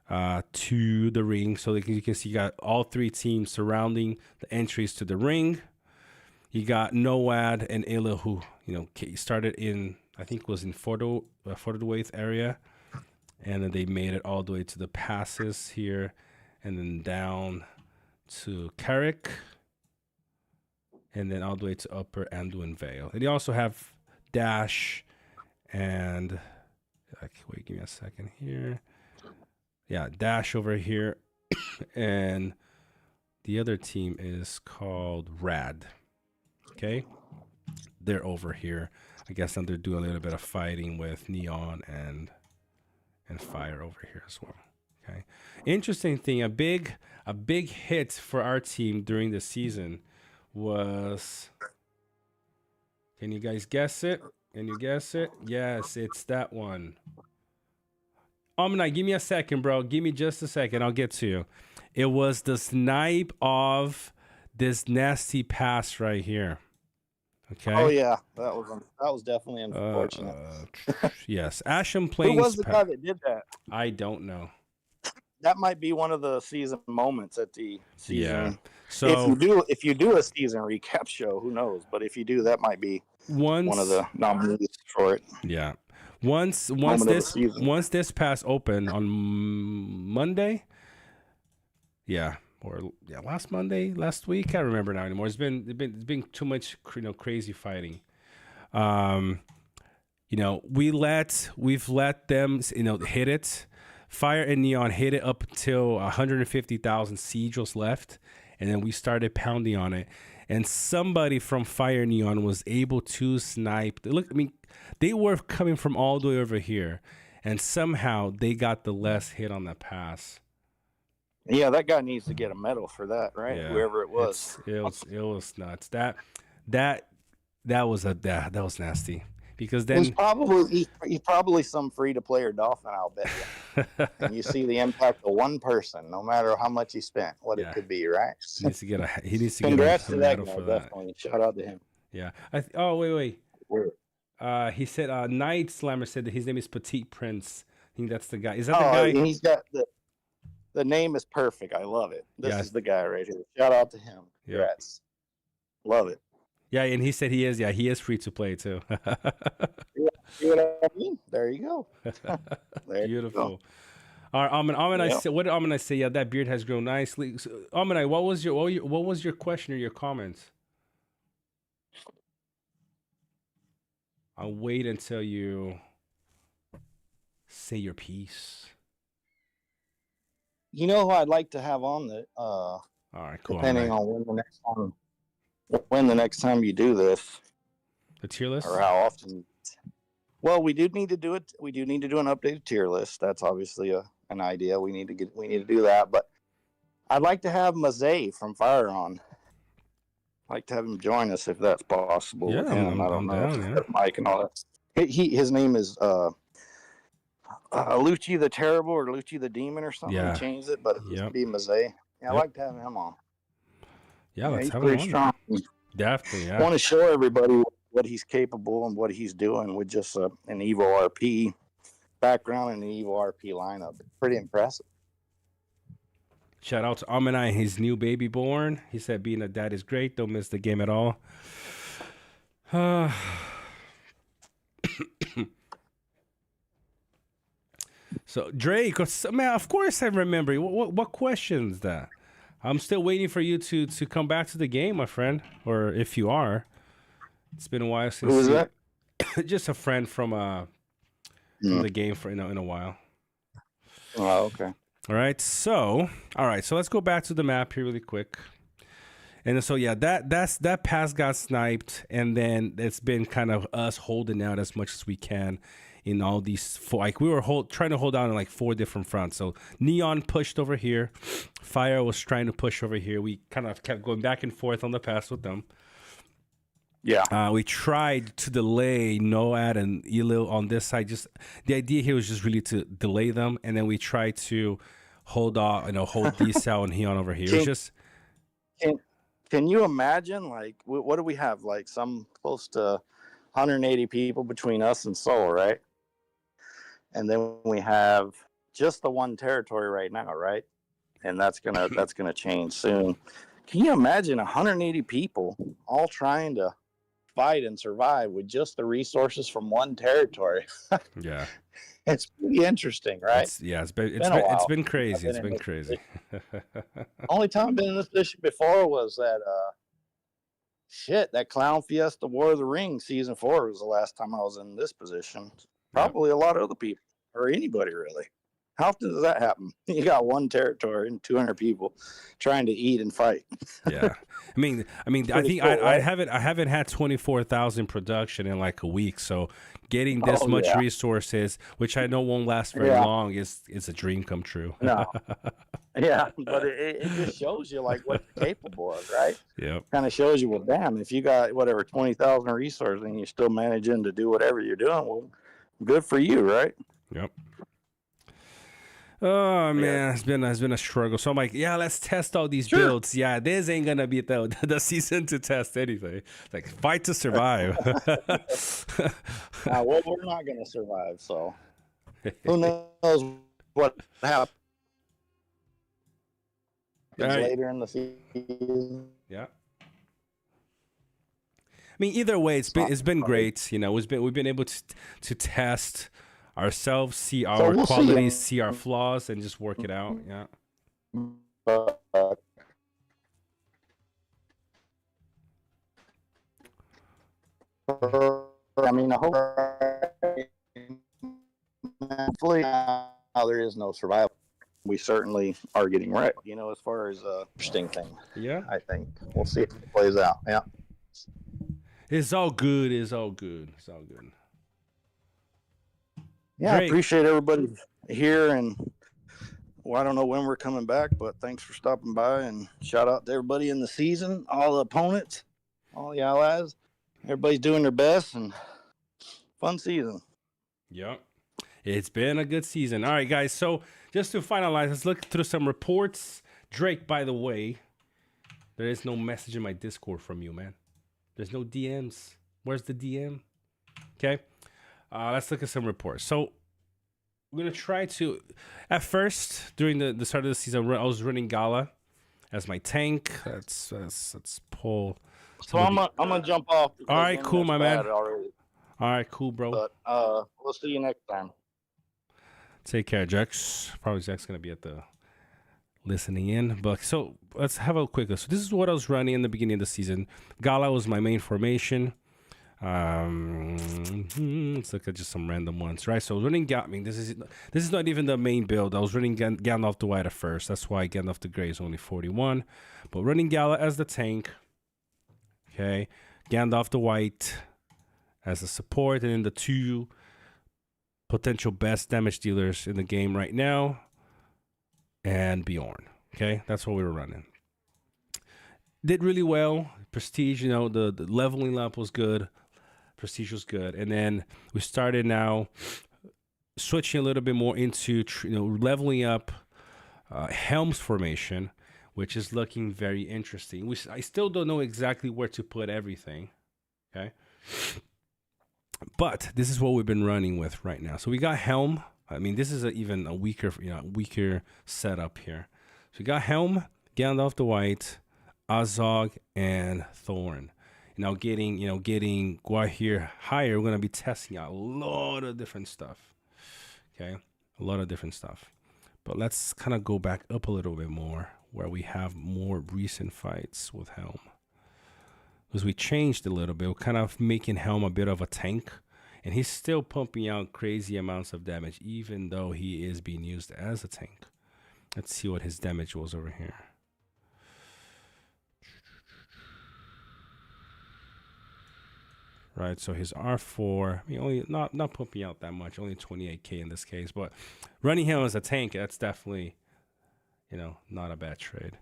to the ring. So you can see you got all 3 teams surrounding the entries to the ring. You got Noad and Ila, who started in, I think it was in Fordowaith area, and then they made it all the way to the passes here, and then down to Carrick, and then all the way to Upper Anduin Vale. And you also have Dash and wait, give me a second here. Yeah, Dash over here, and the other team is called Rad. Okay, they're over here. I guess then they're doing a little bit of fighting with Neon and Fire over here as well. Okay, interesting thing. A big hit for our team during the season was. Can you guys guess it? Can you guess it? Yes, it's that one. Omni, give me a second, bro. Give me just a second. I'll get to you. It was the snipe of this nasty pass right here. Okay. Oh yeah, that was definitely unfortunate. Yes, Asham Plains. Who was the guy that did that? I don't know. That might be one of the season moments at the season. Yeah. So if you do a season recap show, who knows? But if you do, that might be one of the nominees for it. Yeah. Once this pass opened on Monday. Yeah. Or last week. I can't remember now anymore. It's been too much, crazy fighting. We've let them, hit it. Fire and Neon hit it up until 150,000 siege was left, and then we started pounding on it. And somebody from Fire and Neon was able to snipe. Look, I mean, they were coming from all the way over here, and somehow they got the less hit on that pass. Yeah, that guy needs to get a medal for that, right? Yeah, whoever it was. It was nuts. That was nasty, because then he's probably some free to play or dolphin, I'll bet you. And you see the impact of one person, no matter how much he spent, what it could be, right? He needs to get a congrats to that guy, for definitely. That. Shout out to him. Yeah. Wait. He said Night Slammer said that his name is Petite Prince. I think that's the guy. Is that the guy? And he's got the name is perfect. I love it. This is the guy right here. Shout out to him. Congrats. Yeah. Love it. Yeah, and he said he is free to play too. See what I mean? There you go. Beautiful. You go. All right, Amin, what did Amin say? Yeah, that beard has grown nicely. So, Amin, what was your question or your comments? I'll wait until you say your piece. You know who I'd like to have on the all right, cool. Depending on when the next time you do this. The tier list? Or how often. Well, we do need to do it. We do need to do an updated tier list. That's obviously an idea. We need to do that. But I'd like to have Mazay from Fire on. I'd like to have him join us if that's possible. Yeah, I don't know. Down, Mike and all that. His name is Lucci the Terrible or Lucci the Demon or something. Yeah. He changed it, but it used to be Mazay. Yeah, I'd like to have him on. Yeah, let's have him pretty strong. Definitely, yeah. I want to show everybody what he's capable and what he's doing with just an Evo RP background and an Evo RP lineup. It's pretty impressive. Shout out to Aminai, his new baby born. He said being a dad is great. Don't miss the game at all. So Drake, man, of course I remember. What question is that? I'm still waiting for you to come back to the game, my friend. Or if you are, it's been a while since Who was that? just a friend from Mm. the game for in a while. Oh, okay. All right, so let's go back to the map here really quick. And so yeah, that pass got sniped, and then it's been kind of us holding out as much as we can in all these four. Like we were trying to hold down on like 4 different fronts. So Neon pushed over here, Fire was trying to push over here. We kind of kept going back and forth on the pass with them. Yeah. We tried to delay Noad and Elil on this side. Just the idea here was just really to delay them, and then we tried to hold D-Cell and Neon over here. It's just. Can you imagine, like, what do we have? Like, some close to 180 people between us and Seoul, right? And then we have just the one territory right now, right? And that's gonna change soon. Can you imagine 180 people all trying to fight and survive with just the resources from one territory? Yeah. It's pretty interesting, right? It's been crazy. It's been crazy. Only time I've been in this position before was that that Clown Fiesta War of the Ring season 4 was the last time I was in this position. Probably a lot of other people or anybody really. How often does that happen? You got one territory and 200 people trying to eat and fight. Yeah, I mean, I think cool, I right? haven't had 24,000 production in like a week. So getting this much resources, which I know won't last very long, is a dream come true. No. Yeah, but it just shows you like what you're capable of, right? Yep. Kind of shows you, well, damn, if you got whatever 20,000 resources and you're still managing to do whatever you're doing, well, good for you, right? Yep. Oh man, it's been a struggle. So I'm like, yeah, let's test all these builds. Yeah, this ain't gonna be the season to test anything. Like fight to survive. Well, we're not gonna survive, so who knows what happens later in the season. Yeah. I mean, either way, it's been great. You know, we've been able to test ourselves, see our qualities, see our flaws, and just work it out. Yeah. I mean, hopefully now there is no survival. We certainly are getting right. You know, as far as interesting thing. Yeah. I think we'll see if it plays out. Yeah. It's all good. It's all good. It's all good. Yeah, I appreciate everybody here, and I don't know when we're coming back, but thanks for stopping by, and shout out to everybody in the season, all the opponents, all the allies. Everybody's doing their best, and fun season. Yep. It's been a good season. All right, guys, so just to finalize, let's look through some reports. Drake, by the way, there is no message in my Discord from you, man. There's no DMs. Where's the DM? Okay. Let's look at some reports. So we're going to try to, at first, during the start of the season, I was running Gala as my tank. Let's pull. So I'm gonna jump off. All right, cool, my man. All right, cool, bro. But we'll see you next time. Take care, Jax. Probably Jack's going to be at the listening in. But so let's have a quick look. So this is what I was running in the beginning of the season. Gala was my main formation. Let's look at just some random ones, right? So running this is not even the main build. I was running Gandalf the White at first. That's why Gandalf the Grey is only 41. But running Gala as the tank, okay, Gandalf the White as a support, and then the 2 potential best damage dealers in the game right now, and Bjorn. Okay, that's what we were running. Did really well. Prestige, you know, the leveling up was good. Prestige was good. And then we started now switching a little bit more into, leveling up Helm's formation, which is looking very interesting. I still don't know exactly where to put everything. Okay. But this is what we've been running with right now. So we got Helm. I mean, this is even a weaker setup here. So we got Helm, Gandalf the White, Azog, and Thorn. Now getting Gwaihir higher, we're going to be testing out a lot of different stuff. Okay, a lot of different stuff. But let's kind of go back up a little bit more. where we have more recent fights with Helm. Because we changed a little bit. We're kind of making Helm a bit of a tank. And he's still pumping out crazy amounts of damage, even though he is being used as a tank. Let's see what his damage was over here. Right, so his R4, I mean, only not pumping out that much, only 28k in this case. But running him as a tank, that's definitely, you know, not a bad trade.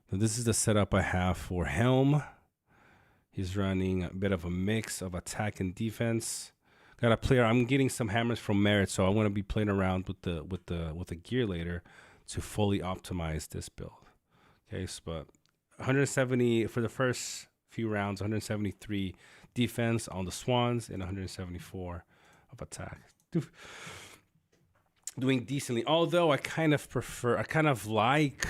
So this is the setup I have for Helm. He's running a bit of a mix of attack and defense. Got a player. I'm getting some hammers from Merit, so I want to be playing around with the gear later to fully optimize this build. Okay, so but 170 for the first few rounds, 173 defense on the Swans and 174 of attack. Doing decently. Although I kind of like.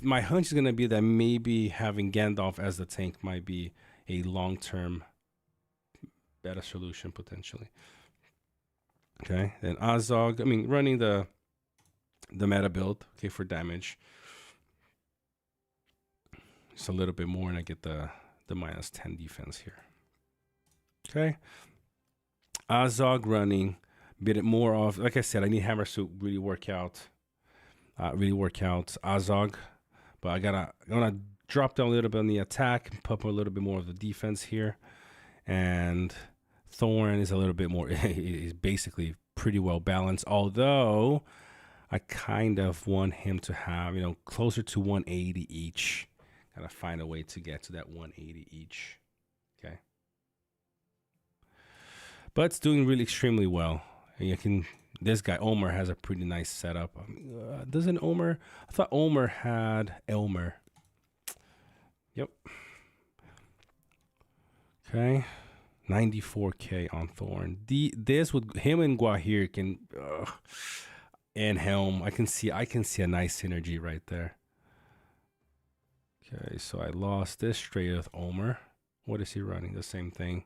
My hunch is gonna be that maybe having Gandalf as the tank might be a long-term better solution potentially. Okay, then Azog. I mean, running the meta build. Okay, for damage. Just a little bit more, and I get the minus 10 defense here. Okay, Azog running a bit more of. Like I said, I need Hammer to really work out. Azog, but I'm gonna drop down a little bit on the attack and pump a little bit more of the defense here. And Thorn is a little bit more, he's basically pretty well balanced, although I kind of want him to have, you know, closer to 180 each. Gotta find a way to get to that 180 each. Okay, but it's doing really extremely well. And you can. This guy, Omer, has a pretty nice setup. Doesn't Omer? I thought Omer had Elmer. Yep. Okay. 94k on Thorn. This with him and Gwaihir can, and Helm. I can see a nice synergy right there. Okay, so I lost this straight with Omer. What is he running? The same thing.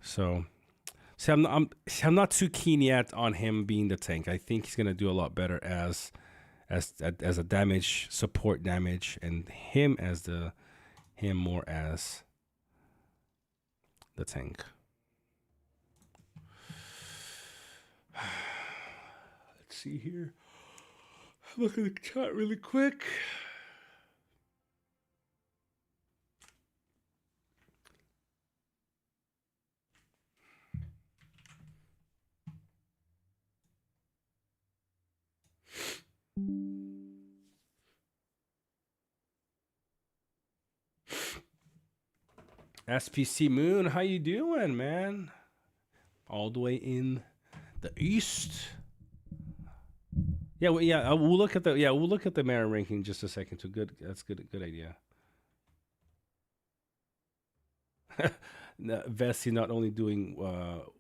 So. See, I'm not too keen yet on him being the tank. I think he's gonna do a lot better as a damage support damage, and him more as the tank. Let's see here. Look at the chat really quick. SPC Moon, how you doing, man? All the way in the east. Yeah, we'll look at the Mara ranking in just a second. So good, that's good idea. Vessi not only doing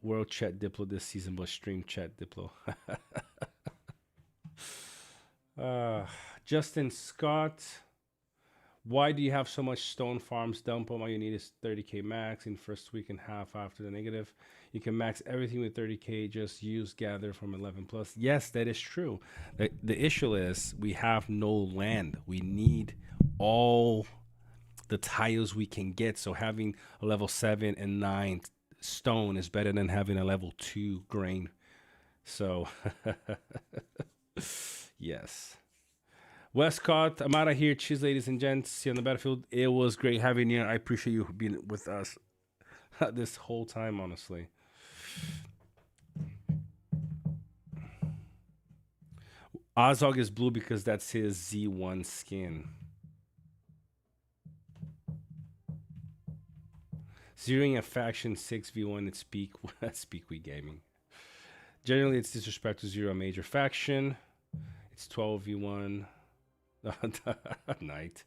World Chat Diplo this season, but Stream Chat Diplo. Justin Scott, why do you have so much stone farms dump? All you need is 30k max in first week and half after the negative. You can max everything with 30k, just use gather from 11 plus. Yes, that is true. The issue is we have no land. We need all the tiles we can get. So having a level 7 and 9 stone is better than having a level 2 grain. So yes. Westcott, I'm out of here. Cheers, ladies and gents. See you on the battlefield. It was great having you. I appreciate you being with us this whole time, honestly. Azog is blue because that's his Z1 skin. Zeroing a faction 6v1 at Speakweek Gaming. Generally, it's disrespect to zero a major faction. It's 12v1. Night.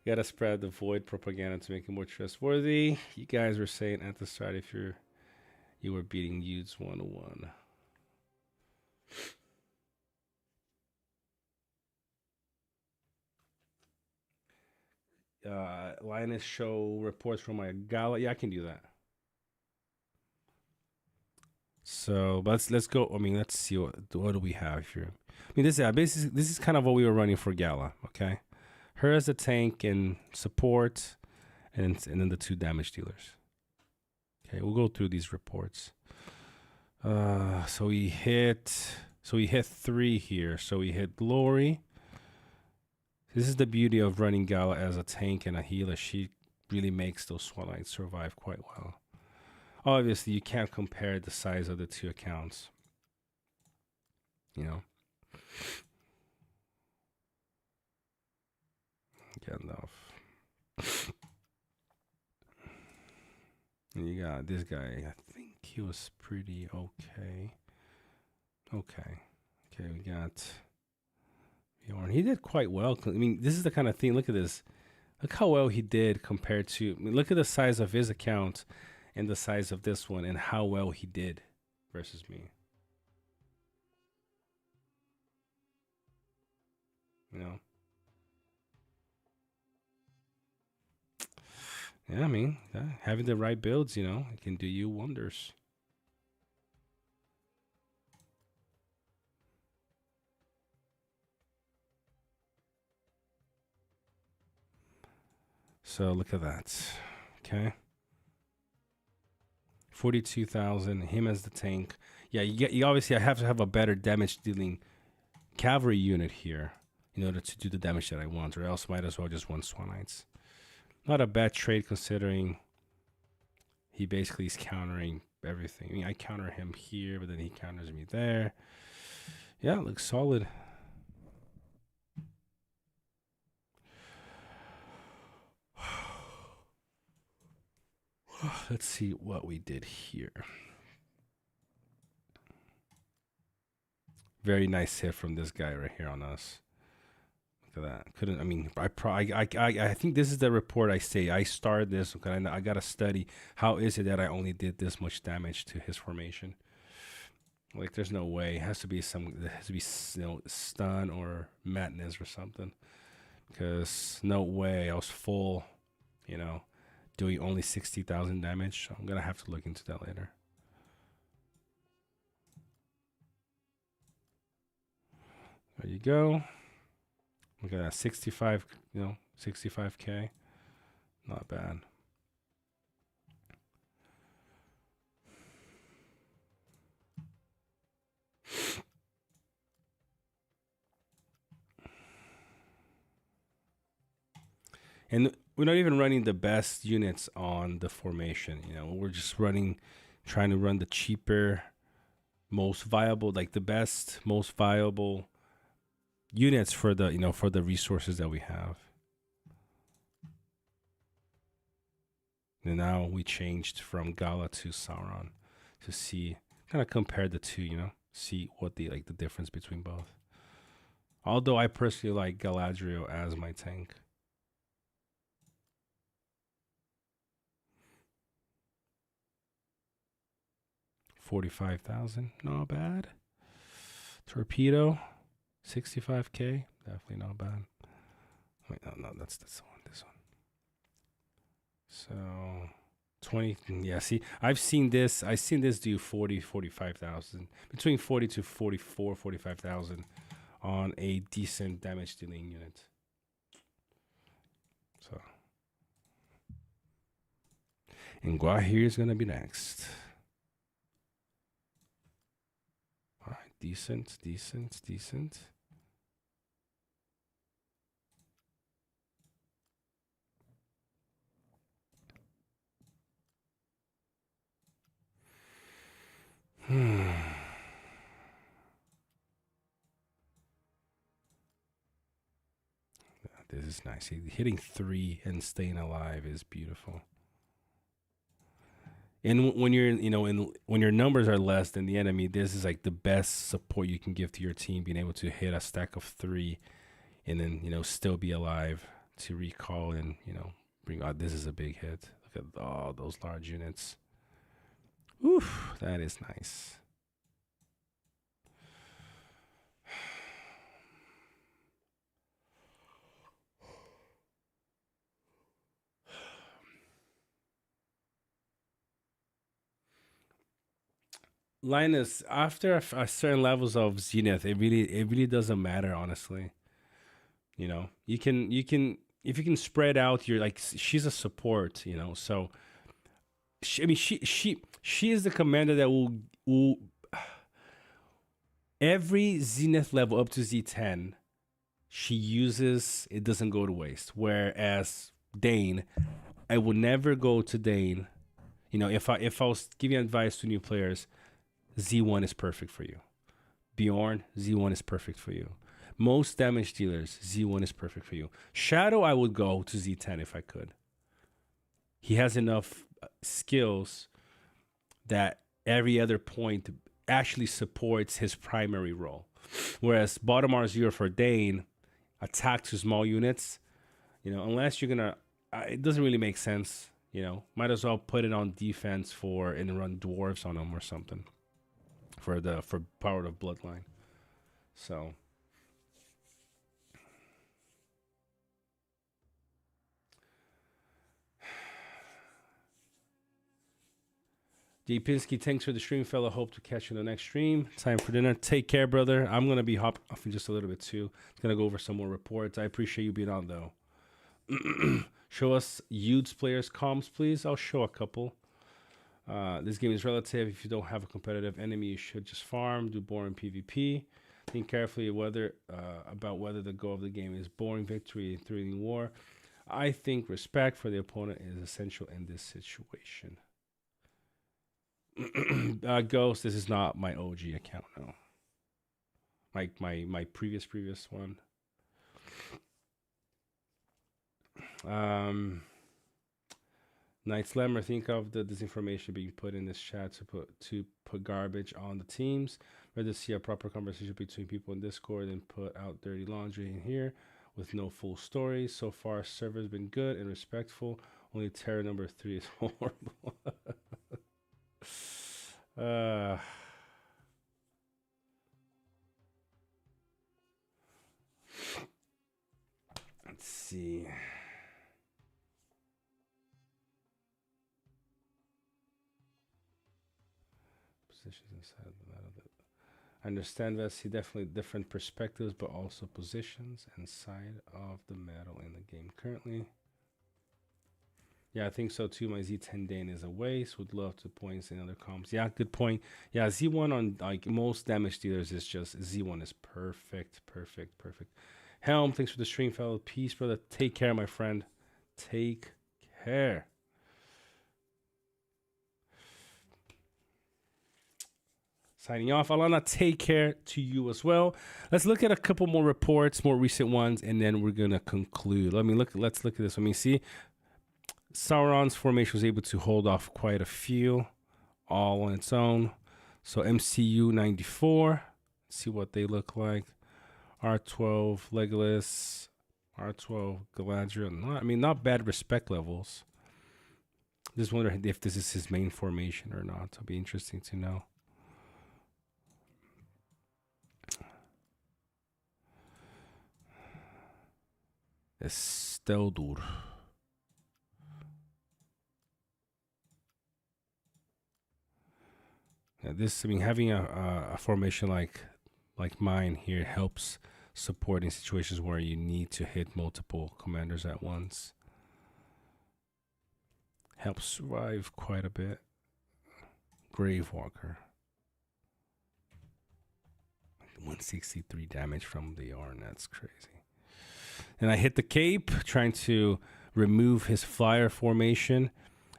Gotta spread the void propaganda to make it more trustworthy. You guys were saying at the start if you were beating Yudes 1-1. Linus show reports from my gala. Yeah, I can do that. So let's go. I mean, let's see what do we have here. I mean, this is kind of what we were running for Gala. Okay, her as a tank and support, and then the 2 damage dealers. Okay, we'll go through these reports. So we hit 3 here. So we hit Glory. This is the beauty of running Gala as a tank and a healer. She really makes those Swan Knights survive quite well. Obviously, you can't compare the size of the 2 accounts. You know. Gandalf. And you got this guy. I think he was pretty okay. Okay, we got Bjorn. He did quite well. I mean, this is the kind of thing. Look at this. Look how well he did compared to. I mean, look at the size of his account and the size of this one, and how well he did versus me. You know. Yeah, I mean, having the right builds, you know, it can do you wonders. So look at that. Okay. 42,000. Him as the tank. Yeah, you obviously I have to have a better damage dealing cavalry unit here in order to do the damage that I want, or else might as well just run Swan Knights. Not a bad trade considering he basically is countering everything. I mean, I counter him here, but then he counters me there. Yeah, it looks solid. Let's see what we did here. Very nice hit from this guy right here on us. Look at that. Couldn't. I mean, I think this is the report I say. I started this because I gotta study how is it that I only did this much damage to his formation. Like, there's no way. It has to be there has to be, you know, stun or madness or something. Because no way I was full, you know, doing only 60,000 damage. I'm gonna have to look into that later. There you go. Look at that, 65, you know, 65k. Not bad. And we're not even running the best units on the formation. You know, we're just trying to run the cheaper, most viable, like the best, most viable units for the, you know, for the resources that we have. And now we changed from Gala to Sauron to see, kind of compare the 2, you know, see what the difference between both. Although I personally like Galadriel as my tank. $45,000, not bad. Torpedo, 65k, definitely not bad. Wait, no, that's this one. So 20, yeah, see, I've seen this do 45,000, between 40 to 45,000 on a decent damage dealing unit. So, and Gwaihir is gonna be next. All right, decent. This is nice. Hitting 3 and staying alive is beautiful. And when you're, you know, when your numbers are less than the enemy, this is like the best support you can give to your team, being able to hit a stack of 3 and then, you know, still be alive to recall and, you know, bring out. This is a big hit. Look at all those large units. Oof, that is nice. Linus, after a certain levels of Zenith, it really doesn't matter, honestly. You can if you can spread out your like she's a support, so she is the commander that will every Zenith level up to Z10 she uses, it doesn't go to waste. Whereas Dane, I would never go to Dane. If I was giving advice to new players, Z1 is perfect for you. Bjorn, Z1 is perfect for you. Most damage dealers, Z1 is perfect for you. Shadow, I would go to Z10 if I could. He has enough skills that every other point actually supports his primary role. Whereas bottom R0 for Dane, attack to small units, unless you're gonna, it doesn't really make sense. Might as well put it on defense and run dwarves on him or something for power of bloodline. So J Pinsky, thanks for the stream, fella. Hope to catch you in the next stream. Time for dinner. Take care, brother. I'm gonna be hopping off in just a little bit too. Gonna go over some more reports. I appreciate you being on though. Show us Yude's players comms, please. I'll show a couple. This game is relative. If you don't have a competitive enemy, you should just farm, do boring PvP. Think carefully about whether the goal of the game is boring victory in 3D war. I think respect for the opponent is essential in this situation. Ghost, this is not my OG account, no. My previous one. Night Slammer, think of the disinformation being put in this chat to put garbage on the teams. Rather see a proper conversation between people in Discord than put out dirty laundry in here with no full story. So far, server's been good and respectful. Only terror number 3 is horrible. Let's see. Positions inside the battle. I understand that. See definitely different perspectives, but also positions inside of the metal in the game currently. Yeah, I think so too. My Z10 Dane is a waste. Would love to points in other comps. Yeah, good point. Yeah, Z1 on like most damage dealers is just Z1 is perfect. Helm, thanks for the stream, fellow. Peace, brother. Take care, my friend. Take care. Signing off. Alana, take care to you as well. Let's look at a couple more reports, more recent ones, and then we're gonna conclude. Let's look at this. See, Sauron's formation was able to hold off quite a few, all on its own. So MCU 94. Let's see what they look like. R12 Legolas, R12 Galadriel. Not bad respect levels. Just wonder if this is his main formation or not. It'll be interesting to know. Esteldur. Yeah, having a formation like mine here helps support in situations where you need to hit multiple commanders at once. Helps survive quite a bit. Gravewalker. 163 damage from the Yarn. That's crazy. And I hit the cape, trying to remove his flyer formation.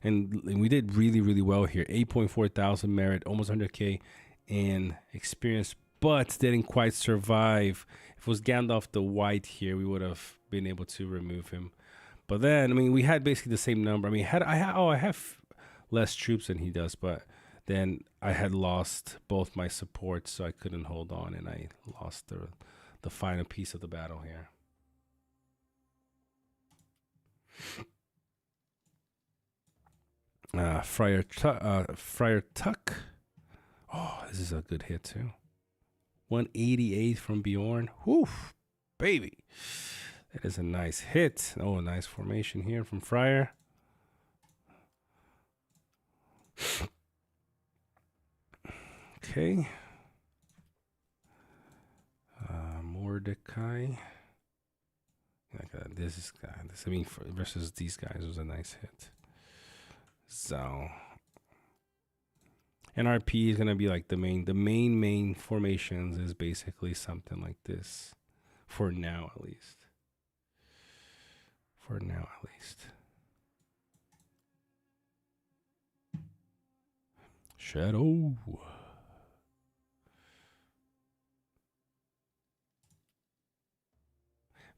And we did really, really well here. 8.4 thousand merit, almost 100k in experience, but didn't quite survive. If it was Gandalf the White here, we would have been able to remove him. But then, we had basically the same number. I have less troops than he does, but then I had lost both my supports, so I couldn't hold on, and I lost the final piece of the battle here. Friar Tuck. Oh, this is a good hit too. 188 from Bjorn. Whew, baby. That is a nice hit. Oh, a nice formation here from Friar. Okay. Mordecai. Like this guy. Versus these guys was a nice hit. So NRP is gonna be like the main formations is basically something like this. For now at least. Shadow.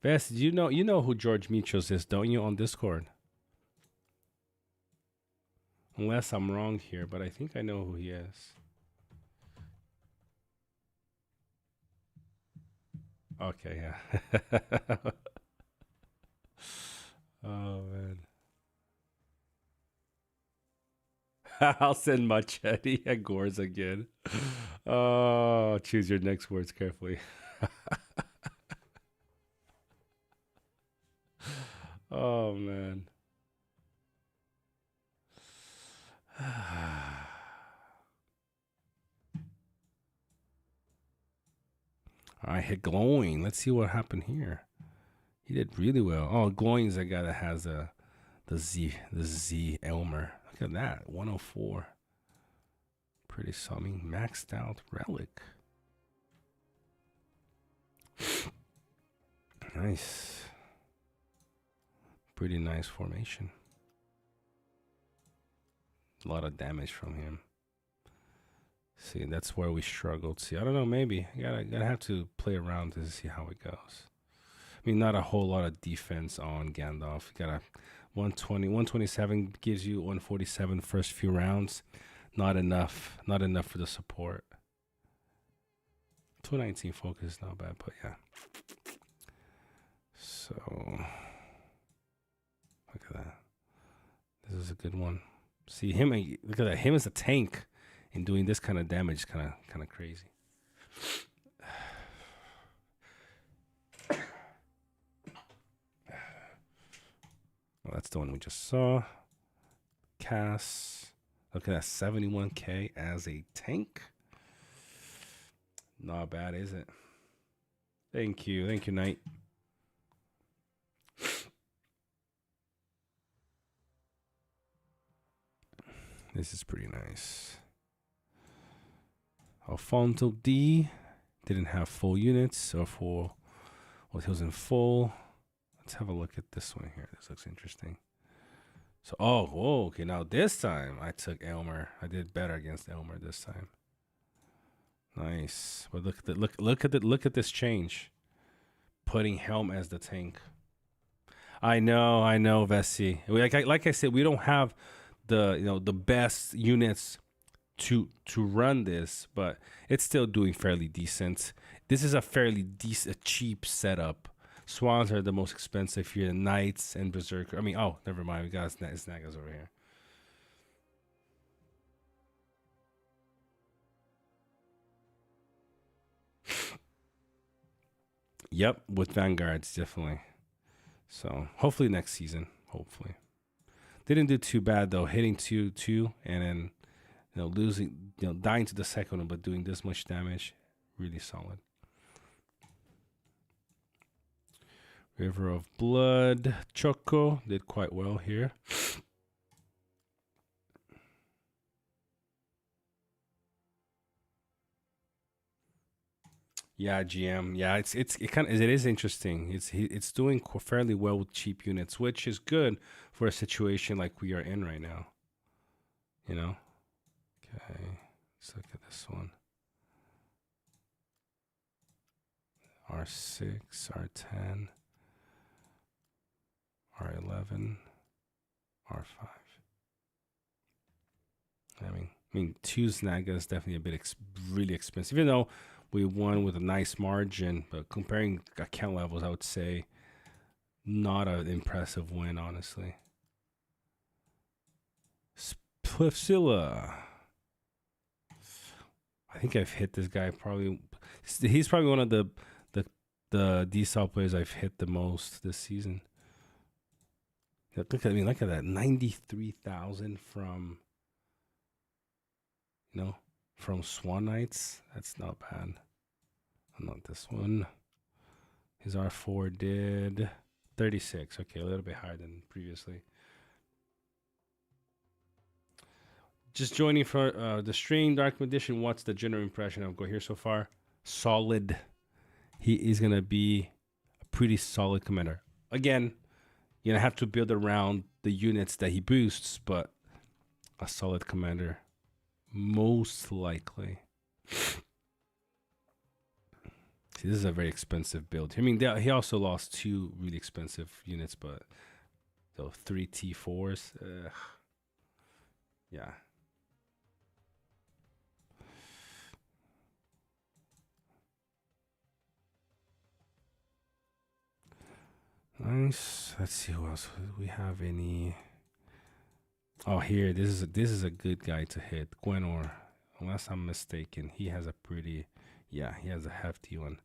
Vest, you know who George Michos is, don't you, on Discord? Unless I'm wrong here, but I think I know who he is. Okay, yeah. Oh man. I'll send Machete at Gores again. Oh, choose your next words carefully. Oh man. I hit glowing. Let's see what happened here. He did really well. Oh, glowing's the guy that has the Z Elmer. Look at that, 104. Pretty something. Maxed out relic. Nice. Pretty nice formation. A lot of damage from him. See, that's where we struggled. See, I don't know, maybe. Gotta have to play around to see how it goes. I mean, not a whole lot of defense on Gandalf. You got a 120, 127 gives you 147 first few rounds. Not enough for the support. 219 focus is not bad, but yeah. So, look at that. This is a good one. See him, look at that. Him as a tank and doing this kind of damage, kind of crazy. Well, that's the one we just saw. Cass. Look at that, 71k as a tank. Not bad, is it? Thank you, Knight. This is pretty nice. Alfonso D didn't have full units or full. Well, he was in full. Let's have a look at this one here. This looks interesting. So, whoa, okay. Now this time I took Elmer. I did better against Elmer this time. Nice. But look at this change. Putting Helm as the tank. I know, Vessi. Like I said, we don't have the best units to run this, but it's still doing fairly decent. This is a fairly cheap setup. Swans are the most expensive here. Knights and Berserker. I mean, never mind. We got Snagas over here. Yep, with Vanguards, definitely. So hopefully next season. Hopefully. Didn't do too bad though. Hitting 2-2 and then losing, dying to the second one, but doing this much damage, really solid. River of Blood, Choco did quite well here. Yeah, GM. Yeah, it is interesting. It's doing fairly well with cheap units, which is good for a situation like we are in right now. Okay, let's look at this one. R6, R10, R11, R5. I mean, two Snaga is definitely a bit really expensive, even though we won with a nice margin. But comparing account levels, I would say not an impressive win, honestly. Spliffzilla. I think I've hit this guy probably. He's probably one of the DSOL players I've hit the most this season. Look at that, 93,000 from Swan Knights. That's not bad. Not this one. His R4 did 36. Okay, a little bit higher than previously. Just joining for the stream, Dark Edition. What's the general impression of Gwaihir so far? Solid. He is going to be a pretty solid commander. Again, you're going to have to build around the units that he boosts, but a solid commander. Most likely. See, this is a very expensive build. I mean, he also lost 2 really expensive units, but so 3 T4s. Yeah. Nice. Let's see who else. Do we have any? Oh, here. This is a good guy to hit. Gwaihir. Unless I'm mistaken, he has a pretty. Yeah, he has a hefty one.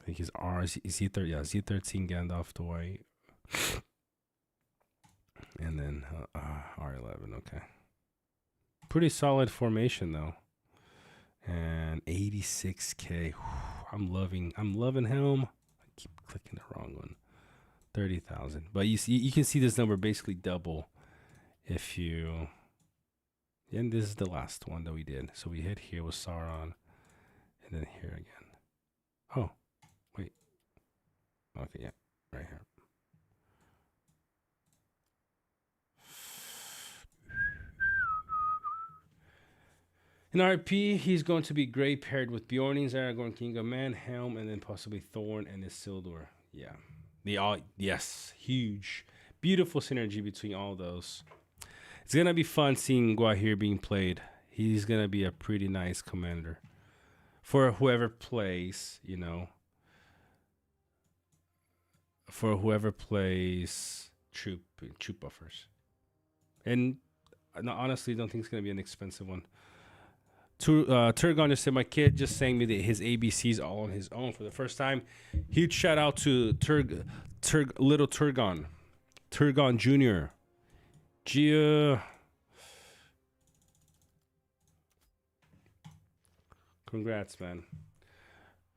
I think his Z13. Yeah, Z13 Gandalf the White. And then R11. Okay. Pretty solid formation though. And 86K. I'm loving him. I keep clicking the wrong one. 30,000. But you can see this number basically double if you. And this is the last one that we did. So we hit here with Sauron, and then here again. Oh, wait. Okay, yeah, right here. In RP, he's going to be gray paired with Bjornings, Aragorn, King of Man, Helm, and then possibly Thorn and Isildur. Yeah. They all, yes, huge. Beautiful synergy between all those. It's going to be fun seeing Gwaihir being played. He's going to be a pretty nice commander. For whoever plays, you know. For whoever plays troop buffers. And I honestly don't think it's going to be an expensive one. Turgon just said, my kid just sang me his ABCs all on his own for the first time. Huge shout out to little Turgon Jr. Gia. Congrats, man.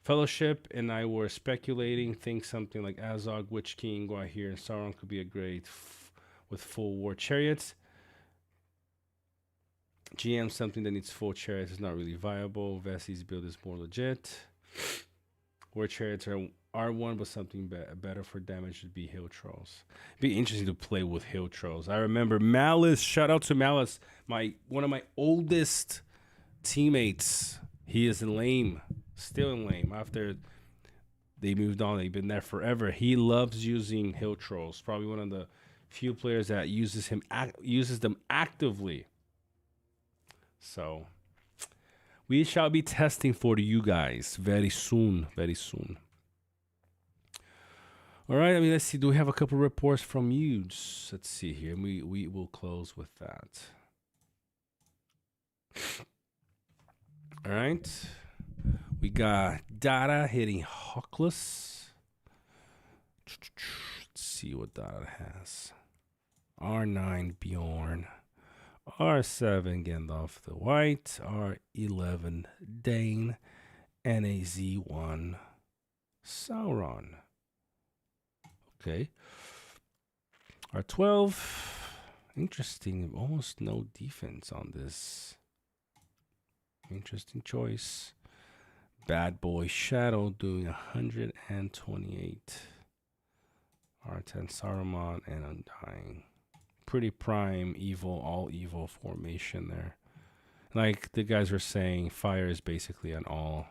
Fellowship and I were speculating, think something like Azog, Witch King, Gwaihir, and Sauron could be a great with full war chariots. GM, something that needs full chariots is not really viable. Vessi's build is more legit. War chariots are one, but something better for damage would be hill trolls. It'd be interesting to play with hill trolls. I remember Malice. Shout out to Malice, one of my oldest teammates. He is in lame, still in lame. After they moved on, they've been there forever. He loves using hill trolls. Probably one of the few players that uses them actively. So we shall be testing for you guys very soon. Very soon. All right. I mean, let's see. Do we have a couple reports from you? Let's see here. We will close with that. All right. We got Dada hitting Hawkless. Let's see what Dada has. R9 Bjorn. R7 Gandalf the White, R11 Dane, and a Z1 Sauron. Okay. R12. Interesting. Almost no defense on this. Interesting choice. Bad Boy Shadow doing 128. R10 Saruman and Undying. Pretty prime evil, all evil formation there. Like the guys were saying, fire is basically an all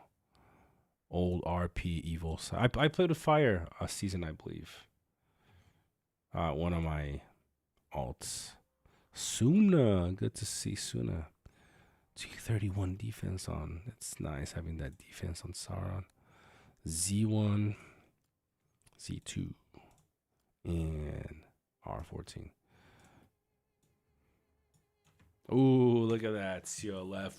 old RP evil. So I played with fire a season, I believe. One of my alts. Suna, good to see Suna. 231 defense on. It's nice having that defense on Sauron. Z1, Z2, and R14. Ooh, look at that. CLF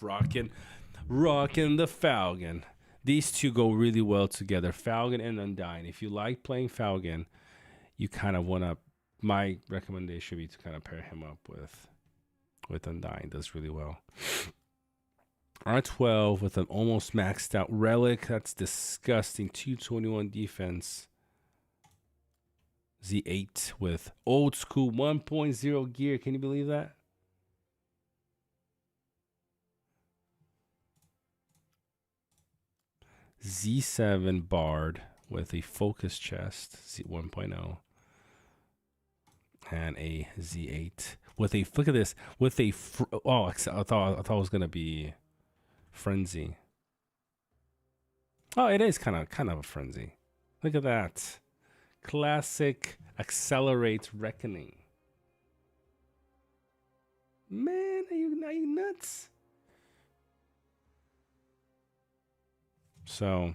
rocking the Falcon. These two go really well together. Falcon and Undying. If you like playing Falcon, you kind of want to, my recommendation would be to kind of pair him up with with Undying. Does really well. R12 with an almost maxed out relic. That's disgusting. 221 defense. Z8 with old school 1.0 gear. Can you believe that? Z7 Bard with a focus chest. Z 1.0. And a Z8 with a, look at this, with a, I thought it was going to be Frenzy. Oh, it is kind of a Frenzy. Look at that. Classic Accelerate Reckoning. Man, are you nuts? So,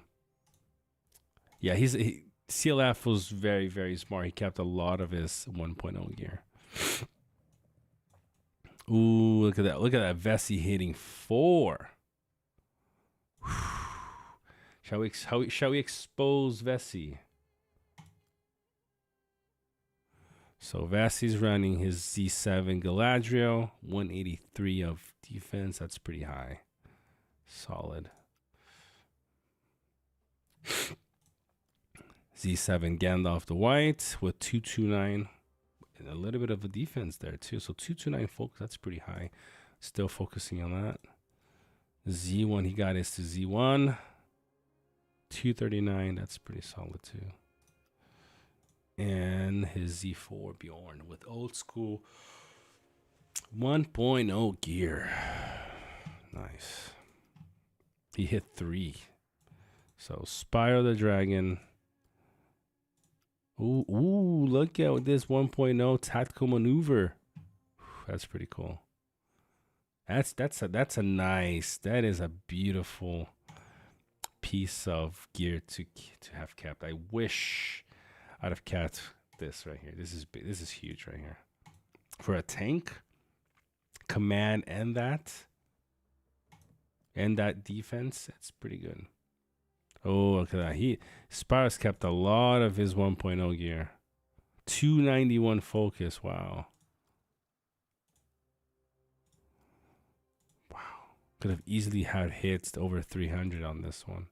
yeah, CLF was very, very smart. He kept a lot of his 1.0 gear. Ooh, look at that. Look at that Vessi hitting 4. Shall we expose Vessi? So Vessi's running his Z7 Galadriel, 183 of defense. That's pretty high. Solid. Z7 Gandalf the White with 229 and a little bit of a defense there too. So 229 focus, that's pretty high. Still focusing on that. Z1 he got his to Z1. 239, that's pretty solid too. And his Z4 Bjorn with old school 1.0 gear. Nice. He hit 3. So Spyro the Dragon. Ooh, look at this 1.0 tactical maneuver. That's pretty cool. That's a nice. That is a beautiful piece of gear to have kept. I wish I'd have kept this right here. This is big. This is huge right here for a tank. Command and that defense. It's pretty good. Oh, look at that. Spyro's kept a lot of his 1.0 gear. 291 focus. Wow. Could have easily had hits over 300 on this one.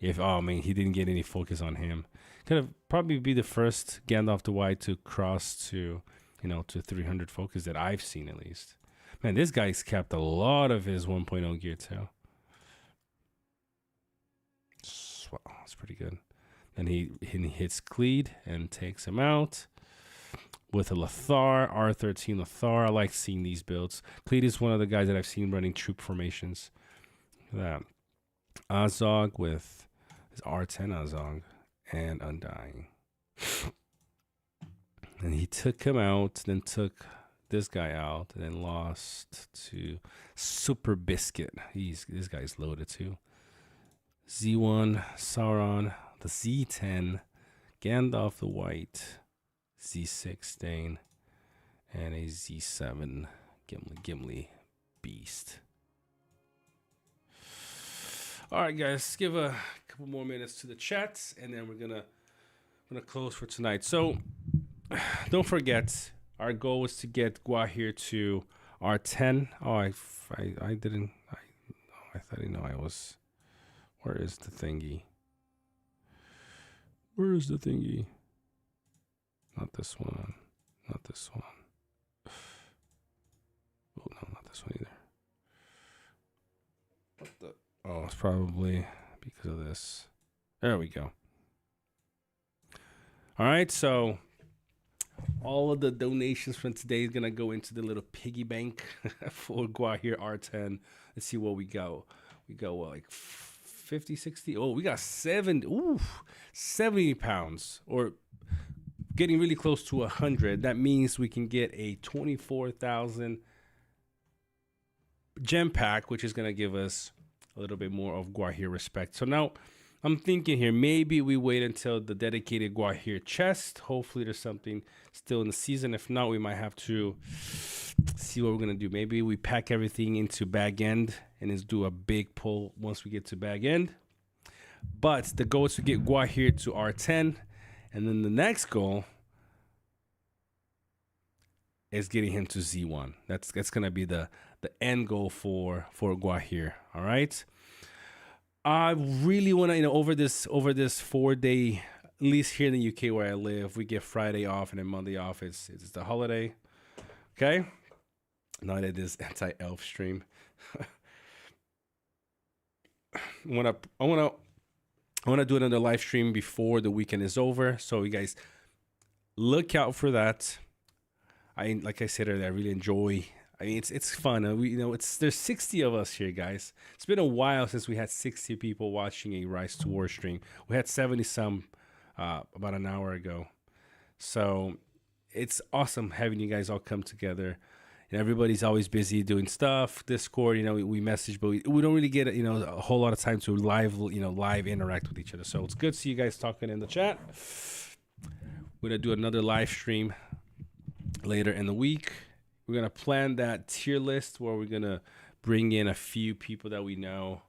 If, oh man, he didn't get any focus on him. Could have probably be the first Gandalf the White to cross to, to 300 focus that I've seen at least. Man, this guy's kept a lot of his 1.0 gear too. Wow, that's pretty good. Then he hits Cleed and takes him out with a Lothar, R13 Lothar. I like seeing these builds. Cleed is one of the guys that I've seen running troop formations. Look at that. Azog with his R10 Azog and Undying. And he took him out, then took this guy out, and then lost to Super Biscuit. This guy's loaded too. Z1 Sauron, the Z10 Gandalf the White, Z6 Dane, and a Z7 Gimli Beast. All right, guys, let's give a couple more minutes to the chats, and then we're gonna close for tonight. So, don't forget, our goal was to get Gwaihir to R10. Oh, I didn't. I thought I was. Where is the thingy? Where is the thingy? Not this one. Not this one. Oh no, not this one either. What the? Oh, it's probably because of this. There we go. All right, so all of the donations from today is gonna go into the little piggy bank for Gwaihir R10. Let's see what we go. We go like 50, 60. Oh, we got 70 pounds, or getting really close to 100. That means we can get a 24,000 gem pack, which is gonna give us a little bit more of Gwaihir respect. So now I'm thinking here, maybe we wait until the dedicated Gwaihir chest. Hopefully there's something still in the season. If not, we might have to see what we're going to do. Maybe we pack everything into bag end and just do a big pull once we get to bag end. But the goal is to get Gwaihir to R10. And then the next goal is getting him to Z1. That's gonna be the end goal for Gwaihir. All right. I really want to, over this 4-day, at least here in the UK where I live, we get Friday off and then Monday off. It's the holiday. Okay. Not at this anti-elf stream. I wanna do another live stream before the weekend is over. So you guys look out for that. Like I said earlier, I really enjoy. I mean, it's fun. There's 60 of us here, guys. It's been a while since we had 60 people watching a Rise to War stream. We had 70 some about an hour ago. So it's awesome having you guys all come together. And everybody's always busy doing stuff. Discord, we message, but we don't really get a whole lot of time to live interact with each other. So it's good to see you guys talking in the chat. We're gonna do another live stream later in the week. We're gonna plan that tier list where we're gonna bring in a few people that we know.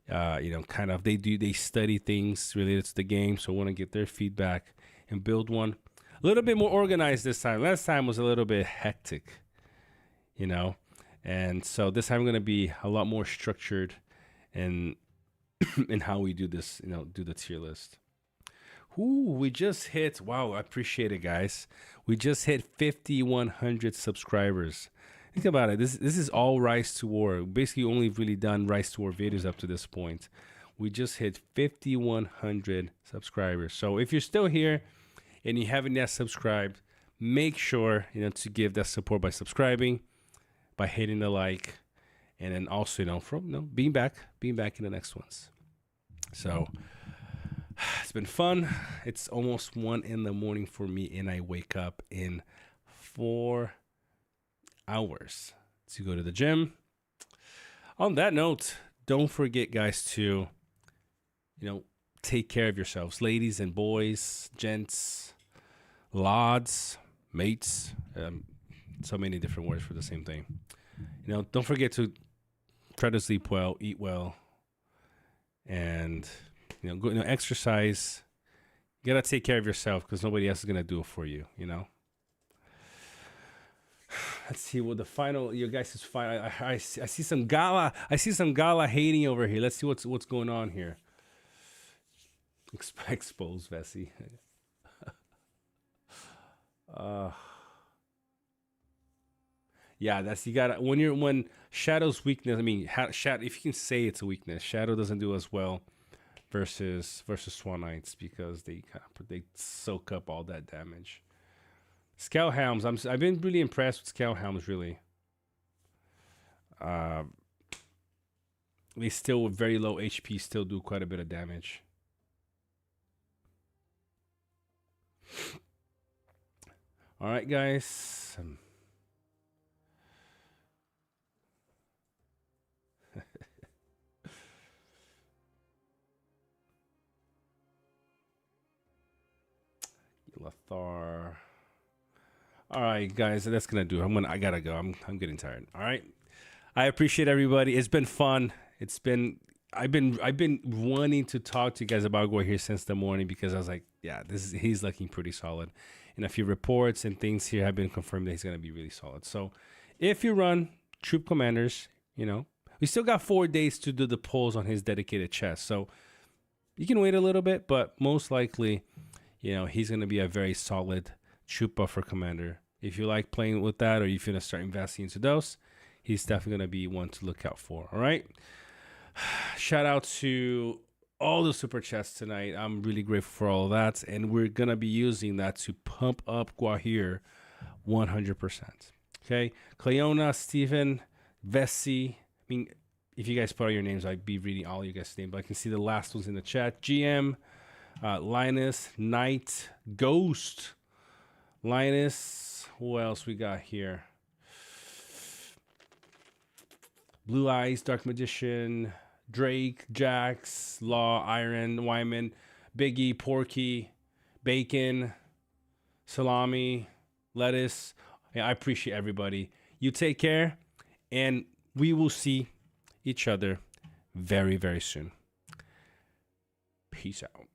Kind of they study things related to the game, so we want to get their feedback and build one a little bit more organized this time. Last time was a little bit hectic, and so this time we're gonna be a lot more structured in in how we do this. Do the tier list. Ooh, we just hit, wow, I appreciate it, guys. We just hit 5,100 subscribers. Think about it. This is all Rise to War. Basically, only really done Rise to War videos up to this point. We just hit 5,100 subscribers. So if you're still here and you haven't yet subscribed, make sure to give that support by subscribing, by hitting the like, and then also being back in the next ones. So it's been fun. It's almost 1 a.m. for me, and I wake up in 4 hours to go to the gym. On that note, don't forget, guys, to take care of yourselves, ladies and boys, gents, lads, mates. So many different words for the same thing. Don't forget to try to sleep well, eat well, and go exercise. You gotta take care of yourself because nobody else is gonna do it for you. Let's see what the final. Your guys' final. I see some gala. I see some gala hating over here. Let's see what's going on here. Expose Vessi. Yeah, that's you gotta when Shadow's weakness. I mean, Shadow. If you can say it's a weakness, Shadow doesn't do as well versus Swan Knights because they soak up all that damage. Scalehounds, I've been really impressed with Scalehounds, really. They still, with very low HP, still do quite a bit of damage. All right, guys. Lotr. All right, guys, that's gonna do it. I gotta go. I'm getting tired. All right. I appreciate everybody. It's been fun. I've been wanting to talk to you guys about Gwaihir since the morning because I was like, yeah, he's looking pretty solid. And a few reports and things here have been confirmed that he's gonna be really solid. So if you run troop commanders, we still got 4 days to do the polls on his dedicated chest. So you can wait a little bit, but most likely, he's gonna be a very solid troop buffer commander. If you like playing with that or if you're gonna start investing into those, he's definitely gonna be one to look out for. All right. Shout out to all the super chats tonight. I'm really grateful for all of that, and we're gonna be using that to pump up Gwaihir 100%. Okay, Cleona, Stephen, Vessi. I mean, if you guys put all your names, I'd be reading all you guys' names, but I can see the last ones in the chat. GM, Linus, Knight, Ghost, Linus. Who else we got here? Blue Eyes, Dark Magician, Drake, Jax, Law, Iron, Wyman, Biggie, Porky, Bacon, Salami, Lettuce. Yeah, I appreciate everybody. You take care, and we will see each other very, very soon. Peace out.